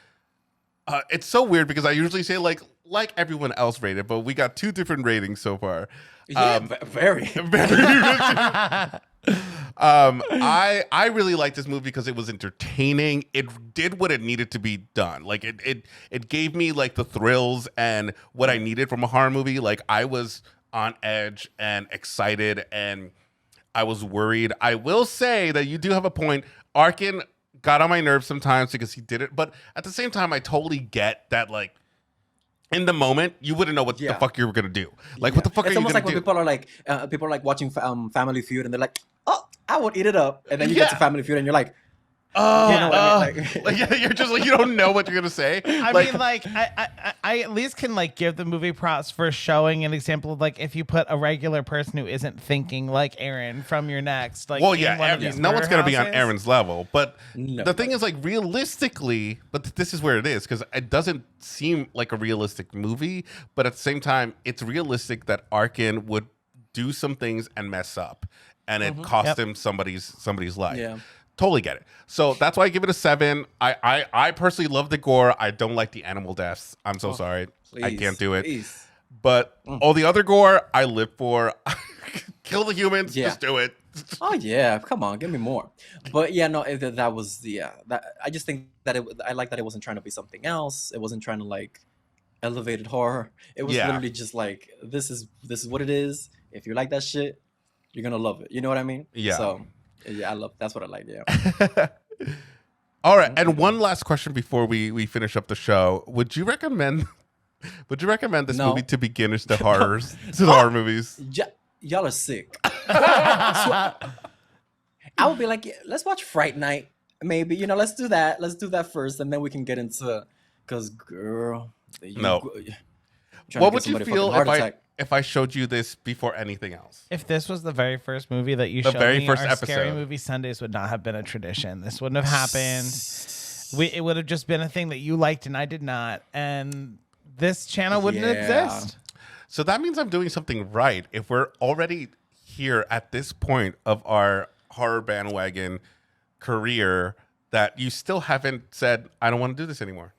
it's so weird because I usually say like everyone else rated, but we got 2 different ratings so far. Yeah, very. I really liked this movie because it was entertaining. It did what it needed to be done. Like it gave me like the thrills and what I needed from a horror movie. Like I was on edge and excited and I was worried. I will say that you do have a point. Arkin got on my nerves sometimes because he did it, but at the same time I totally get that, like, in the moment, you wouldn't know what the fuck you were gonna do. Like, what the fuck It's are you almost gonna like do? when people are like watching Family Feud, and they're like, "Oh, I would eat it up," and then you get to Family Feud, and you're like, Oh, you know what I mean? like, yeah, you're just like, you don't know what you're gonna say. I mean, like, I at least can like give the movie props for showing an example of like if you put a regular person who isn't thinking like Aaron from your next, like, well, in yeah, one of these no one's gonna be on houses. Aaron's level. But No. the thing is, like, realistically, but this is where it is because it doesn't seem like a realistic movie. But at the same time, it's realistic that Arkin would do some things and mess up, and it cost him somebody's life. Yeah. Totally get it. So that's why I give it a 7. I personally love the gore. I don't like the animal deaths. I'm so sorry. I can't do it. Please. But all the other gore, I live for. Kill the humans. Yeah. Just do it. Oh yeah, come on, give me more. But yeah, no, that was that. I just think that I like that it wasn't trying to be something else. It wasn't trying to like elevated horror. It was literally just like this is what it is. If you like that shit, you're gonna love it. You know what I mean? Yeah. So yeah, that's what I like. Yeah. All right, and one last question before we finish up the show. Would you recommend this No. movie to beginners to horror movies? Y'all are sick. I would be like, yeah, let's watch Fright Night. Maybe, let's do that. Let's do that first, and then we can get into. Because, girl, No. What would you feel if I showed you this before anything else? If this was the very first movie that you The showed very me, first our Scary episode. Movie Sundays would not have been a tradition. This wouldn't have happened. It would have just been a thing that you liked and I did not, and this channel wouldn't exist. So that means I'm doing something right. If we're already here at this point of our horror bandwagon career, that you still haven't said, I don't want to do this anymore.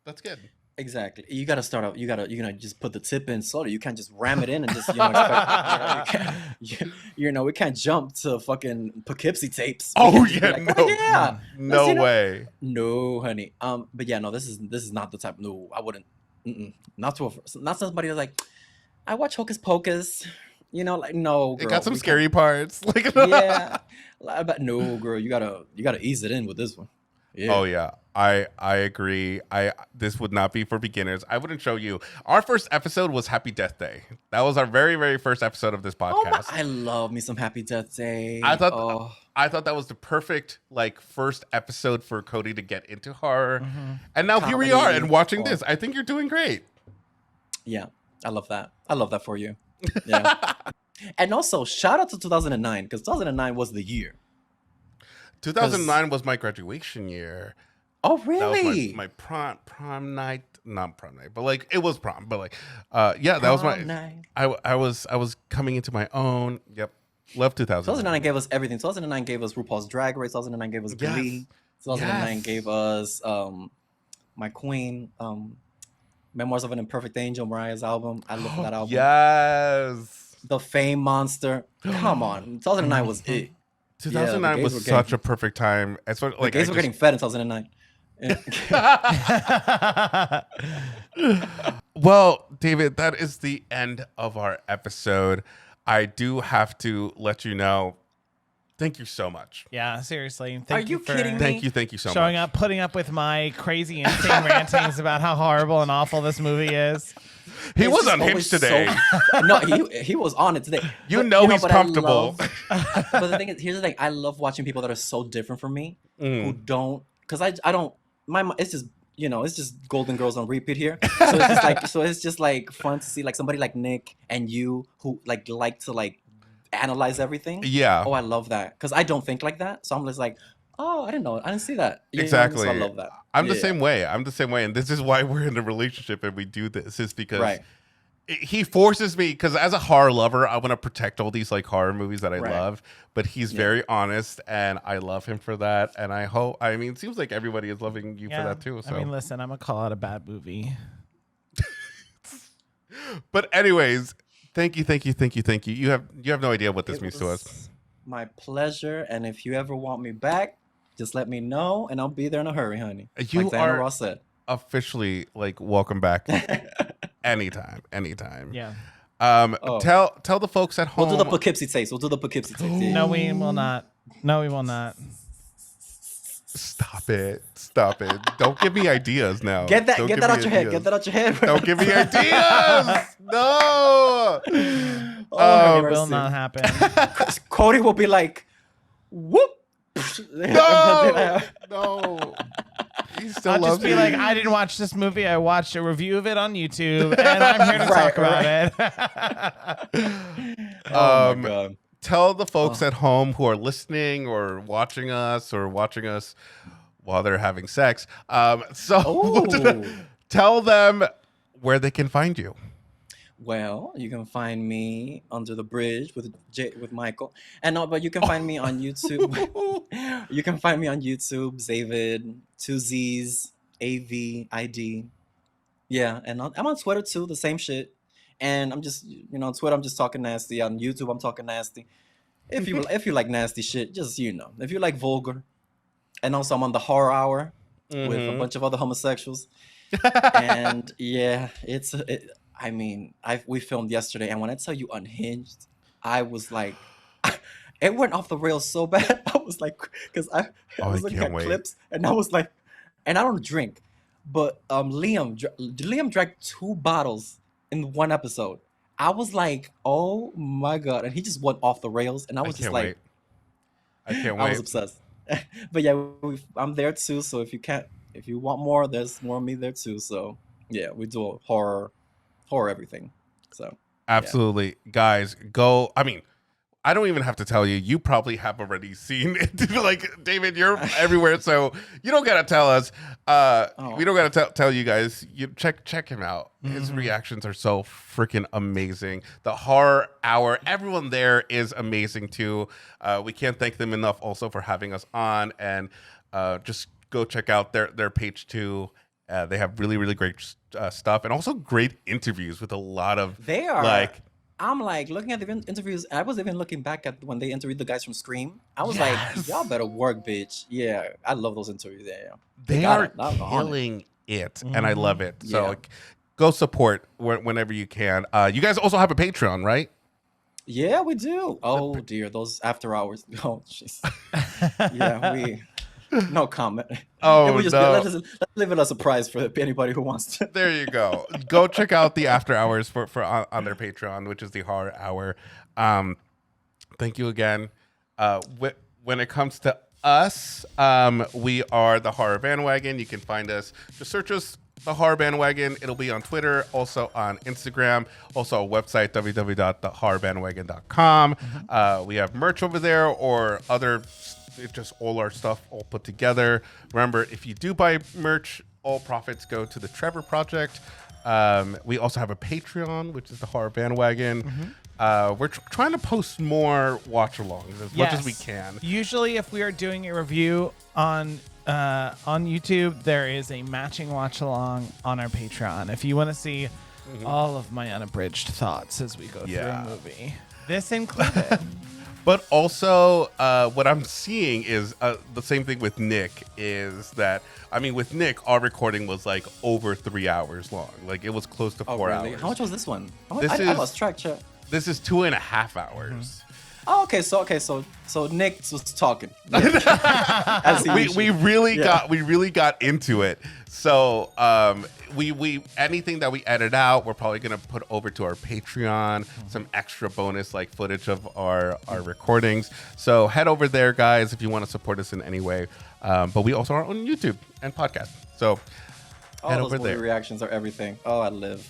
That's good. Exactly. You got to start out. You got to just put the tip in slowly. You can't just ram it in and just we can't jump to fucking Poughkeepsie tapes. Oh We can't just be yeah, like, yeah. no Let's, way. No, honey. But yeah, no. This is not the type. No, I wouldn't. Not somebody who's like, I watch Hocus Pocus. Like no. Girl, It got some scary parts. Like yeah, but no, girl. You gotta ease it in with this one. Yeah. Oh yeah, I agree. This would not be for beginners. I wouldn't show you. Our first episode was Happy Death Day. That was our very, very first episode of this podcast. I love me some Happy Death Day. I thought that was the perfect first episode for Cody to get into horror. And now here we are and watching this. I think you're doing great. Yeah, I love that. I love that for you. Yeah. And also shout out to 2009 because 2009 was the year. 2009 was my graduation year. Oh, really? That was my prom night. Not prom night, but it was prom. But that was my night. I was coming into my own. Yep. Love 2009. 2009 gave us everything. 2009 gave us RuPaul's Drag Race. 2009 gave us Glee. 2009 gave us My Queen, Memoirs of an Imperfect Angel, Mariah's album. I love that album. Yes. The Fame Monster. Come on. 2009 was it. 2009 was such a perfect time. The gays were getting fed in 2009. Well, David, that is the end of our episode. I do have to let you know, thank you so much. Yeah, seriously. Are you kidding me? Thank you so much. Showing up, putting up with my crazy, insane rantings about how horrible and awful this movie is. He was unhinged today. No, he was on it today. He's comfortable. But the thing is, here's the thing. I love watching people that are so different from me who don't, because I don't. It's just it's just Golden Girls on repeat here. So it's just fun to see somebody like Nick and you who like to analyze everything. Yeah. Oh, I love that because I don't think like that. So I'm just like, oh, I didn't know. I didn't see that. Exactly. So I love that. I'm the same way. And this is why we're in a relationship and we do this, is because he forces me, because as a horror lover, I want to protect all these horror movies that I love, but he's very honest and I love him for that. And it seems like everybody is loving you for that too. So. Listen, I'm going to call out a bad movie. But anyways, thank you. You have no idea what this means to us. My pleasure. And if you ever want me back, just let me know, and I'll be there in a hurry, honey. You like Diana Ross said. Officially welcome back anytime. Yeah. Tell the folks at home. We'll do the Poughkeepsie tapes. Yeah. No, we will not. Stop it. Don't give me ideas now. Get that out your head. Get that out your head. Don't give me ideas. No. It will not happen. Cody will be like, whoop. No. He still I'll loves just be me. like, I didn't watch this movie. I watched a review of it on YouTube, and I'm here to talk about it. Oh my God. Tell the folks at home who are listening or watching us while they're having sex. Tell them where they can find you. Well, you can find me under the bridge with Michael, but you can find me on YouTube. You can find me on YouTube, ZZavid, 2 Z's, AVID. Yeah, and I'm on Twitter too, the same shit. And I'm just, on Twitter, I'm just talking nasty. On YouTube, I'm talking nasty. If you like nasty shit, just if you like vulgar. And also, I'm on the Horror Hour with a bunch of other homosexuals. And yeah, we filmed yesterday, and when I tell you Unhinged, I was like, it went off the rails so bad. I was like, because I was looking at clips, and I was like, and I don't drink, but Liam drank 2 bottles in one episode. I was like, oh my God, and he just went off the rails, and I was just like, I can't I was wait. obsessed. But yeah, I'm there too. So if you want more, there's more of me there too. So yeah, we do horror everything. So Absolutely. Guys, go. I mean, I don't even have to tell you. You probably have already seen it. Like, David, you're everywhere, so you don't gotta tell us. We don't gotta tell you guys. You check him out. His reactions are so freaking amazing. The horror hour, everyone there is amazing too. We can't thank them enough also for having us on, and just go check out their page too. They have really great stuff, and also great interviews with a lot of they are like. I'm like looking at the interviews. I was even looking back at when they interviewed the guys from Scream. I was Yes. like, y'all better work, bitch. Yeah, I love those interviews. Yeah, They got are it. That was on it. killing it, and I love it. So Yeah. like, go support whenever you can. You guys also have a Patreon, right? Yeah, we do. Oh dear, those after hours. Oh jeez. Yeah, we. No comment. Oh, we just no. let's leave it as a surprise for anybody who wants to. There you go. Go check out the after hours for on their Patreon, which is the horror hour. Thank you again. When it comes to us, we are the Horror Bandwagon. You can find us. Just search us, the Horror Bandwagon. It'll be on Twitter, also on Instagram, also our website, www.thehorrorbandwagon.com. We have merch over there or other. It's just all our stuff all put together. Remember, if you do buy merch, all profits go to the Trevor Project. We also have a Patreon, which is the Horror Bandwagon. We're trying to post more watch-alongs as much as we can. Usually, if we are doing a review on YouTube, there is a matching watch along on our Patreon. If you want to see all of my unabridged thoughts as we go through a movie, this included. But also, what I'm seeing is the same thing with Nick. Is that with Nick, our recording was like over 3 hours long. Like it was close to 4 really? hours. How much was this one? This I lost track. Chat. This is 2.5 hours. Oh, okay. So Nick was talking. As he usually- We really got into it. So we anything that we edit out, we're probably gonna put over to our Patreon, some extra bonus like footage of our recordings. So head over there, guys, if you want to support us in any way. But we also are on YouTube and podcast. So head those over movie there. reactions are everything. Oh, I live.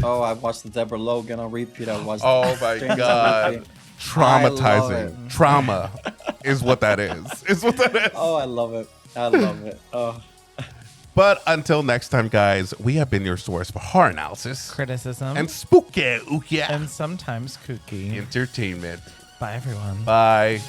Oh, I watched the Deborah Logan on repeat. I watched. Oh my Strangers on God. repeat. Traumatizing. Trauma is what that is. Oh, I love it. I love it. Oh. But until next time, guys, we have been your source for horror analysis Criticism and spooky and sometimes kooky. entertainment. Bye, everyone. Bye.